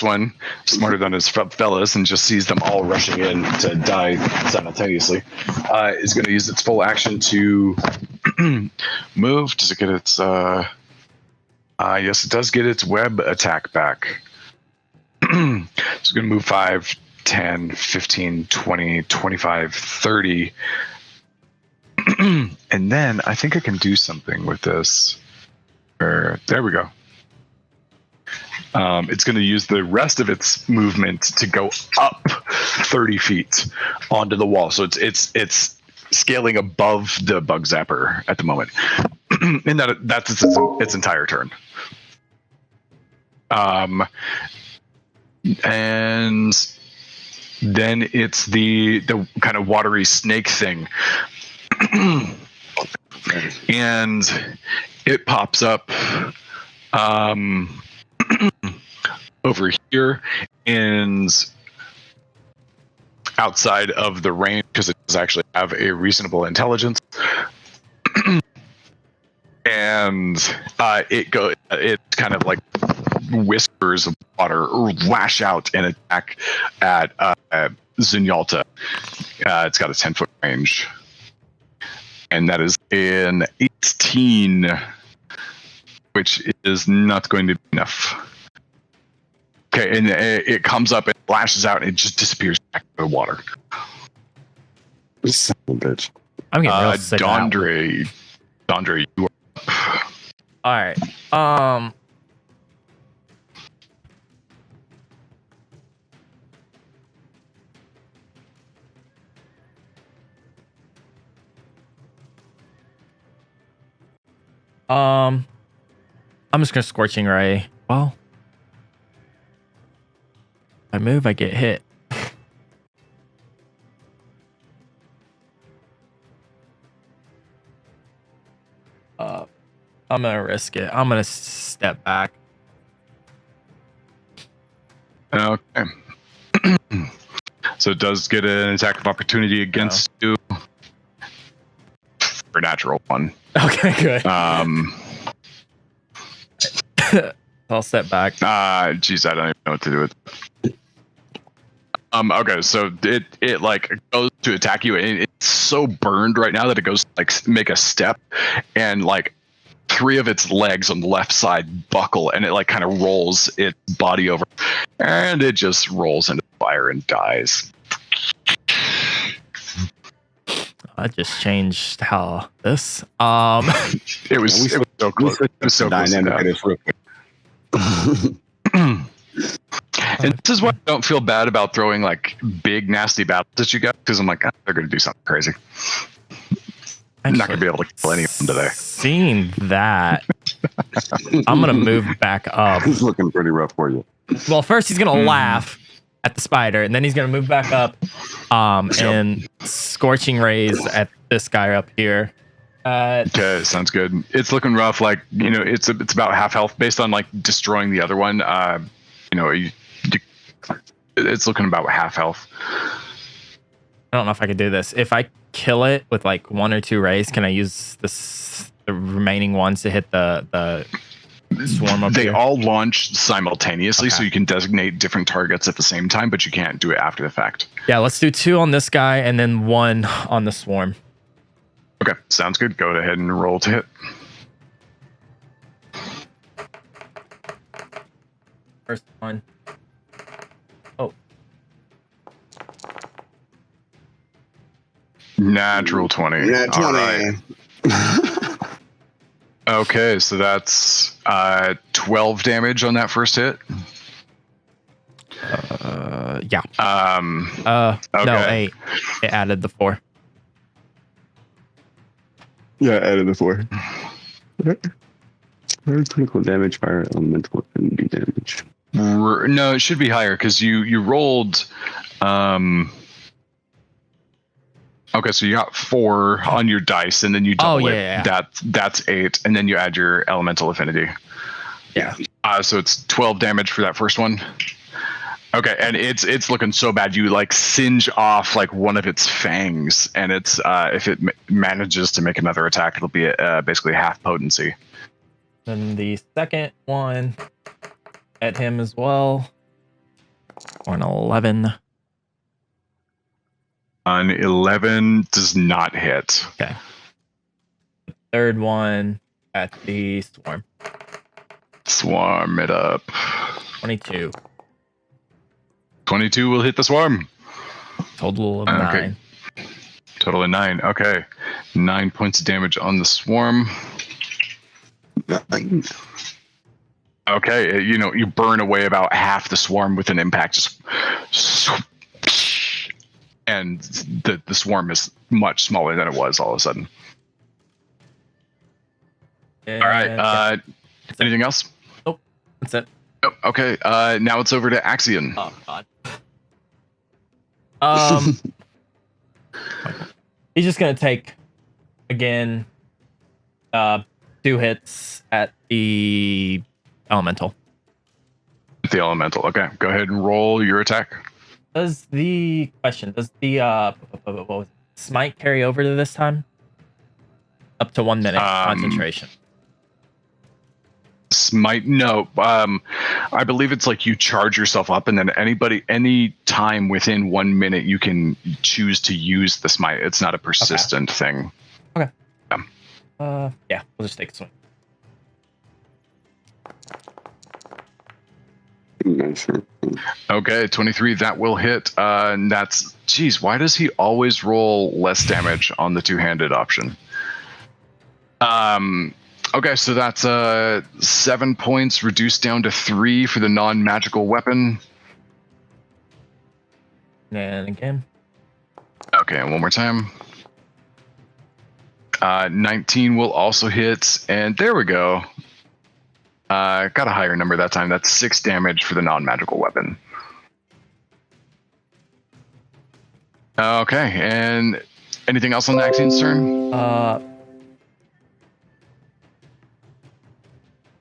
one, smarter than his fellas, and just sees them all rushing in to die simultaneously, is going to use its full action to move. Does it get its? Yes, it does get its web attack back. So it's going to move 5, 10, 15, 20, 25, 30. And then I think I can do something with this. There we go. It's going to use the rest of its movement to go up 30 feet onto the wall. So it's scaling above the bug zapper at the moment. And that's its entire turn. And then it's the kind of watery snake thing. And it pops up over here and outside of the range because it does actually have a reasonable intelligence. And it kind of like whispers of water lash out and attack at Zunyalta. It's got a 10-foot range. And that is an 18, which is not going to be enough. Okay, and it comes up and lashes out and it just disappears back into the water. Son of a bitch. I'm getting real sick of that. Dondre, you are up. All right. I'm just gonna Scorching Ray. Well, if I move, I get hit. I'm gonna risk it. I'm gonna step back. Okay. So it does get an attack of opportunity against you. For a natural one. Okay, good. I'll step back. Geez, I don't even know what to do with it. Okay, so it like goes to attack you, and it's so burned right now that it goes like make a step, and like 3 of its legs on the left side buckle, and it like kind of rolls its body over, and it just rolls into the fire and dies. I just changed how this. It was so close. It was so close. Dynamic of this real quick. And this is why I don't feel bad about throwing like big nasty battles at you guys, because I'm like, they're gonna do something crazy. I'm not gonna be able to kill any of them today. Seeing that, I'm gonna move back up. It's looking pretty rough for you. Well, first he's gonna laugh at the spider, and then he's gonna move back up, and scorching rays at this guy up here. Okay, sounds good. It's looking rough. Like, you know, it's about half health based on like destroying the other one. You know, it's looking about half health. I don't know if I could do this. If I kill it with like 1 or 2 rays, can I use the remaining ones to hit the swarm up They here? all launch simultaneously, Okay. so you can designate different targets at the same time, but you can't do it after the fact. Yeah, let's do 2 on this guy and then 1 on the swarm. Okay, sounds good. Go ahead and roll to hit. First one. Oh, Natural 20. Yeah, 20. All right. Okay, so that's 12 damage on that first hit. yeah. No, Okay. 8. It added the 4. Yeah, added the 4. Critical damage, fire elemental weapon do damage. No, it should be higher because you rolled. Okay, so you got 4 on your dice, and then you double it. yeah. That's 8, and then you add your elemental affinity. Yeah. So it's 12 damage for that first one. Okay, and it's looking so bad. You like singe off like one of its fangs, and it's if it manages to make another attack, it'll be basically half potency. Then the second one at him as well. Or an 11. An 11 does not hit. Okay. The third one at the swarm. Swarm it up. 22. 22 will hit the swarm. Total of Okay. 9. Total of 9. Okay. 9 points of damage on the swarm. Okay, you know, you burn away about half the swarm with an impact. Just, and the swarm is much smaller than it was all of a sudden. And, All right. Anything else? Nope. That's it. Oh, okay. Now it's over to Axion. Oh, God. He's just going to take, again, 2 hits at the elemental. The elemental. Okay, go ahead and roll your attack. Does the what was it? Smite carry over to this time? Up to 1 minute concentration. Smite, no. I believe it's like you charge yourself up, and then any time within 1 minute, you can choose to use the smite. It's not a persistent thing. Okay. Yeah, we'll just take a swing. Okay, 23. That will hit. And that's, geez, why does he always roll less damage on the 2-handed option? Okay, so that's 7 points reduced down to 3 for the non-magical weapon. And again. Okay, and one more time. 19 will also hit, and there we go. Got a higher number that time. That's 6 damage for the non-magical weapon. Okay, and anything else on the Axion's turn? I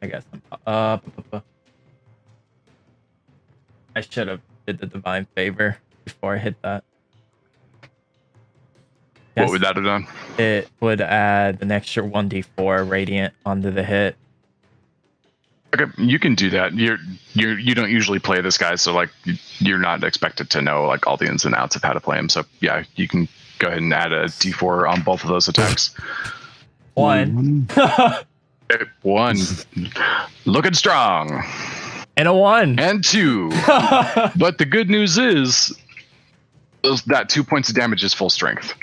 guess. I should have did the divine favor before I hit that. What would that have done? It would add an extra 1d4 radiant onto the hit. Okay, you can do that. You don't usually play this guy, so like you're not expected to know like all the ins and outs of how to play him. So yeah, you can go ahead and add a D4 on both of those attacks. 1. 1, looking strong, And a 1. and 2. But the good news is that 2 points of damage is full strength.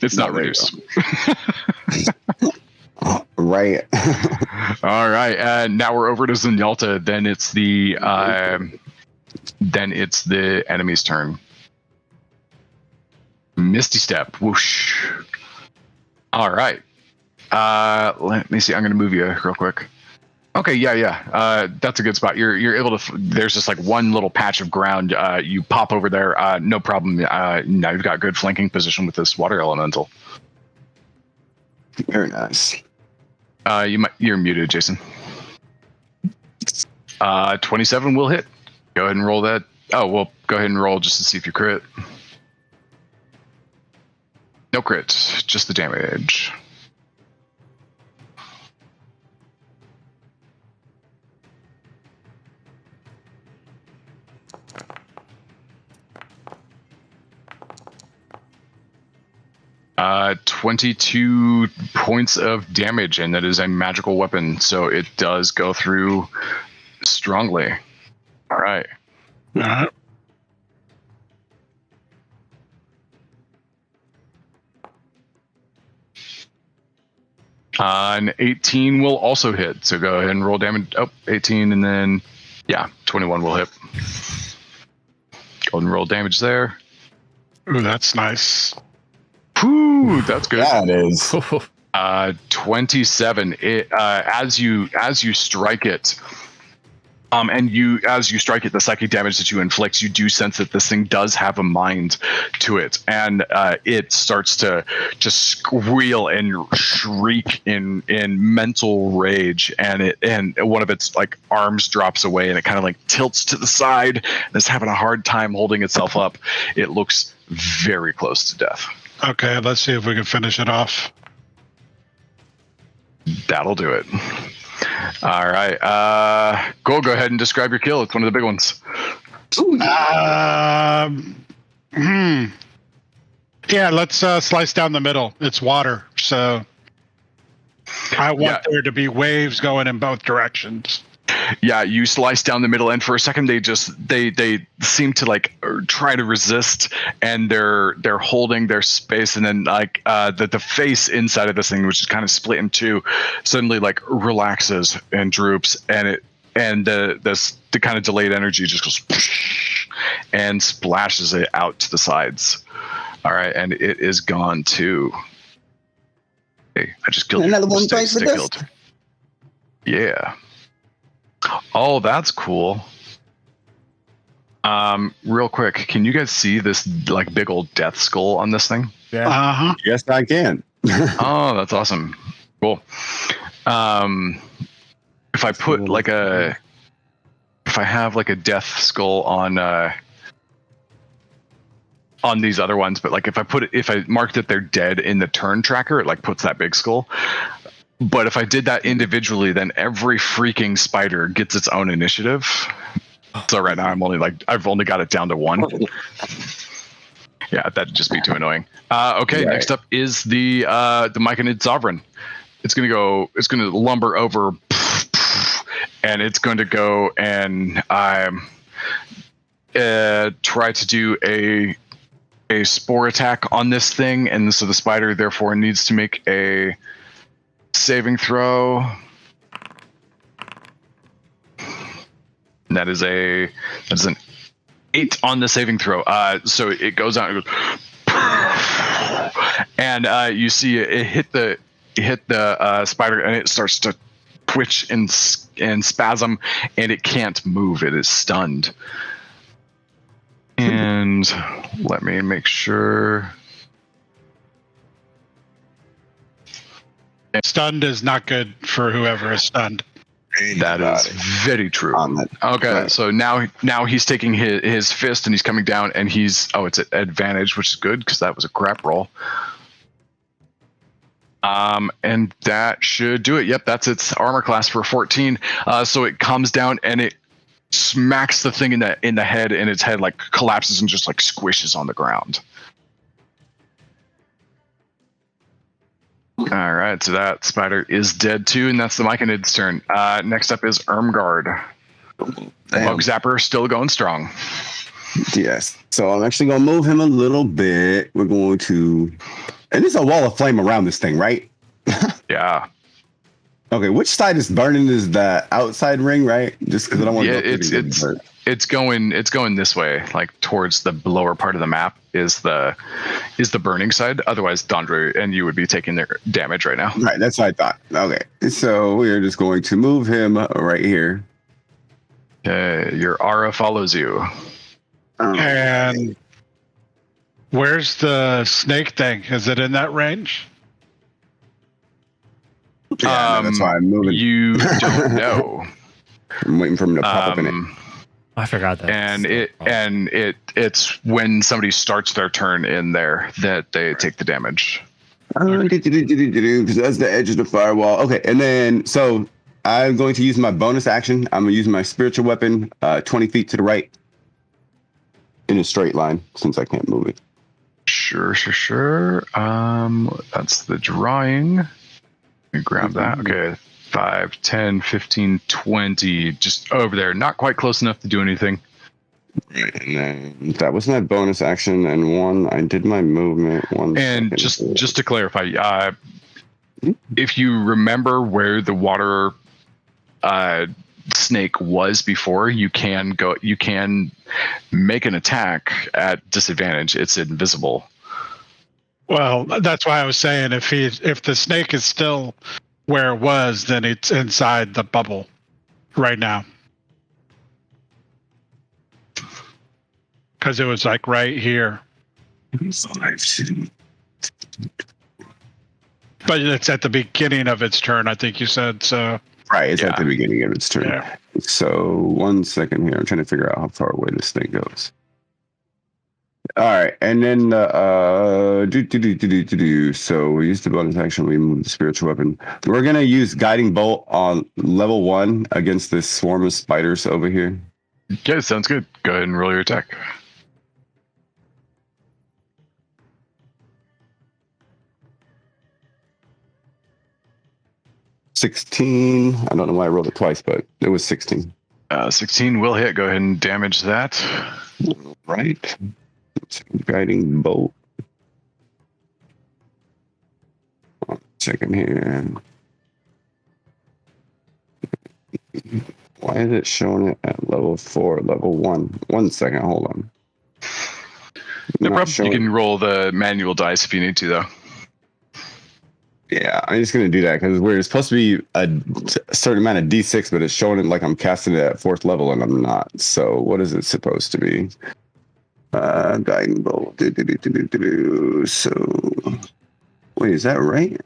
It's not reduced. Right. All right. Now we're over to Zenyatta. Then it's the enemy's turn. Misty Step. Whoosh. All right. Let me see. I'm going to move you real quick. Okay. Yeah. That's a good spot. You're able to. There's just like one little patch of ground. You pop over there. No problem. Now you've got good flanking position with this water elemental. Very nice. You're muted, Jason. 27 will hit. Go ahead and roll that. Oh, well, go ahead and roll just to see if you crit. No crit, just the damage. Uh, 22 points of damage, and that is a magical weapon, so it does go through strongly. All right. An 18 will also hit, so go ahead and roll damage. Oh, 18, and then, yeah, 21 will hit. Go ahead and roll damage there. Ooh, that's nice. Whew, that's good. That is. 27. As you strike it, as you strike it, the psychic damage that you inflict, you do sense that this thing does have a mind to it, and it starts to just squeal and shriek in mental rage, and one of its like arms drops away, and it kind of like tilts to the side and is having a hard time holding itself up. It looks very close to death. Okay, let's see if we can finish it off. That'll do it. All right. Go ahead and describe your kill. It's one of the big ones. Yeah, let's slice down the middle. It's water, so I want there to be waves going in both directions. Yeah, you slice down the middle, and for a second they seem to like try to resist, and they're holding their space, and then like the face inside of this thing, which is kind of split in two, suddenly like relaxes and droops, and the kind of delayed energy just goes and splashes it out to the sides. All right, and it is gone too. Hey, I just killed another one. Thanks for this. Yeah. Oh, that's cool. Real quick, can you guys see this like big old death skull on this thing? Yeah. Uh-huh. Yes, I can. Oh, that's awesome. Cool. If I put like if I have like a death skull on these other ones, but like if I mark that they're dead in the turn tracker, it like puts that big skull. But if I did that individually, then every freaking spider gets its own initiative. So right now I've only got it down to 1. Yeah, that'd just be too annoying. Okay, right. Next up is the Myconid Sovereign. It's gonna lumber over, and it's going to go and try to do a spore attack on this thing, and so the spider therefore needs to make a saving throw. And that is an 8 on the saving throw. So it goes out and goes, and you see it hit the spider, and it starts to twitch and spasm, and it can't move. It is stunned. And let me make sure. Stunned is not good for whoever is stunned. That is very true. Okay, right. So now he's taking his fist, and he's coming down, and it's at advantage, which is good because that was a crap roll. And that should do it. Yep, that's its armor class for 14. So it comes down and it smacks the thing in the head, and its head like collapses and just like squishes on the ground. All right, so that spider is dead too, and that's the Myconid's turn. Next up is Ermgard. Bug Zapper still going strong. Yes. So I'm actually going to move him a little bit. We're going to... And there's a wall of flame around this thing, right? Yeah. Okay, which side is burning? Is the outside ring, right? Just because I don't want to go it's going this way, like towards the lower part of the map is the burning side. Otherwise, Dondre and you would be taking their damage right now. Right, that's what I thought. Okay. So we're just going to move him right here. Okay, your aura follows you. And where's the snake thing? Is it in that range? Yeah, that's why I'm moving. You don't know. I'm waiting for him to pop up in it. I forgot that. And it's when somebody starts their turn in there that they take the damage. Because that's the edge of the firewall. Okay, and then so I'm going to use my bonus action. I'm going to use my spiritual weapon 20 feet to the right in a straight line since I can't move it. Sure. That's the drawing. Let me grab that. Okay. 5, 10, 15, 20. Just over there. Not quite close enough to do anything. And then that was my bonus action. And I did my movement. And just to clarify, if you remember where the water snake was before, you can make an attack at disadvantage. It's invisible. Well, that's why I was saying if the snake is still where it was, then it's inside the bubble right now. Because it was like right here. But it's at the beginning of its turn, I think you said. So right, it's at the beginning of its turn. Yeah. So 1 second here. I'm trying to figure out how far away this thing goes. All right, and then So we use the bonus action. We move the spiritual weapon. We're gonna use guiding bolt on level 1 against this swarm of spiders over here. Okay, sounds good. Go ahead and roll your attack. $16. I don't know why I rolled it twice, but it was 16. 16 will hit. Go ahead and damage that. Right. Guiding bolt. 1 second here. Why is it showing it at level 4, level 1? 1 second, hold on. No problem. You can roll the manual dice if you need to, though. Yeah, I'm just going to do that because it's supposed to be a certain amount of D6, but it's showing it like I'm casting it at 4th level and I'm not. So what is it supposed to be? Guiding bolt. So, wait, is that right?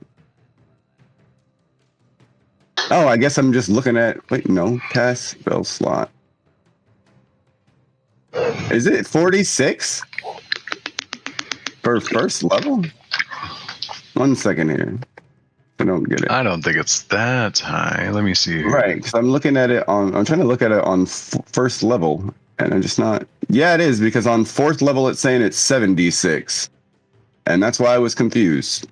Oh, I guess I'm just looking at. Wait, no, cast spell slot. Is it 46 for 1st level? 1 second here. I don't get it. I don't think it's that high. Let me see here. Right, because I'm trying to look at it on 1st level, and I'm just not. Yeah, it is, because on 4th level it's saying it's 7d6, and that's why I was confused.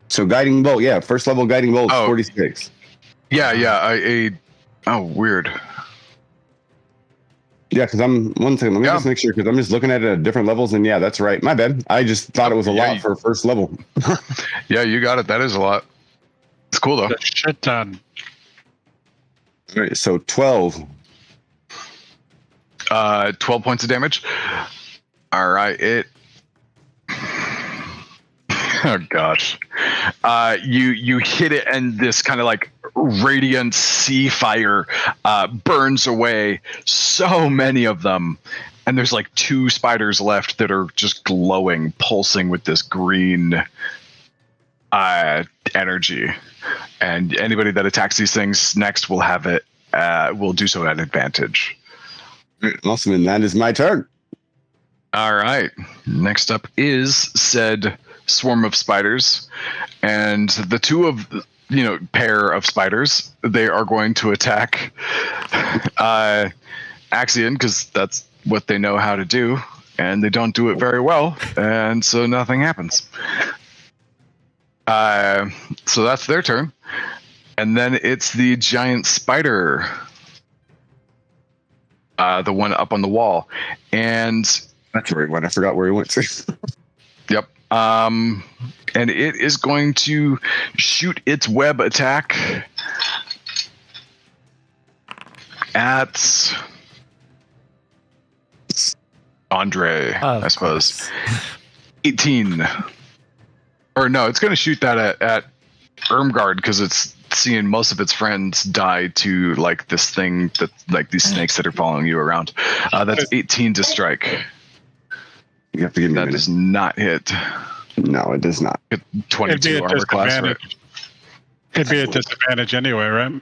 So guiding bolt, 1st level guiding bolt is 46. Yeah. Oh, weird. Yeah, because 1 second. Let me just make sure, because I'm just looking at it at different levels, and that's right. My bad. I just thought it was a lot for 1st level. Yeah, you got it. That is a lot. It's cool though. Shit done. All right, so 12. 12 points of damage. All right, oh gosh. You hit it, and this kind of like radiant sea fire burns away so many of them, and there's like 2 spiders left that are just glowing, pulsing with this green energy, and anybody that attacks these things next will have it will do so at advantage. Awesome, and that is my turn. All right, next up is said swarm of spiders, and the pair of spiders, they are going to attack Axion, because that's what they know how to do, and they don't do it very well, and so nothing happens. So that's their turn, and then it's the giant spider, the one up on the wall, and That's right. When I forgot where he went to. yep. And it is going to shoot its web attack at Andre, I suppose. 18. Or no, it's going to shoot that at Irmgard, because it's seeing most of its friends die to like this thing that like these snakes that are following you around. That's 18 to strike. You have to give me a That minute. does not hit. No, it does not. 22 armor class, right? It'd be a disadvantage anyway, right?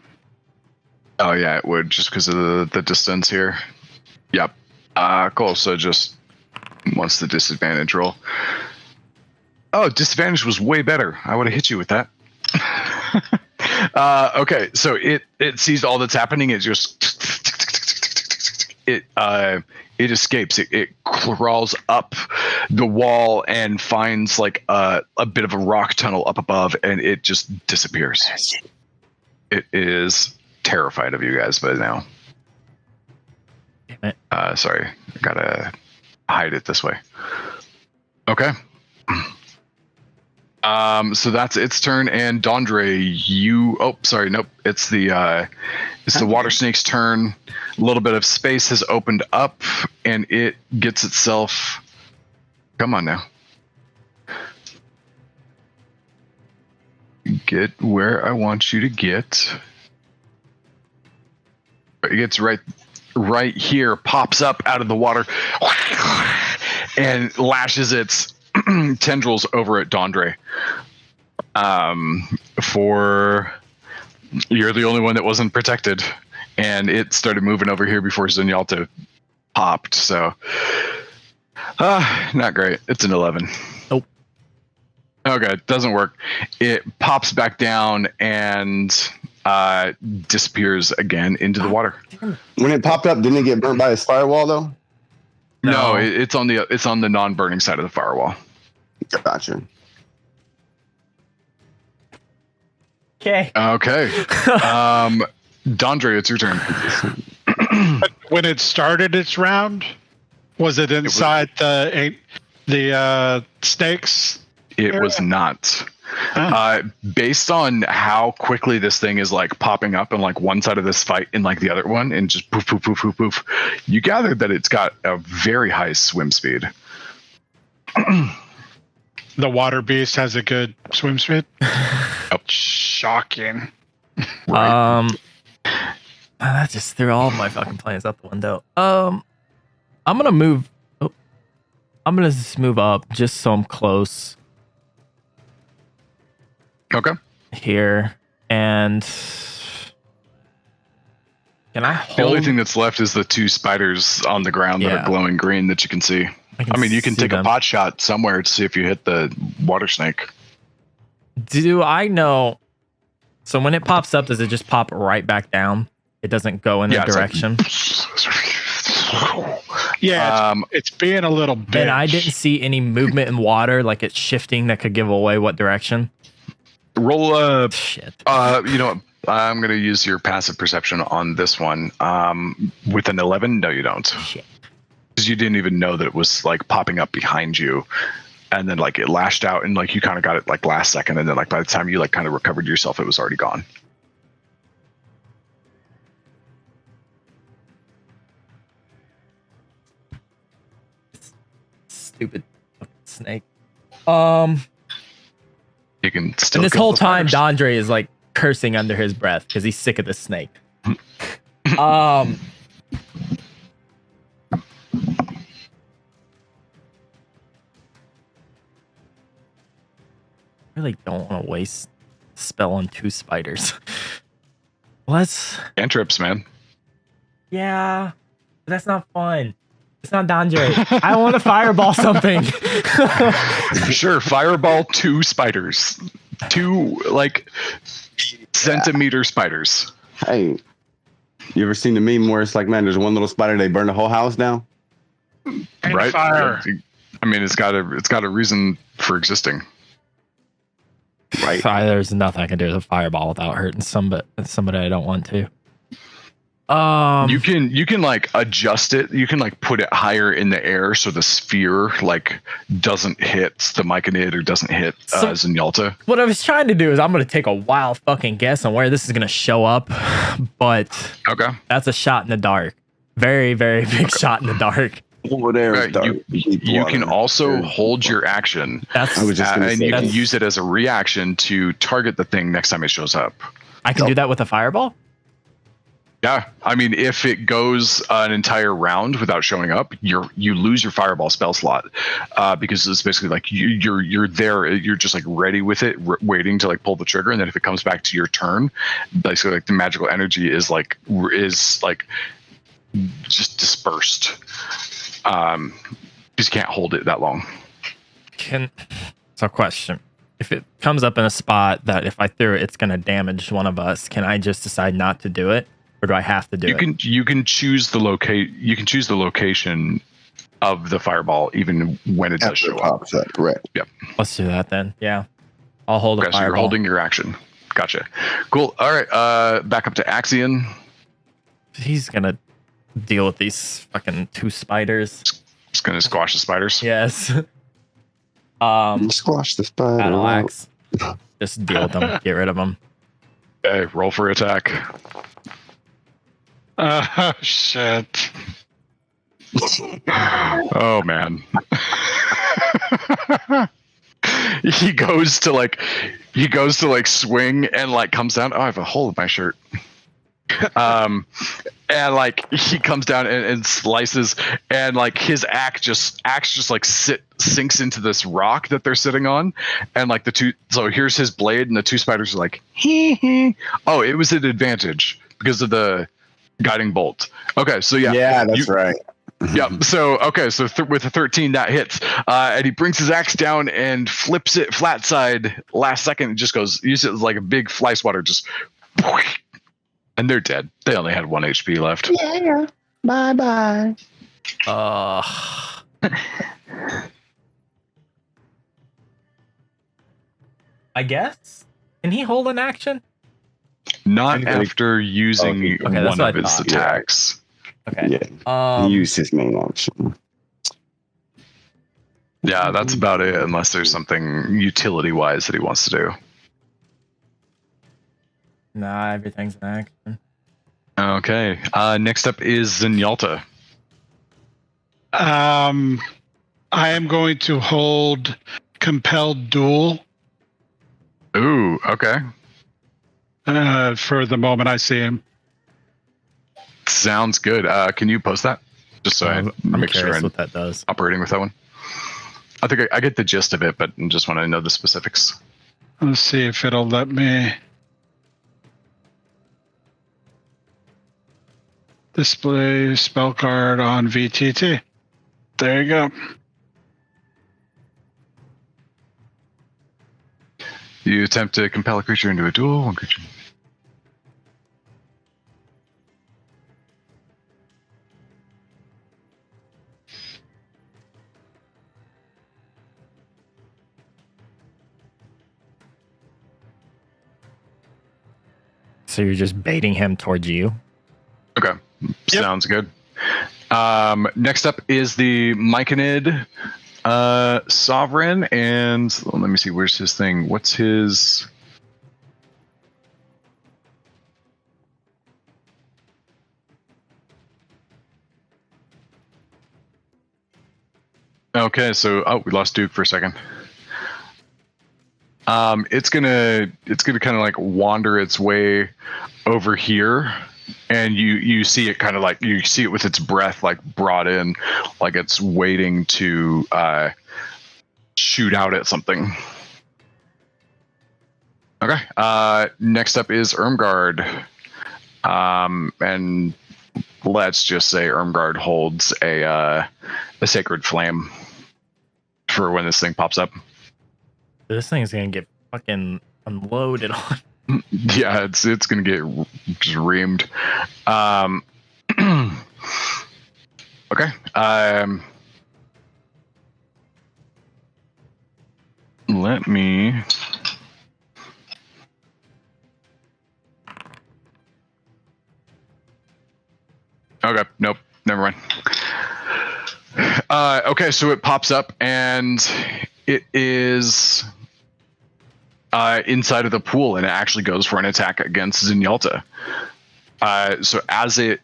Oh yeah, it would, just because of the distance here. Yep. Cool. So just once the disadvantage roll. Oh, disadvantage was way better. I would have hit you with that. Okay, so it sees all that's happening. It just it escapes. It crawls up the wall and finds like a bit of a rock tunnel up above, and it just disappears. It is terrified of you guys by now. Damn it. Sorry, I gotta hide it this way. Okay. So that's its turn, and Dondre, you. Oh, sorry, nope. It's the water snake's turn. A little bit of space has opened up, and it gets itself. Come on now. Get where I want you to get. It gets right here, pops up out of the water, and lashes its tendrils over at Dondre. For you're the only one that wasn't protected, and it started moving over here before Zenyatta popped. So, not great. It's an 11. Nope. Okay, doesn't work. It pops back down and disappears again into the water. When it popped up, didn't it get burnt by his firewall though? No, it's on the non-burning side of the firewall. Gotcha. Okay. Okay. Dondre, it's your turn. When it started its round, was it inside the snakes? It was not. Based on how quickly this thing is like popping up in like one side of this fight and like the other one, and just poof, poof, poof, poof, poof, you gather that it's got a very high swim speed. The water beast has a good swim speed. Oh, Shocking. right. That just threw all of my fucking plans out the window. I'm gonna move. Oh, I'm gonna just move up just so I'm close Okay. here, and can I hold? The only thing that's left is the two spiders on the ground that Yeah. are glowing green that you can see. I mean, you can see take them. a pot shot somewhere to see if you hit the water snake. Do I know? So when it pops up, does it just pop right back down? It doesn't go in a Yeah, it's like- direction. Yeah, it's being a little bitch. And I didn't see any movement in water, like it's shifting that could give away what direction. Roll a. Shit. You know what? I'm going to use your passive perception on this one. With an 11, no, you don't. Shit. Because you didn't even know that it was like popping up behind you, and then like it lashed out, and like you kind of got it like last second, and then like by the time you like kind of recovered yourself, it was already gone. Stupid fucking snake. You can still. And this kill whole the time, spiders. Dondre is like cursing under his breath because he's sick of this snake. Really don't want to waste a spell on two spiders. Let's. Cantrips, man. Yeah, but that's not fun. It's not dangerous. I want to fireball something. Sure, fireball 2 spiders. 2 like centimeter spiders. Hey, you ever seen the meme where it's like, man, there's one little spider, they burn the whole house down? Right? Fire. I mean, it's got a reason for existing. Right. There's nothing I can do with a fireball without hurting somebody I don't want to. You can like adjust it. You can like put it higher in the air so the sphere like doesn't hit the Myconid or doesn't hit Zenyatta. What I was trying to do is I'm going to take a wild fucking guess on where this is going to show up, but Okay. that's a shot in the dark. Very, very big shot in the dark. Over there, Right, you can also hold your action, That's I was just gonna and say you can that. use it as a reaction to target the thing next time it shows up. I can do that with a fireball. Yeah, I mean, if it goes an entire round without showing up, you lose your fireball spell slot because it's basically like you're there, you're just like ready with it, waiting to like pull the trigger, and then if it comes back to your turn, basically like the magical energy is just dispersed because you can't hold it that long. So question. If it comes up in a spot that if I threw it, it's going to damage one of us, can I just decide not to do it? Or do I have to do it? You can choose the location of the fireball even when it does show up. Right. Yep. Let's do that then. Yeah. I'll hold a Okay, so fireball. you're holding your action. Gotcha. Cool. All right. Back up to Axion. He's going to deal with these fucking 2 spiders. Just gonna squash the spiders. Yes. Squash the spider. Battle axe. Just deal with them. Get rid of them. Okay, roll for attack. Oh, shit. Oh man. he goes to like swing and like comes down. Oh, I have a hole in my shirt. And like he comes down and slices, and like his axe just like sinks into this rock that they're sitting on, and like so here's his blade, and the 2 spiders are like, oh, it was an advantage because of the guiding bolt. Okay, so Yeah, that's right. Yep. So okay, so with a 13 that hits, and he brings his axe down and flips it flat side. Last second, it just goes. Use it like a big fly swatter, just, and they're dead. They only had 1 HP left. Yeah. Bye. I guess. Can he hold an action? Not after using Okay, that's one what of I his thought. attacks. Okay. Yeah. He used his main action. Yeah, that's about it. Unless there's something utility-wise that he wants to do. Nah, everything's an action. Okay. Next up is Zenyatta. I am going to hold Compelled Duel Ooh. Okay. for the moment I see him. Sounds good. Can you post that? Just so I I'm make sure curious I'm what that does. operating with that one. I think I get the gist of it, but I just want to know the specifics. Let's see if it'll let me display spell card on VTT. There you go. You attempt to compel a creature into a duel. One creature. So you're just baiting him towards you? Okay. Sounds good. Next up is the Myconid Sovereign, and let me see, where's his thing? What's his... Okay, so we lost Duke for a second. It's gonna kind of like wander its way over here, and you see it kind of like you see it with its breath like brought in, like it's waiting to shoot out at something. Okay. Next up is Irmgard, and let's just say Irmgard holds a sacred flame for when this thing pops up. This thing's gonna get fucking unloaded on. Yeah, it's gonna get just reamed. Okay. Let me. Okay. Nope. Never mind. Okay, so it pops up and it is inside of the pool, and it actually goes for an attack against Zenyatta. So as it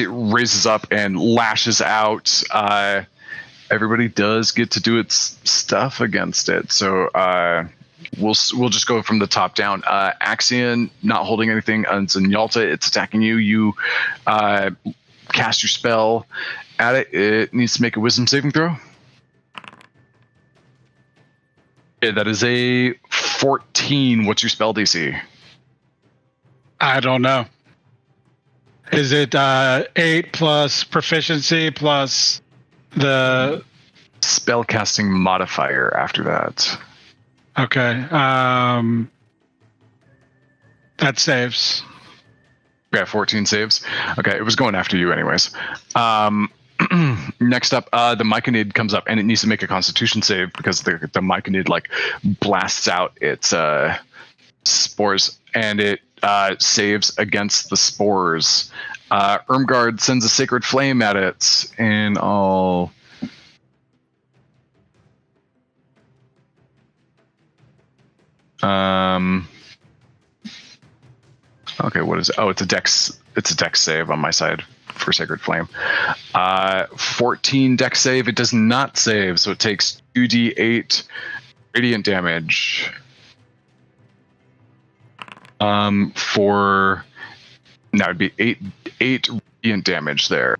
raises up and lashes out, everybody does get to do its stuff against it. So we'll just go from the top down. Axion, not holding anything on Zenyatta, it's attacking you. You cast your spell at it. It needs to make a wisdom saving throw. Okay, that is a 14. What's your spell DC? I don't know. Is it 8 plus proficiency plus the spellcasting modifier after that? Okay. That saves. Yeah, 14 saves. Okay, it was going after you anyways. Next up, the Myconid comes up and it needs to make a Constitution save because the Myconid like blasts out its spores, and it saves against the spores. Irmgard sends a sacred flame at it, and I'll. Okay, what is it? Oh, it's a dex save on my side for Sacred Flame. 14 dex save. It does not save, so it takes 2d8 radiant damage. For now it'd be 8 radiant damage there.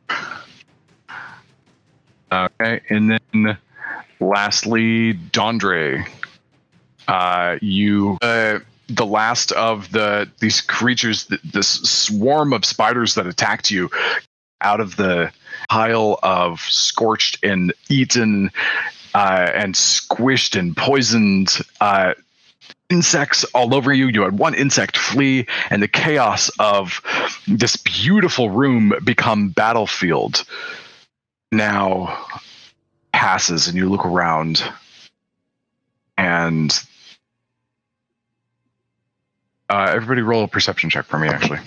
Okay, and then lastly, Dondre. The last of these creatures, this swarm of spiders that attacked you, out of the pile of scorched and eaten and squished and poisoned insects all over you. You had one insect flee, and the chaos of this beautiful room become battlefield now passes, and you look around, and everybody roll a perception check for me, actually.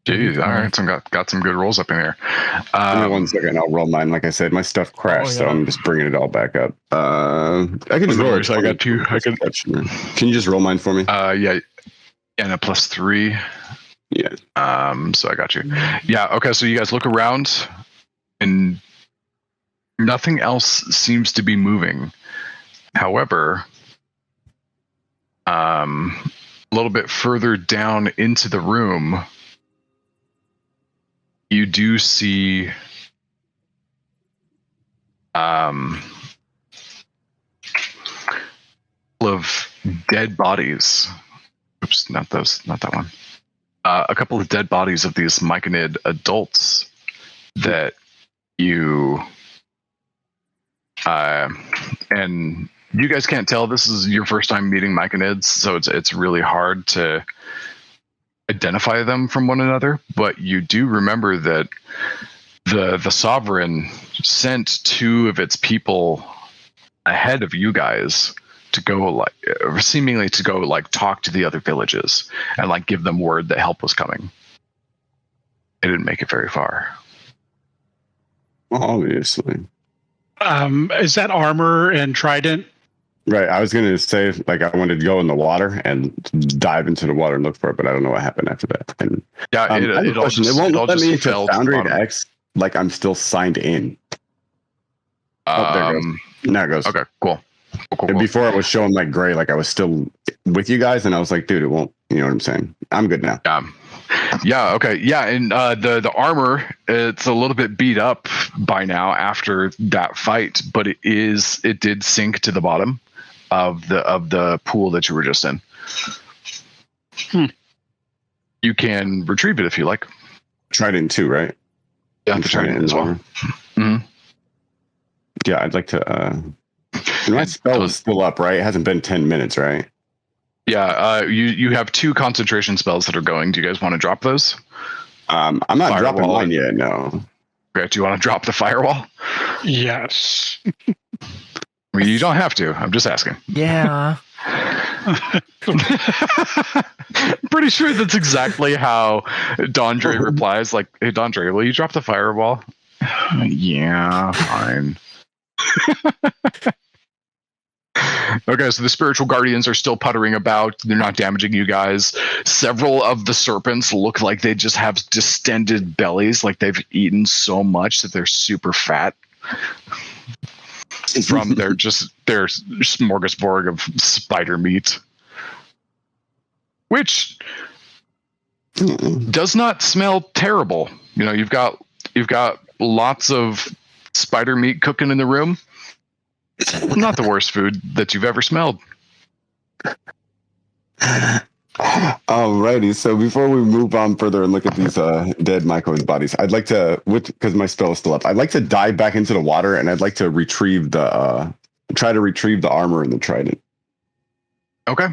Jeez, all right, got some good rolls up in here. Give me 1 second, I'll roll mine. Like I said, my stuff crashed, so I'm just bringing it all back up. I can just roll it. I got two. Can you just roll mine for me? Yeah, and a +3. Yeah. So I got you. Yeah. Okay. So you guys look around, and nothing else seems to be moving. However, a little bit further down into the room, you do see of dead bodies. Oops, not that one. A couple of dead bodies of these Myconid adults that you and you guys can't tell this is your first time meeting Myconids, so it's really hard to identify them from one another. But you do remember that the Sovereign sent 2 of its people ahead of you guys to go seemingly talk to the other villages and give them word that help was coming. It didn't make it very far. Obviously. Is that armor and trident? Right. I was going to say, I wanted to go in the water and dive into the water and look for it, but I don't know what happened after that. And yeah, it won't let me into Foundry X. I'm still signed in. There it goes. Now it goes. Okay, cool. And before I was showing gray, I was still with you guys, and I was like, dude, it won't. You know what I'm saying? I'm good now. Yeah. Okay. Yeah, and the armor, it's a little bit beat up by now after that fight, but it did sink to the bottom of the pool that you were just in. You can retrieve it if you like. Trident 2, right? Yeah, the trident as well. Mm-hmm. Yeah, I'd like to. My spell is still up, right? It hasn't been 10 minutes, right? Yeah. You have 2 concentration spells that are going. Do you guys want to drop those? I'm not Firewall. dropping mine yet. No. Okay. Do you want to drop the firewall? Yes. I mean, you don't have to. I'm just asking. Yeah. Pretty sure that's exactly how Dondre replies. Like, hey, Dondre, will you drop the firewall? Yeah, fine. Okay, so the spiritual guardians are still puttering about. They're not damaging you guys. Several of the serpents look like they just have distended bellies, like they've eaten so much that they're super fat. From their smorgasbord of spider meat, which does not smell terrible. You know, you've got lots of spider meat cooking in the room. Not the worst food that you've ever smelled. Alrighty, so before we move on further and look at these dead mycos bodies, I'd like to, because my spell is still up, I'd like to dive back into the water and I'd like to retrieve try to retrieve the armor and the trident. Okay.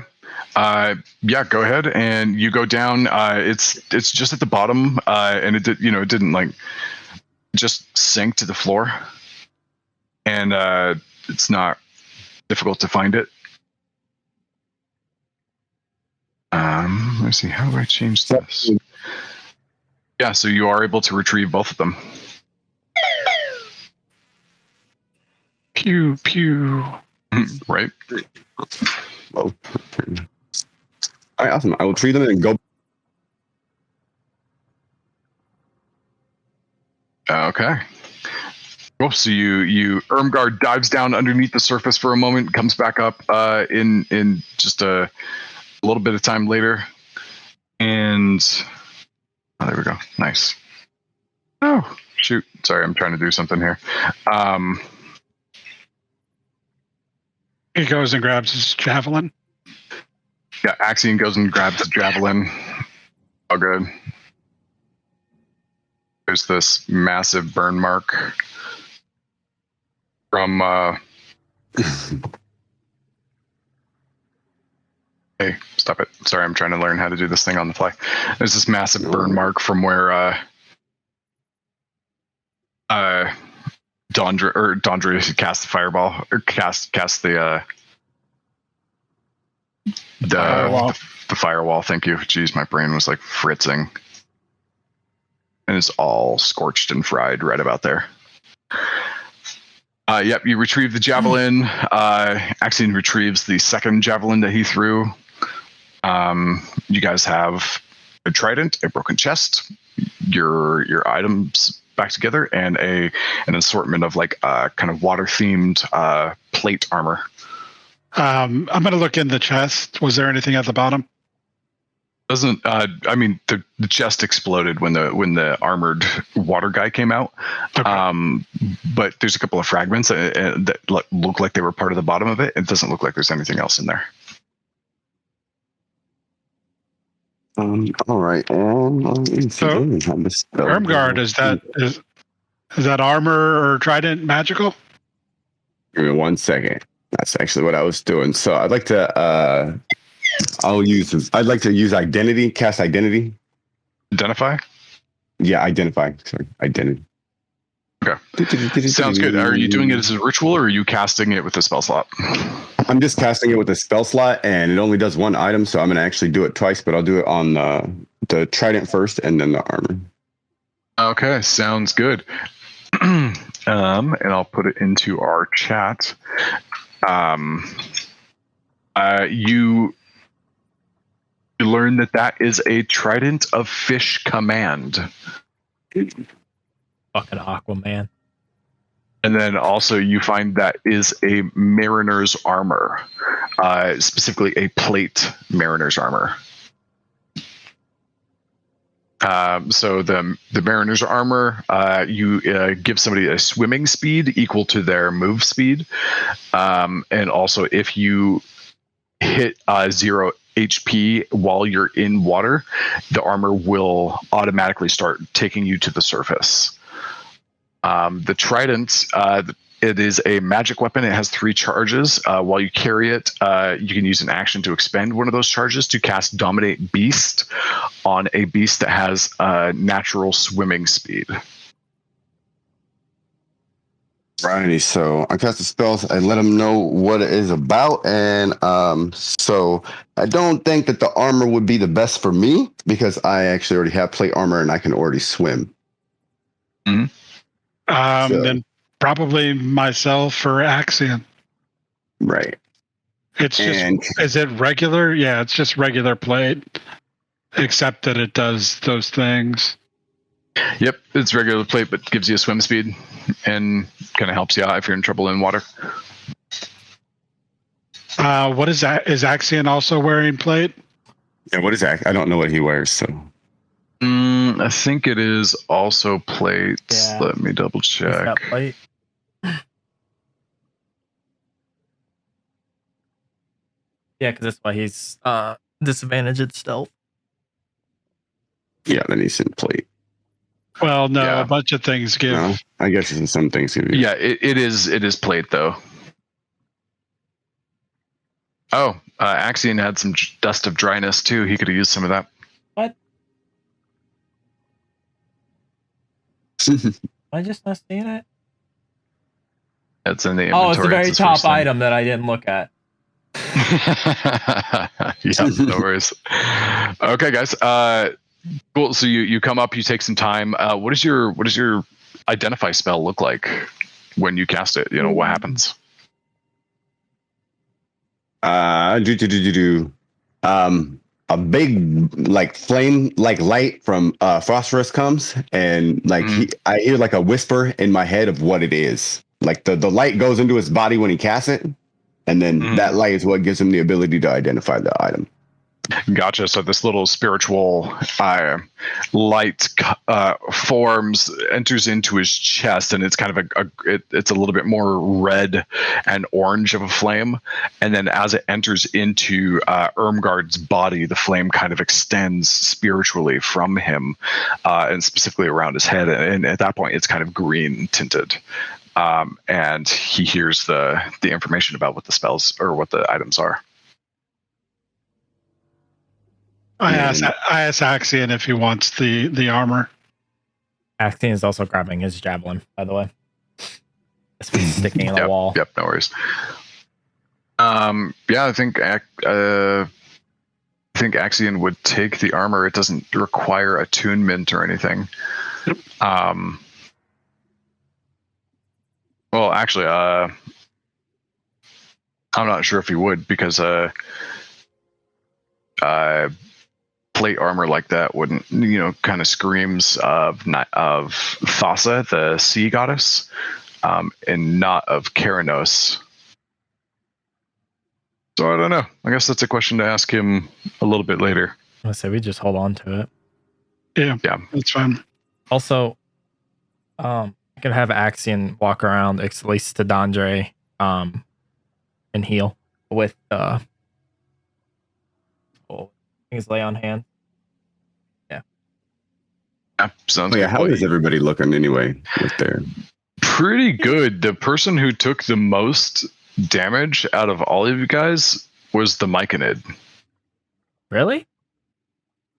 Yeah, go ahead and you go down. It's just at the bottom, and it didn't like just sink to the floor, and it's not difficult to find it. Let's see. How do I change this? Yeah, so you are able to retrieve both of them. Pew pew. Right. Oh. All right, awesome. I will treat them and go. Okay. Cool. So you Ermgard dives down underneath the surface for a moment, comes back up in just a little bit of time later, and there we go. Nice. Oh shoot! Sorry, I'm trying to do something here. He goes and grabs his javelin. Yeah, Axion goes and grabs the javelin. Oh, good. There's this massive burn mark from. Hey, stop it! Sorry, I'm trying to learn how to do this thing on the fly. There's this massive burn mark from where Dondre cast the fireball or cast the firewall. Thank you. Jeez, my brain was like fritzing, and it's all scorched and fried right about there. Yep, you retrieve the javelin. Axion retrieves the second javelin that he threw. You guys have a trident, a broken chest, your items back together, and an assortment of like kind of water themed plate armor. I'm gonna look in the chest. Was there anything at the bottom? Doesn't I mean the chest exploded when the armored water guy came out. Okay. But there's a couple of fragments that look like they were part of the bottom of it. It doesn't look like there's anything else in there. All right. So, Ermgard, is that armor or trident magical? Give me 1 second. That's actually what I was doing. So I'd like to I'd like to use identity, cast identity. Identify? Yeah, identify. Sorry, identity. Okay. Sounds good. Are you doing it as a ritual or are you casting it with a spell slot? I'm just casting it with a spell slot and it only does one item, so I'm going to actually do it twice, but I'll do it on the trident first and then the armor. Okay, sounds good. And I'll put it into our chat. You learn that is a Trident of Fish command. Fucking Aquaman. And then also you find that is a mariner's armor, specifically a plate mariner's armor. So the mariner's armor, you give somebody a swimming speed equal to their move speed, and also if you hit 0 HP while you're in water, the armor will automatically start taking you to the surface. The trident, it is a magic weapon. It has 3 charges. While you carry it, you can use an action to expend one of those charges to cast Dominate Beast on a beast that has natural swimming speed. Righty, so I cast the spells. I let them know what it is about, and so I don't think that the armor would be the best for me because I actually already have plate armor and I can already swim. Mm-hmm. Then probably myself or Axion. Right. It's just, is it regular? Yeah, it's just regular plate, except that it does those things. Yep, it's regular plate, but gives you a swim speed and kind of helps you out if you're in trouble in water. What is that? Is Axion also wearing plate? Yeah, what is that? I don't know what he wears, so. I think it is also plate. Yeah. Let me double check. Plate. Yeah, because that's why he's disadvantaged stealth. Yeah, then he's in plate. Well, no, Yeah. a bunch of things give. No, I guess in some things give you. Yeah, it is plate though. Oh, Axion had some dust of dryness too. He could have used some of that. What? Am I just not seeing it? It's in the inventory. Oh, it's the very his top first thing. item that I didn't look at. Yeah, no worries. Okay, guys. Cool. So you come up, you take some time. What does your identify spell look like when you cast it? You know, what happens? A big like flame like light from phosphorus comes, and like I hear like a whisper in my head of what it is. Like the light goes into his body when he casts it, and then that light is what gives him the ability to identify the item. Gotcha. So this little spiritual light forms, enters into his chest, and it's kind of it's a little bit more red and orange of a flame. And then as it enters into Irmgard's body, the flame kind of extends spiritually from him, and specifically around his head. And at that point, it's kind of green tinted. And he hears the information about what the spells or what the items are. I asked Axion if he wants the armor. Axion is also grabbing his javelin, by the way. It's been sticking in the wall. Yep, no worries. Yeah, I think Axion would take the armor. It doesn't require attunement or anything. Yep. Well, actually, I'm not sure if he would, because plate armor like that wouldn't, kind of screams of Thassa, the sea goddess, and not of Keranos. So I don't know. I guess that's a question to ask him a little bit later. I say we just hold on to it. Yeah, that's fine. Also, I could have Axion walk around, at least to Dandre, and heal with things lay on hand. Yeah, sounds yeah, good. how is everybody looking anyway with their... Pretty good. The person who took the most damage out of all of you guys was the Myconid. Really?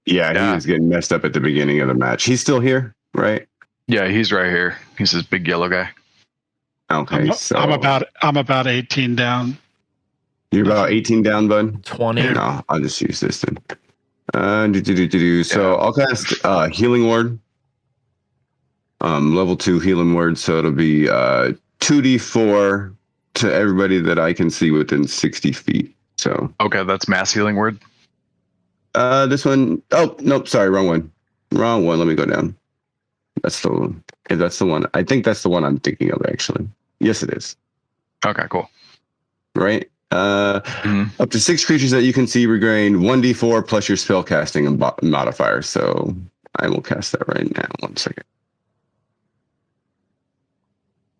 Yeah, he was getting messed up at the beginning of the match. He's still here, right? Yeah, he's right here. He's this big yellow guy. Okay, so I'm about 18 down. You're about 18 down, bud? 20. No, I'll just use this then. So I'll cast Healing Word. Level 2 Healing Word, so it'll be 2d4 to everybody that I can see within 60 feet. So okay, that's mass healing word. This one, oh nope, sorry, wrong one. Let me go down. That's the one. Okay, that's the one. I think that's the one I'm thinking of, actually. Yes, it is. Okay, cool. Right. Up to 6 creatures that you can see regain 1d4 plus your spell casting modifier. So I will cast that right now. 1 second.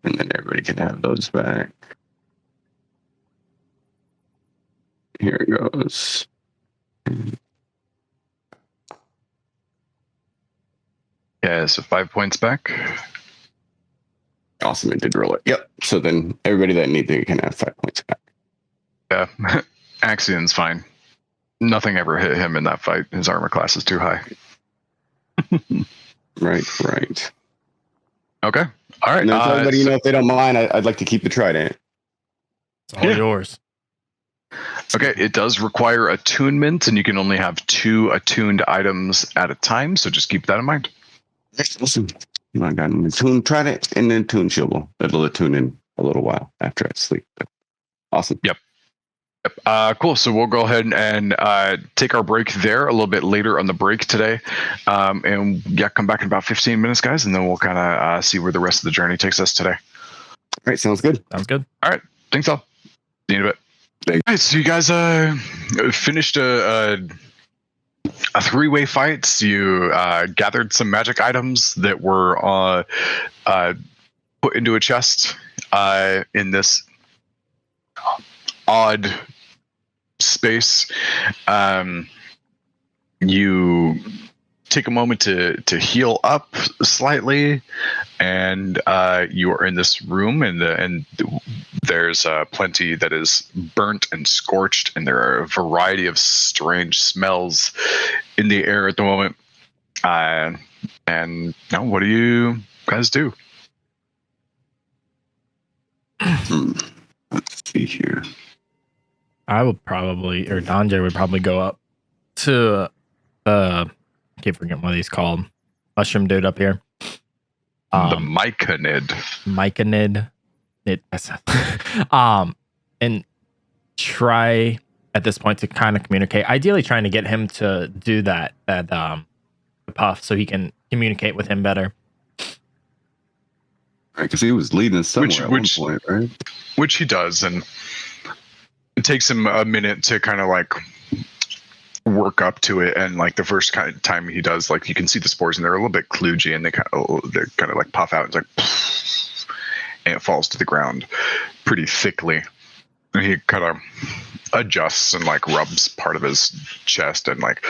And then everybody can have those back. Here it goes. Yeah, so 5 points back. Awesome, it did roll it. Yep. So then everybody that needs it can have 5 points back. Yeah, Axion's fine. Nothing ever hit him in that fight. His armor class is too high. Right. Okay. All right. And then for everybody, if they don't mind, I'd like to keep the trident. It's all yours. Okay, it does require attunement, and you can only have 2 attuned items at a time, so just keep that in mind. Listen, I got an attuned trident and an attuned shield. That'll attune in a little while after I sleep. But awesome. Yep. Cool. So we'll go ahead and take our break there a little bit later on the break today. And yeah, come back in about 15 minutes, guys, and then we'll kind of see where the rest of the journey takes us today. All right, sounds good. Sounds good. All right. Thanks, all. See you in a bit. Thanks. All right, so you guys finished a 3-way fight. You gathered some magic items that were put into a chest in this odd space. You take a moment to heal up slightly, and you are in this room, and there's plenty that is burnt and scorched, and there are a variety of strange smells in the air at the moment. And now, what do you guys do? Let's see here. I would probably, or Donjay would probably go up to I keep forgetting what he's called. Mushroom dude up here. The Myconid. Myconid. And try at this point to kind of communicate. Ideally trying to get him to do that puff so he can communicate with him better. Right, because he was leading somewhere at one point, right? Which he does, and it takes him a minute to kind of like work up to it, and like the first kind of time he does, like you can see the spores and they're a little bit kludgy, and they're kind of like puff out, and it's like, and it falls to the ground pretty thickly, and he kind of adjusts and like rubs part of his chest and like,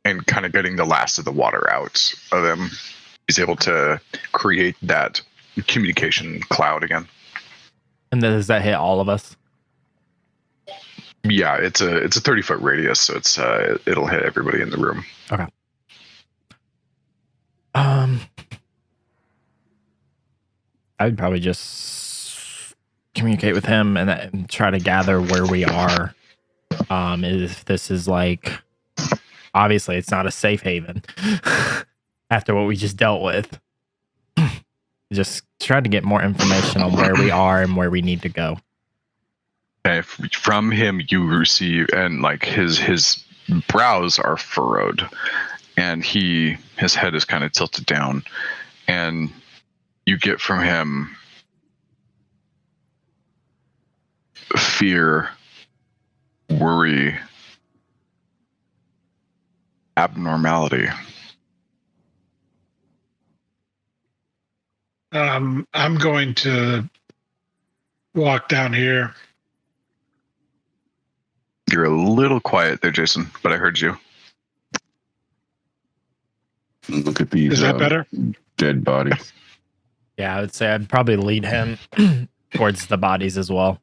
and kind of getting the last of the water out of him. He's able to create that communication cloud again. And then does that hit all of us? Yeah, it's a 30-foot radius, so it's it'll hit everybody in the room. Okay. I'd probably just communicate with him and try to gather where we are. If this is like, obviously it's not a safe haven after what we just dealt with. Just try to get more information on where we are and where we need to go. Okay, from him you receive, and like his brows are furrowed, and his head is kind of tilted down, and you get from him fear, worry, abnormality. I'm going to walk down here. You're a little quiet there, Jason, but I heard you. Look at these. Is that better? Dead bodies. Yeah, I would say I'd probably lead him towards the bodies as well.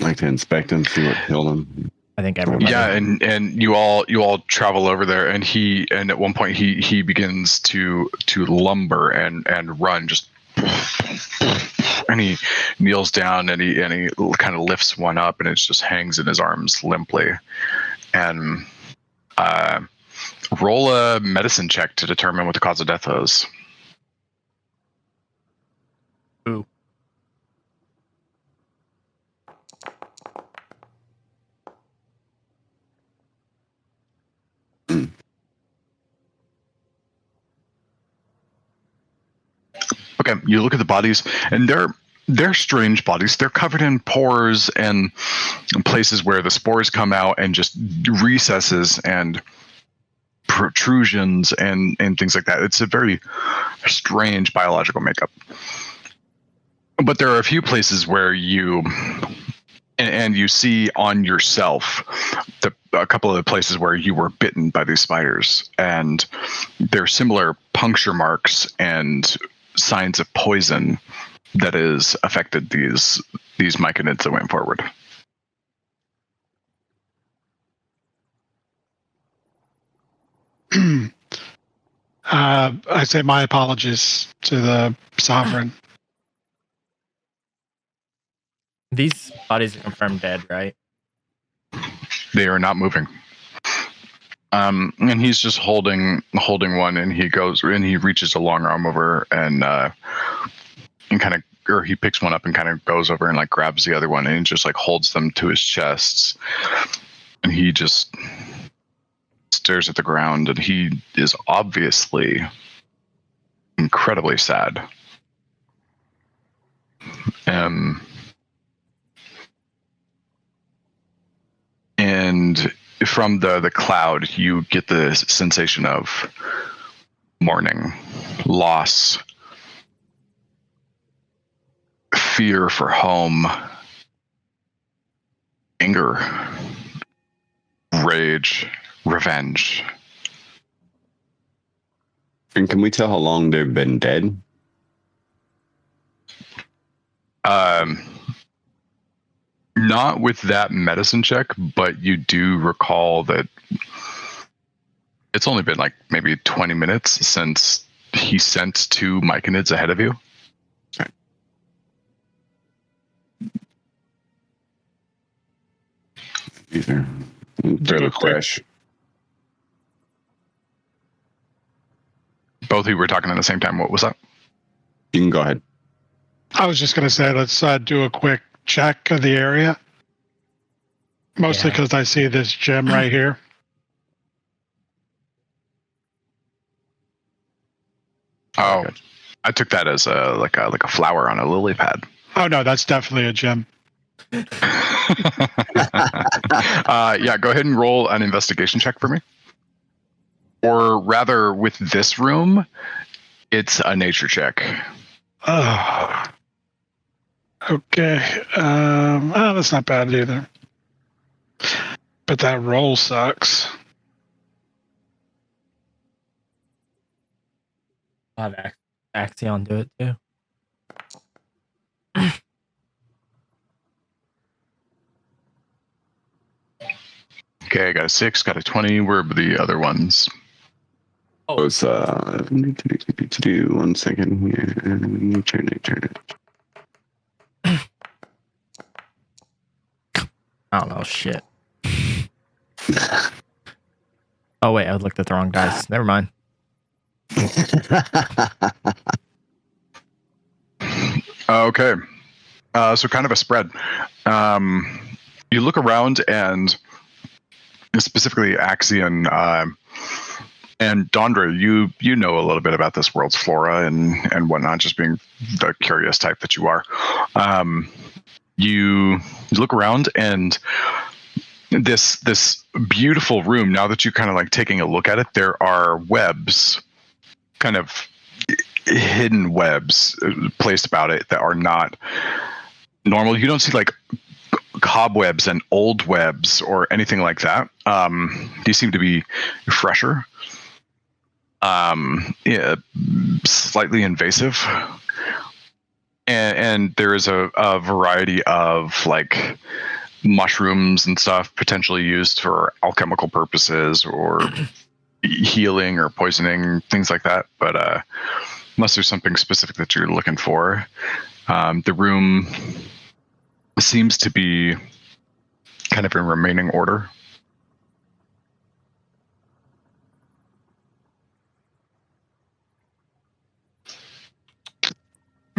Like to inspect them, see what killed them. I think everybody. Yeah, and you all travel over there, and at one point he begins to lumber and run, just, and he kneels down and he kind of lifts one up, and it just hangs in his arms limply, and roll a medicine check to determine what the cause of death is. Ooh. Okay, you look at the bodies, and they're they're strange bodies. They're covered in pores and places where the spores come out, and just recesses and protrusions and things like that. It's a very strange biological makeup. But there are a few places where you see on yourself a couple of the places where you were bitten by these spiders, and there are similar puncture marks and signs of poison that has affected these myconids that went forward. I say my apologies to the sovereign. These bodies are confirmed dead, right? They are not moving. And he's just holding one, and he goes and he reaches a long arm over and kind of, or he picks one up and kind of goes over and like grabs the other one and just like holds them to his chest, and he just stares at the ground, and he is obviously incredibly sad. And from the cloud, you get the sensation of mourning, loss, fear for home, anger, rage, revenge. And can we tell how long they've been dead? Not with that medicine check, but you do recall that it's only been like maybe 20 minutes since he sent 2 myconids ahead of you. Okay. These are fairly fresh. Both of you were talking at the same time. What was that? You can go ahead. I was just going to say, let's do a quick check of the area. Mostly because I see this gem right here. Oh, I took that as like a flower on a lily pad. Oh no, that's definitely a gem. Yeah, go ahead and roll an investigation check for me. Or rather, with this room, it's a nature check. Oh. Okay. Oh, that's not bad either. But that roll sucks. I'll have Axion do it too. Okay, I got a 6, got a 20. Where are the other ones? Oh, it's do 1 second here. Nature. I don't know shit. Oh wait, I looked at the wrong dice. Never mind. Okay. So kind of a spread. You look around, and specifically Axion and Dondra, you know a little bit about this world's flora and whatnot, just being the curious type that you are. You look around, and this beautiful room, now that you're kind of like taking a look at it, there are webs, kind of hidden webs placed about it that are not normal. You don't see like cobwebs and old webs or anything like that. These seem to be fresher, slightly invasive, and there is a variety of like mushrooms and stuff potentially used for alchemical purposes or healing or poisoning, things like that. But unless there's something specific that you're looking for, the room seems to be kind of in remaining order.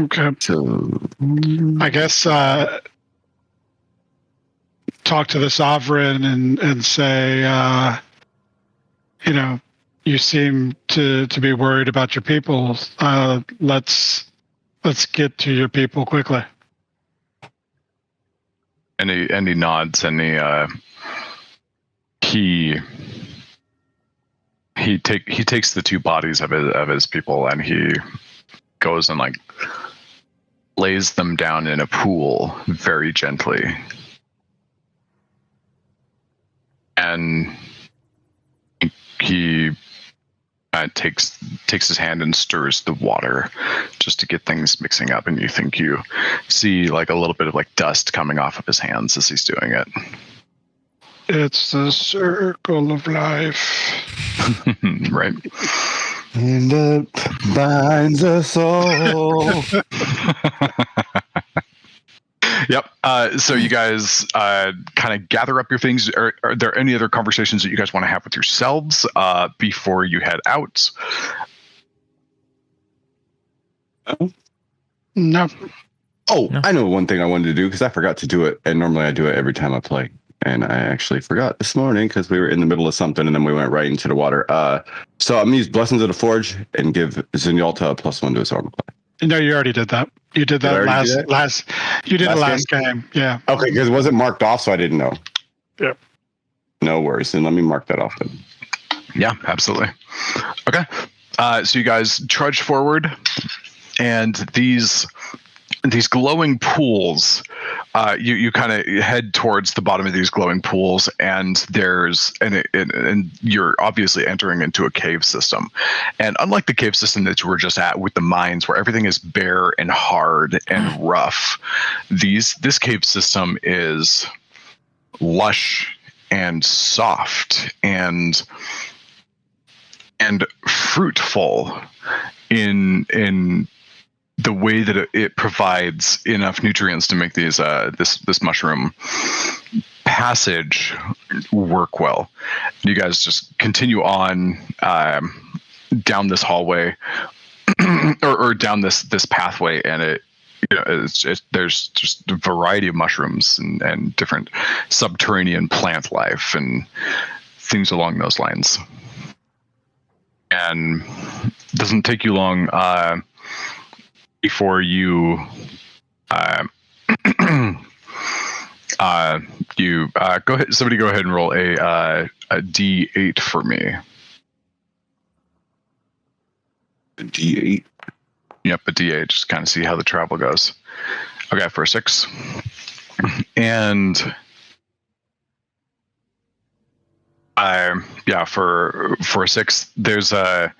Okay. So I guess talk to the sovereign and say, you seem to be worried about your people. Let's get to your people quickly. And he nods, and he takes the two bodies of his people, and he goes and like lays them down in a pool very gently, and he takes his hand and stirs the water just to get things mixing up, and you think you see like a little bit of like dust coming off of his hands as he's doing it. It's the circle of life. Right. And it binds us all. Yep. So you guys kind of gather up your things. Are there any other conversations that you guys want to have with yourselves before you head out? No. Oh, I know one thing I wanted to do because I forgot to do it. And normally I do it every time I play. And I actually forgot this morning because we were in the middle of something and then we went right into the water. So I'm going to use Blessings of the Forge and give Zenyatta a +1 to his armor class. No, you already did that. You did that last game. Yeah. Okay, because it wasn't marked off, so I didn't know. Yep. No worries. Then let me mark that off then. Yeah, absolutely. Okay. So you guys trudge forward, and these glowing pools, you kind of head towards the bottom of these glowing pools, and and you're obviously entering into a cave system. And unlike the cave system that you were just at with the mines, where everything is bare and hard and rough, this cave system is lush and soft and fruitful in the way that it provides enough nutrients to make these this mushroom passage work well. You guys just continue on down this hallway or down this pathway, and there's just a variety of mushrooms and different subterranean plant life and things along those lines. And it doesn't take you long before you go ahead. Somebody go ahead and roll a D8 for me. A D8. Yep, a D8. Just kind of see how the travel goes. Okay, for a 6, and for a 6, there's a.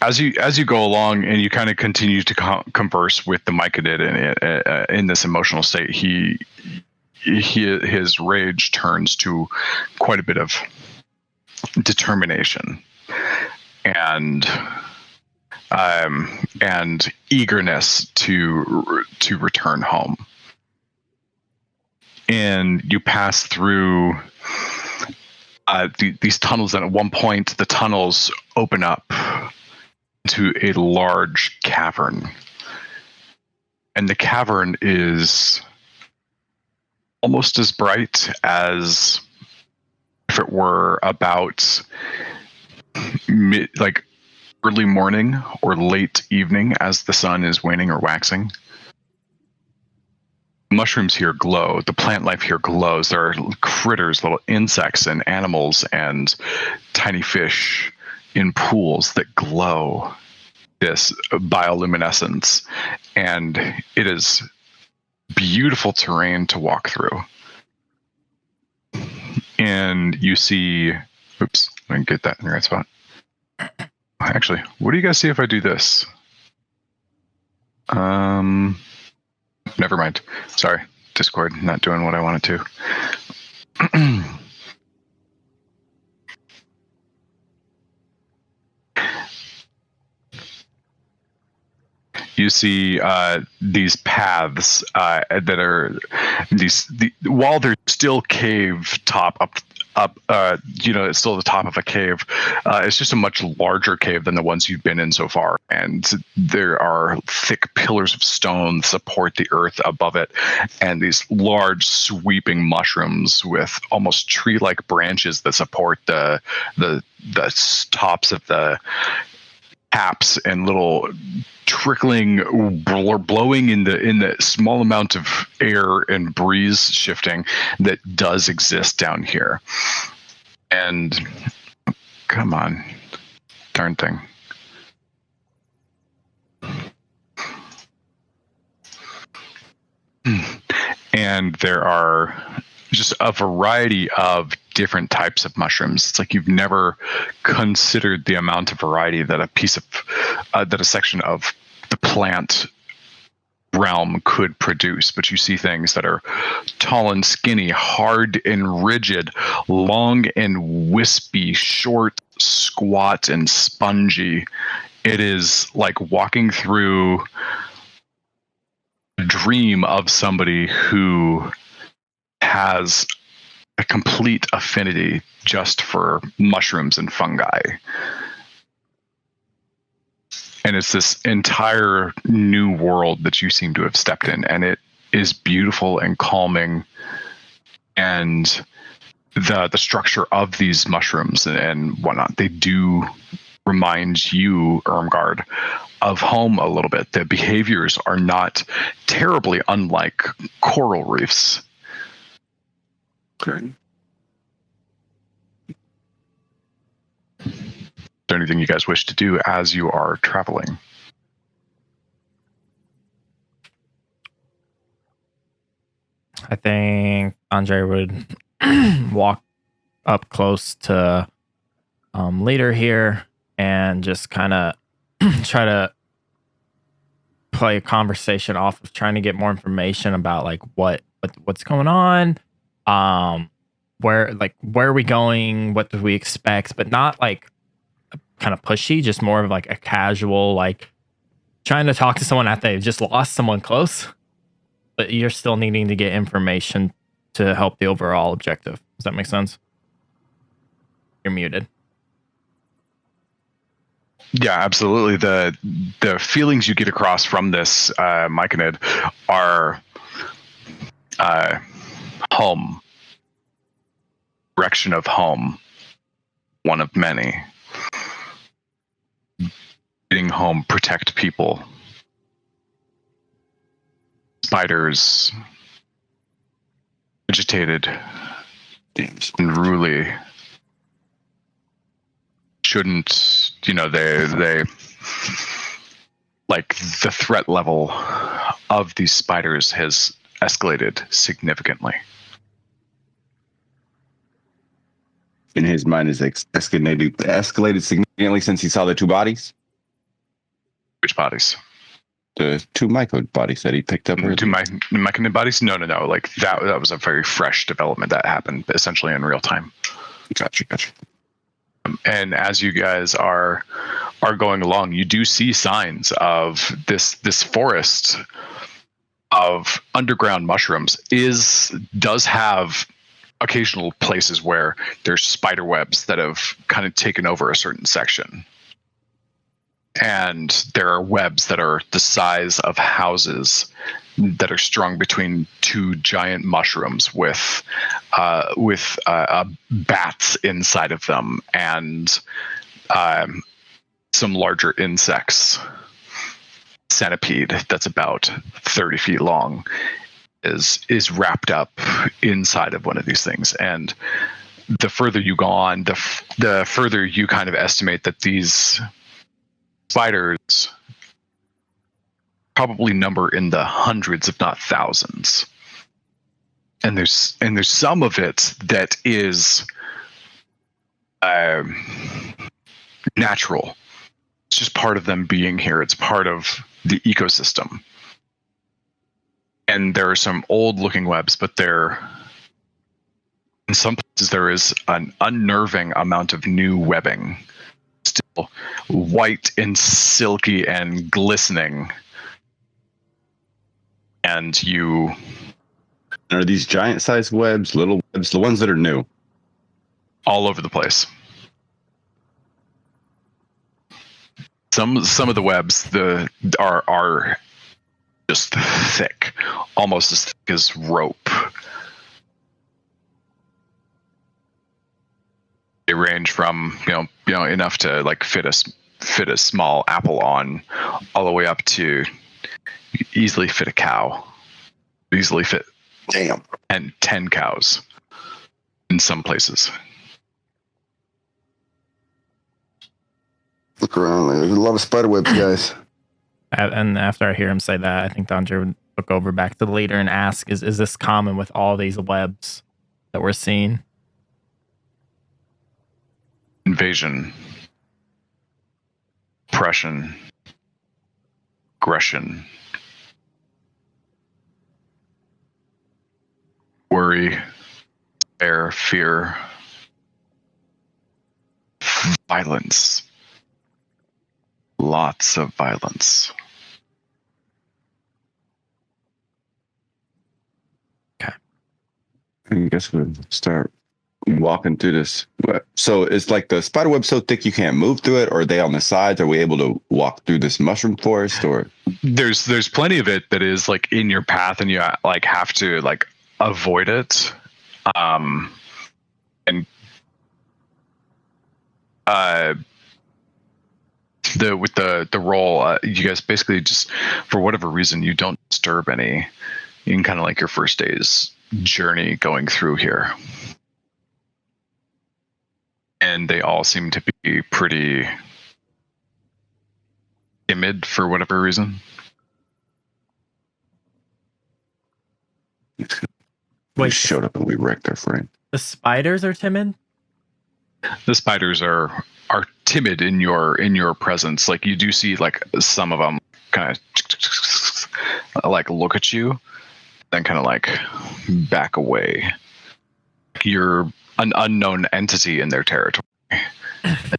As you go along and you kind of continue to converse with the Myconid in this emotional state, his rage turns to quite a bit of determination and eagerness to return home. And you pass through these tunnels, and at one point the tunnels open up to a large cavern, and the cavern is almost as bright as if it were about early morning or late evening as the sun is waning or waxing. Mushrooms here glow. The plant life here glows. There are critters, little insects and animals and tiny fish in pools that glow this bioluminescence, and it is beautiful terrain to walk through. And you see, oops, I can get that in the right spot. Actually, what do you guys see if I do this? Never mind. Sorry, Discord not doing what I wanted to. You see these paths that are while they're still cave top up, it's still the top of a cave. It's just a much larger cave than the ones you've been in so far, and there are thick pillars of stone that support the earth above it, and these large sweeping mushrooms with almost tree-like branches that support the tops of the taps and little trickling blowing in the small amount of air and breeze shifting that does exist down here. And come on, darn thing. And there are just a variety of different types of mushrooms. It's like you've never considered the amount of variety that a section of the plant realm could produce. But you see things that are tall and skinny, hard and rigid, long and wispy, short, squat, and spongy. It is like walking through a dream of somebody who has a complete affinity just for mushrooms and fungi. And it's this entire new world that you seem to have stepped in, and it is beautiful and calming. And the structure of these mushrooms and whatnot, they do remind you, Irmgard, of home a little bit. The behaviors are not terribly unlike coral reefs. Okay. Is there anything you guys wish to do as you are traveling? I think Andre would walk up close to leader here and just kind of try to play a conversation off of trying to get more information about like what's going on, where are we going, what do we expect, but not like kind of pushy, just more of like a casual, like trying to talk to someone after they've just lost someone close, but you're still needing to get information to help the overall objective. Does that make sense? You're muted. Yeah, absolutely. The feelings you get across from this Myconid are home, direction of home, one of many. Getting home, protect people. Spiders, agitated, unruly. Shouldn't, they like the threat level of these spiders has escalated significantly. In his mind, is escalated significantly since he saw the two bodies. Which bodies? The two myco bodies that he picked up. The two myconid bodies? No. Like that was a very fresh development that happened essentially in real time. Gotcha. And as you guys are going along, you do see signs of this forest of underground mushrooms does have occasional places where there's spider webs that have kind of taken over a certain section. And there are webs that are the size of houses that are strung between two giant mushrooms with bats inside of them and some larger insects. Centipede that's about 30 feet long is wrapped up inside of one of these things. And the further you go on, the further you kind of estimate that these spiders probably number in the hundreds, if not thousands. And there's some of it that is natural. It's just part of them being here. It's part of the ecosystem. And there are some old-looking webs, but in some places there is an unnerving amount of new webbing. Still white and silky and glistening. And are these giant-sized webs, little webs, the ones that are new? All over the place. Some of the webs are just thick, almost as thick as rope. They range from enough to like fit fit a small apple on, all the way up to easily fit a cow, easily fit Damn. and 10 cows in some places. Look around. There's a lot of spider webs, guys. And after I hear him say that, I think Dondre would look over back to the leader and ask, is this common with all these webs that we're seeing? Invasion, oppression, aggression, worry, despair, fear, violence, lots of violence. I guess we'll start walking through this. So it's like the spider web so thick you can't move through it, or are they on the sides? Are we able to walk through this mushroom forest? Or There's plenty of it that is like in your path, and you like have to like avoid it. And with the roll, you guys basically just, for whatever reason, you don't disturb any in kind of like your first day's journey going through here. And they all seem to be pretty timid for whatever reason. we Wait, showed up and we wrecked our friend. the spiders are timid? The spiders are timid in your presence. Like you do see like some of them kind of like look at you, then kind of like back away. You're an unknown entity in their territory.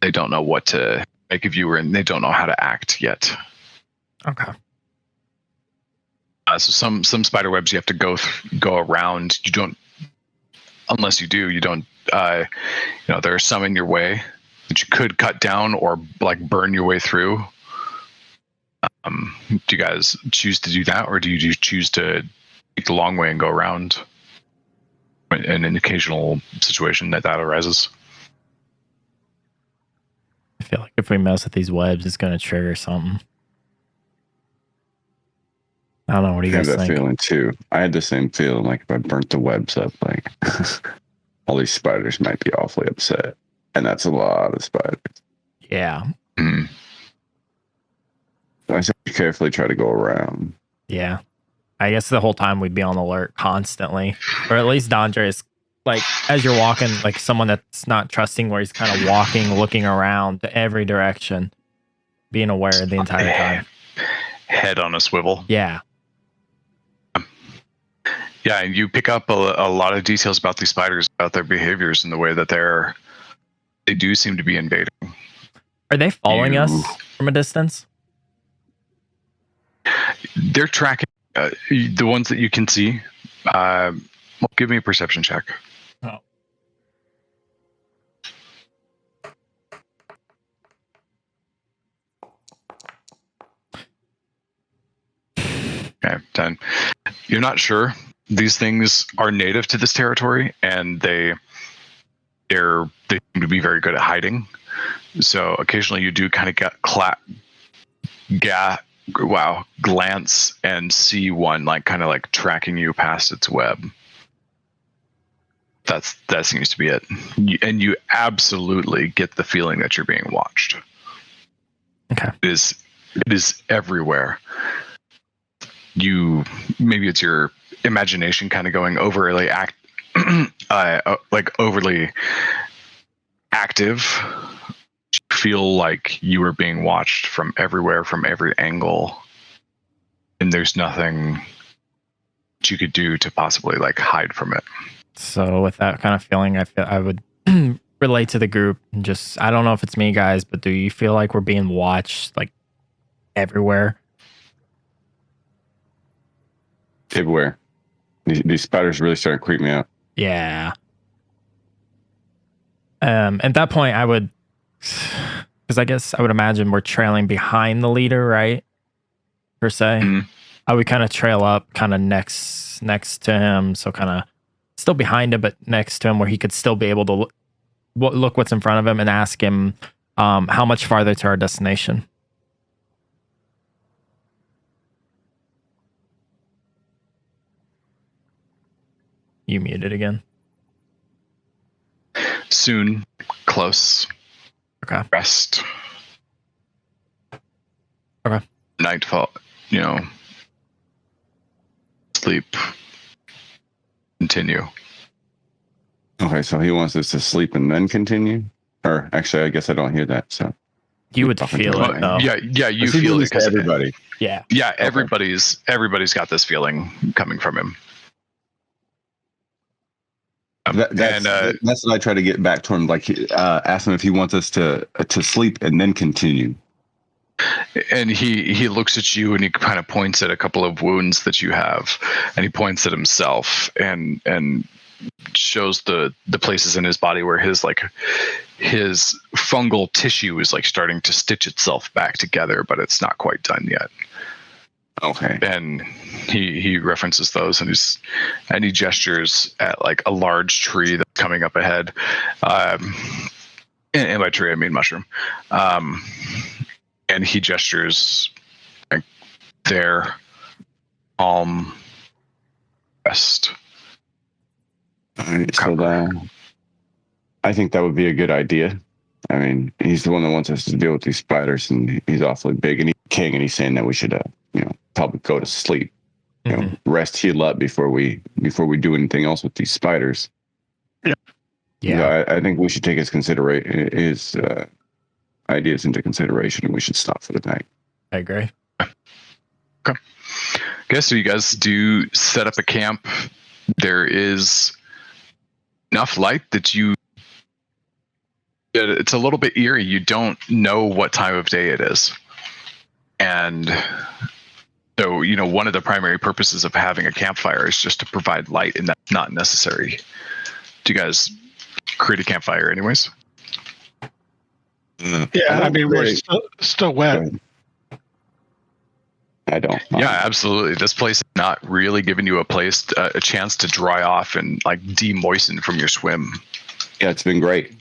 They don't know what to make of you, and they don't know how to act yet. Okay. So some spider webs you have to go around. You don't, unless you do. You don't. There are some in your way that you could cut down or like burn your way through. Do you guys choose to do that, or do you choose to take the long way and go around in an occasional situation that arises? I feel like if we mess with these webs, it's going to trigger something. I don't know. What do you I have guys that think? feeling too. I had the same feeling. Like if I burnt the webs up, like all these spiders might be awfully upset, and that's a lot of spiders. Yeah. Mm. I should carefully try to go around. Yeah. I guess the whole time we'd be on alert constantly. Or at least Dondre is like, as you're walking, like someone that's not trusting, where he's kind of walking, looking around to every direction, being aware the entire time. Head on a swivel. Yeah. Yeah, and you pick up a lot of details about these spiders, about their behaviors, and the way that they do seem to be invading. Are they following us from a distance? They're tracking the ones that you can see. Well, give me a perception check. Oh. Okay, 10. You're not sure. These things are native to this territory, and they seem to be very good at hiding. So occasionally you do kind of glance and see one like kind of like tracking you past its web. That seems to be it. And you absolutely get the feeling that you're being watched. Okay. It is everywhere. Maybe it's your imagination kind of going overly overly active. You feel like you are being watched from everywhere, from every angle, and there's nothing that you could do to possibly like hide from it. So with that kind of feeling, I feel I would relate to the group and just, I don't know if it's me, guys, but do you feel like we're being watched like everywhere? Everywhere. These spiders really starting to creep me out. Yeah. At that point, I would, because I guess I would imagine we're trailing behind the leader, right? Per se. Mm-hmm. I would kind of trail up, kind of next to him, so kind of still behind him, but next to him, where he could still be able to look what's in front of him and ask him How much farther to our destination? You muted again. Soon, close. Okay. Rest. Okay. Nightfall. Sleep. Continue. Okay, so he wants us to sleep and then continue? Or actually, I guess I don't hear that. So You would Talking feel to it though. Yeah, you he feel doing it this to because everybody. Yeah. everybody's got this feeling coming from him. That's what I try to get back to him. Like, ask him if he wants us to sleep and then continue. And he looks at you and he kind of points at a couple of wounds that you have, and he points at himself and shows the places in his body where his fungal tissue is like starting to stitch itself back together, but it's not quite done yet. Okay. And he references those, and he gestures at like a large tree that's coming up ahead. And by tree I mean mushroom. And he gestures like there, rest. All right, so I think that would be a good idea. I mean, he's the one that wants us to deal with these spiders, and he's awfully big, and he's king, and he's saying that we should, probably go to sleep, rest, heal up before we do anything else with these spiders. Yeah. Yeah. I think we should take his ideas into consideration, and we should stop for the night. I agree. Okay. Okay, so you guys do set up a camp. There is enough light that it's a little bit eerie. You don't know what time of day it is. And so, one of the primary purposes of having a campfire is just to provide light, and that's not necessary. Do you guys create a campfire anyways? Yeah, I mean, we're still wet. I don't. Yeah, absolutely. This place is not really giving you a chance to dry off and like de-moisten from your swim. Yeah, it's been great.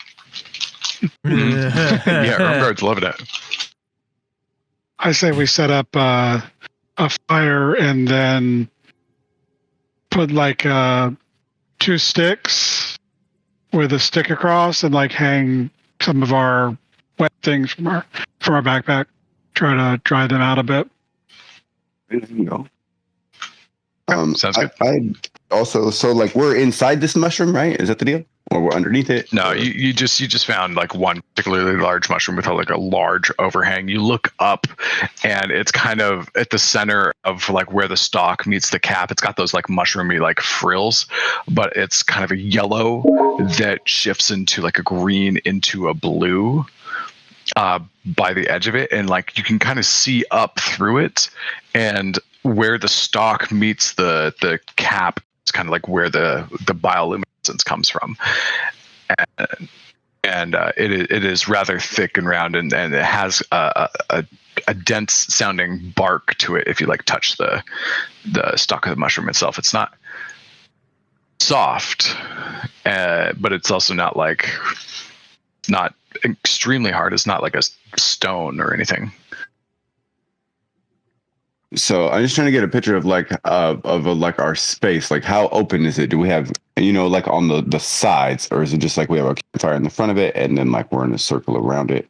Yeah, Rumguard's loving it. I say we set up a fire and then put like 2 sticks with a stick across and like hang some of our wet things from our backpack. Try to dry them out a bit. There you go. Sounds good. I also, so like we're inside this mushroom, right? Is that the deal? Or we're underneath it? No, you just found like one particularly large mushroom with like a large overhang. You look up, and it's kind of at the center of like where the stalk meets the cap. It's got those like mushroomy like frills, but it's kind of a yellow that shifts into like a green into a blue by the edge of it, and like you can kind of see up through it, and where the stalk meets the cap, it's kind of like where the bioluminescence comes from, and it is rather thick and round, and it has a dense sounding bark to it. If you like touch the stalk of the mushroom itself, it's not soft, but it's also not like not extremely hard. It's not like a stone or anything. So I'm just trying to get a picture of like like our space. Like, how open is it? Do we have like on the sides, or is it just like we have a campfire in the front of it and then like we're in a circle around it?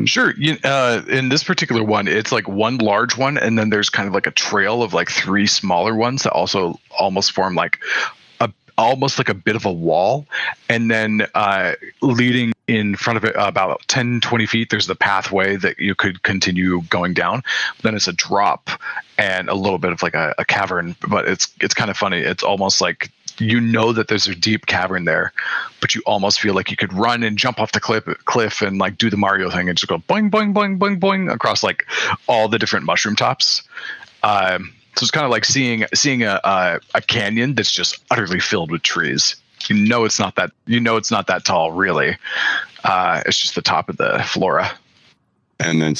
Sure. In this particular one, it's like one large one, and then there's kind of like a trail of like 3 smaller ones that also almost form like almost like a bit of a wall, and then leading in front of it about 10-20 feet, there's the pathway that you could continue going down. Then it's a drop and a little bit of like a cavern, but it's kind of funny. It's almost like that there's a deep cavern there, but you almost feel like you could run and jump off the cliff and like do the Mario thing and just go boing boing boing boing boing across like all the different mushroom tops. So it's kind of like seeing a canyon that's just utterly filled with trees. It's not that tall, really. It's just the top of the flora. And then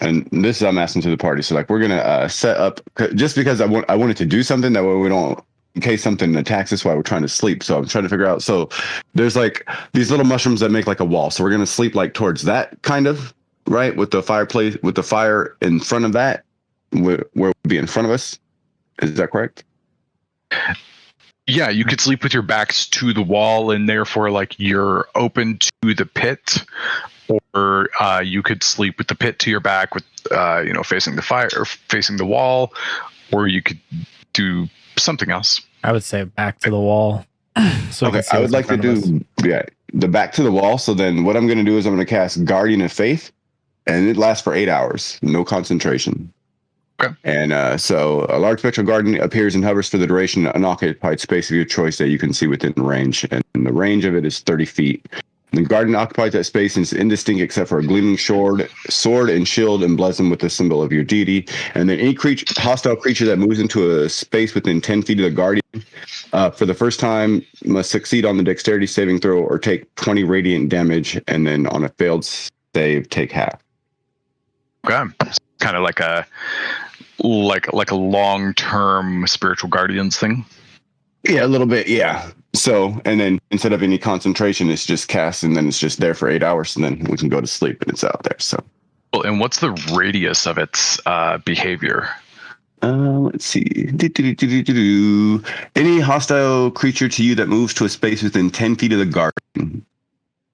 and this is I'm asking to the party. So like we're gonna set up just because I wanted to do something that way we don't in case something attacks us while we're trying to sleep. So I'm trying to figure out. So there's like these little mushrooms that make like a wall. So we're gonna sleep like towards that kind of right with the fireplace with the fire in front of that, where it would be in front of us. Is that correct? Yeah, you could sleep with your backs to the wall, and therefore, like, you're open to the pit, or you could sleep with the pit to your back, with facing the fire or facing the wall, or you could do something else. I would say back to the wall. So Okay, I would like to do the back to the wall. So then, what I'm going to do is I'm going to cast Guardian of Faith, and it lasts for 8 hours, no concentration. Okay. And so a large spectral guardian appears and hovers for the duration in an unoccupied space of your choice that you can see within range. And the range of it is 30 feet. The guardian occupies that space and is indistinct except for a gleaming sword and shield emblazoned with the symbol of your deity. And then any hostile creature that moves into a space within 10 feet of the guardian for the first time must succeed on the dexterity saving throw or take 20 radiant damage. And then on a failed save, take half. Okay. Kind of like a long-term spiritual guardians thing. Yeah, a little bit. Yeah. So, and then instead of any concentration, it's just cast, and then it's just there for 8 hours, and then we can go to sleep, and it's out there. So. Well, and what's the radius of its behavior? Let's see. Any hostile creature to you that moves to a space within 10 feet of the guardian.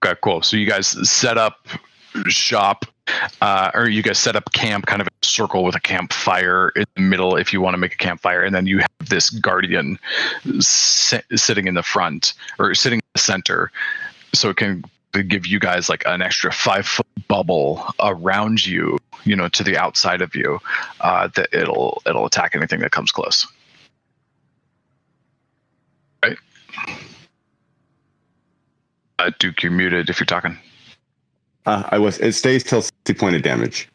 Okay, cool. So you guys set up shop, or you guys set up camp, kind of a circle with a campfire in the middle if you want to make a campfire, and then you have this guardian sitting in the front or sitting in the center, so it can give you guys like an extra 5-foot bubble around you, to the outside of you, that it'll attack anything that comes close. Right? Duke, you're muted if you're talking. It stays till 60 point of damage.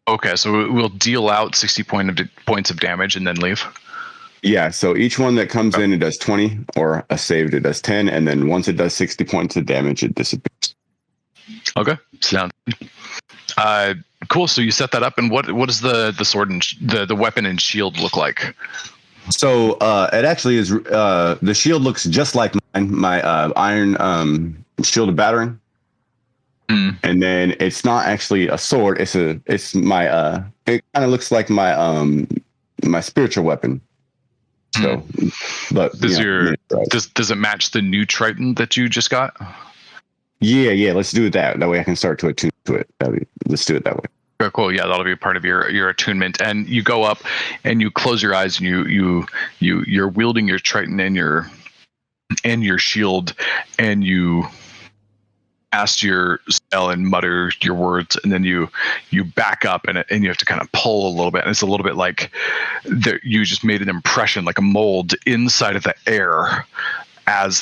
Okay, so we'll deal out 60 points of damage and then leave. Yeah, so each one that comes in, it does 20, or a saved, it does 10, and then once it does 60 points of damage, it disappears. Okay, sounds cool. So you set that up, and what does the sword and the weapon and shield look like? So it actually is. The shield looks just like my iron shield of battering, and then it's not actually a sword. It's my it kind of looks like my my spiritual weapon. So, but does it match the new Triton that you just got? Yeah. Let's do it that way. I can start to attune to it. Let's do it that way. Okay, cool. Yeah, that'll be part of your attunement. And you go up and you close your eyes and you're wielding your Triton and your shield, and you cast your spell and mutter your words, and then you back up and you have to kind of pull a little bit, and it's a little bit like you just made an impression, like a mold inside of the air as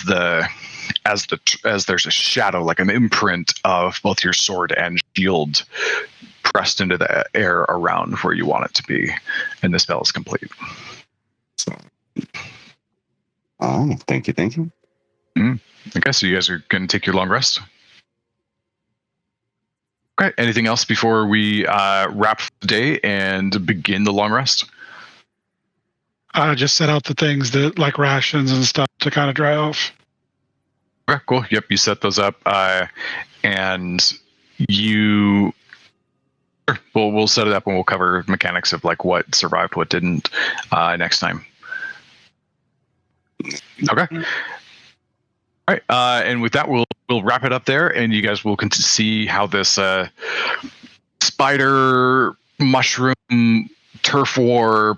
there's a shadow, like an imprint of both your sword and shield pressed into the air around where you want it to be, and the spell is complete. Oh, thank you. Okay, so you guys are going to take your long rest. Okay, anything else before we wrap the day and begin the long rest? Just set out the things that, like rations and stuff, to kind of dry off. Okay, cool. Yep, you set those up, and you. Sure, we'll set it up and we'll cover mechanics of like what survived, what didn't, next time. Okay. All right, and with that, we'll wrap it up there, and you guys will see how this spider mushroom turf war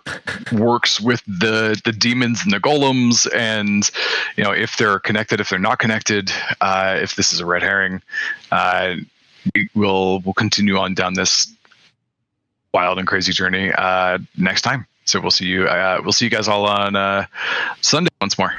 works with the demons and the golems, and if they're connected, if they're not connected, if this is a red herring. We'll continue on down this wild and crazy journey next time. So we'll see you guys all on Sunday once more.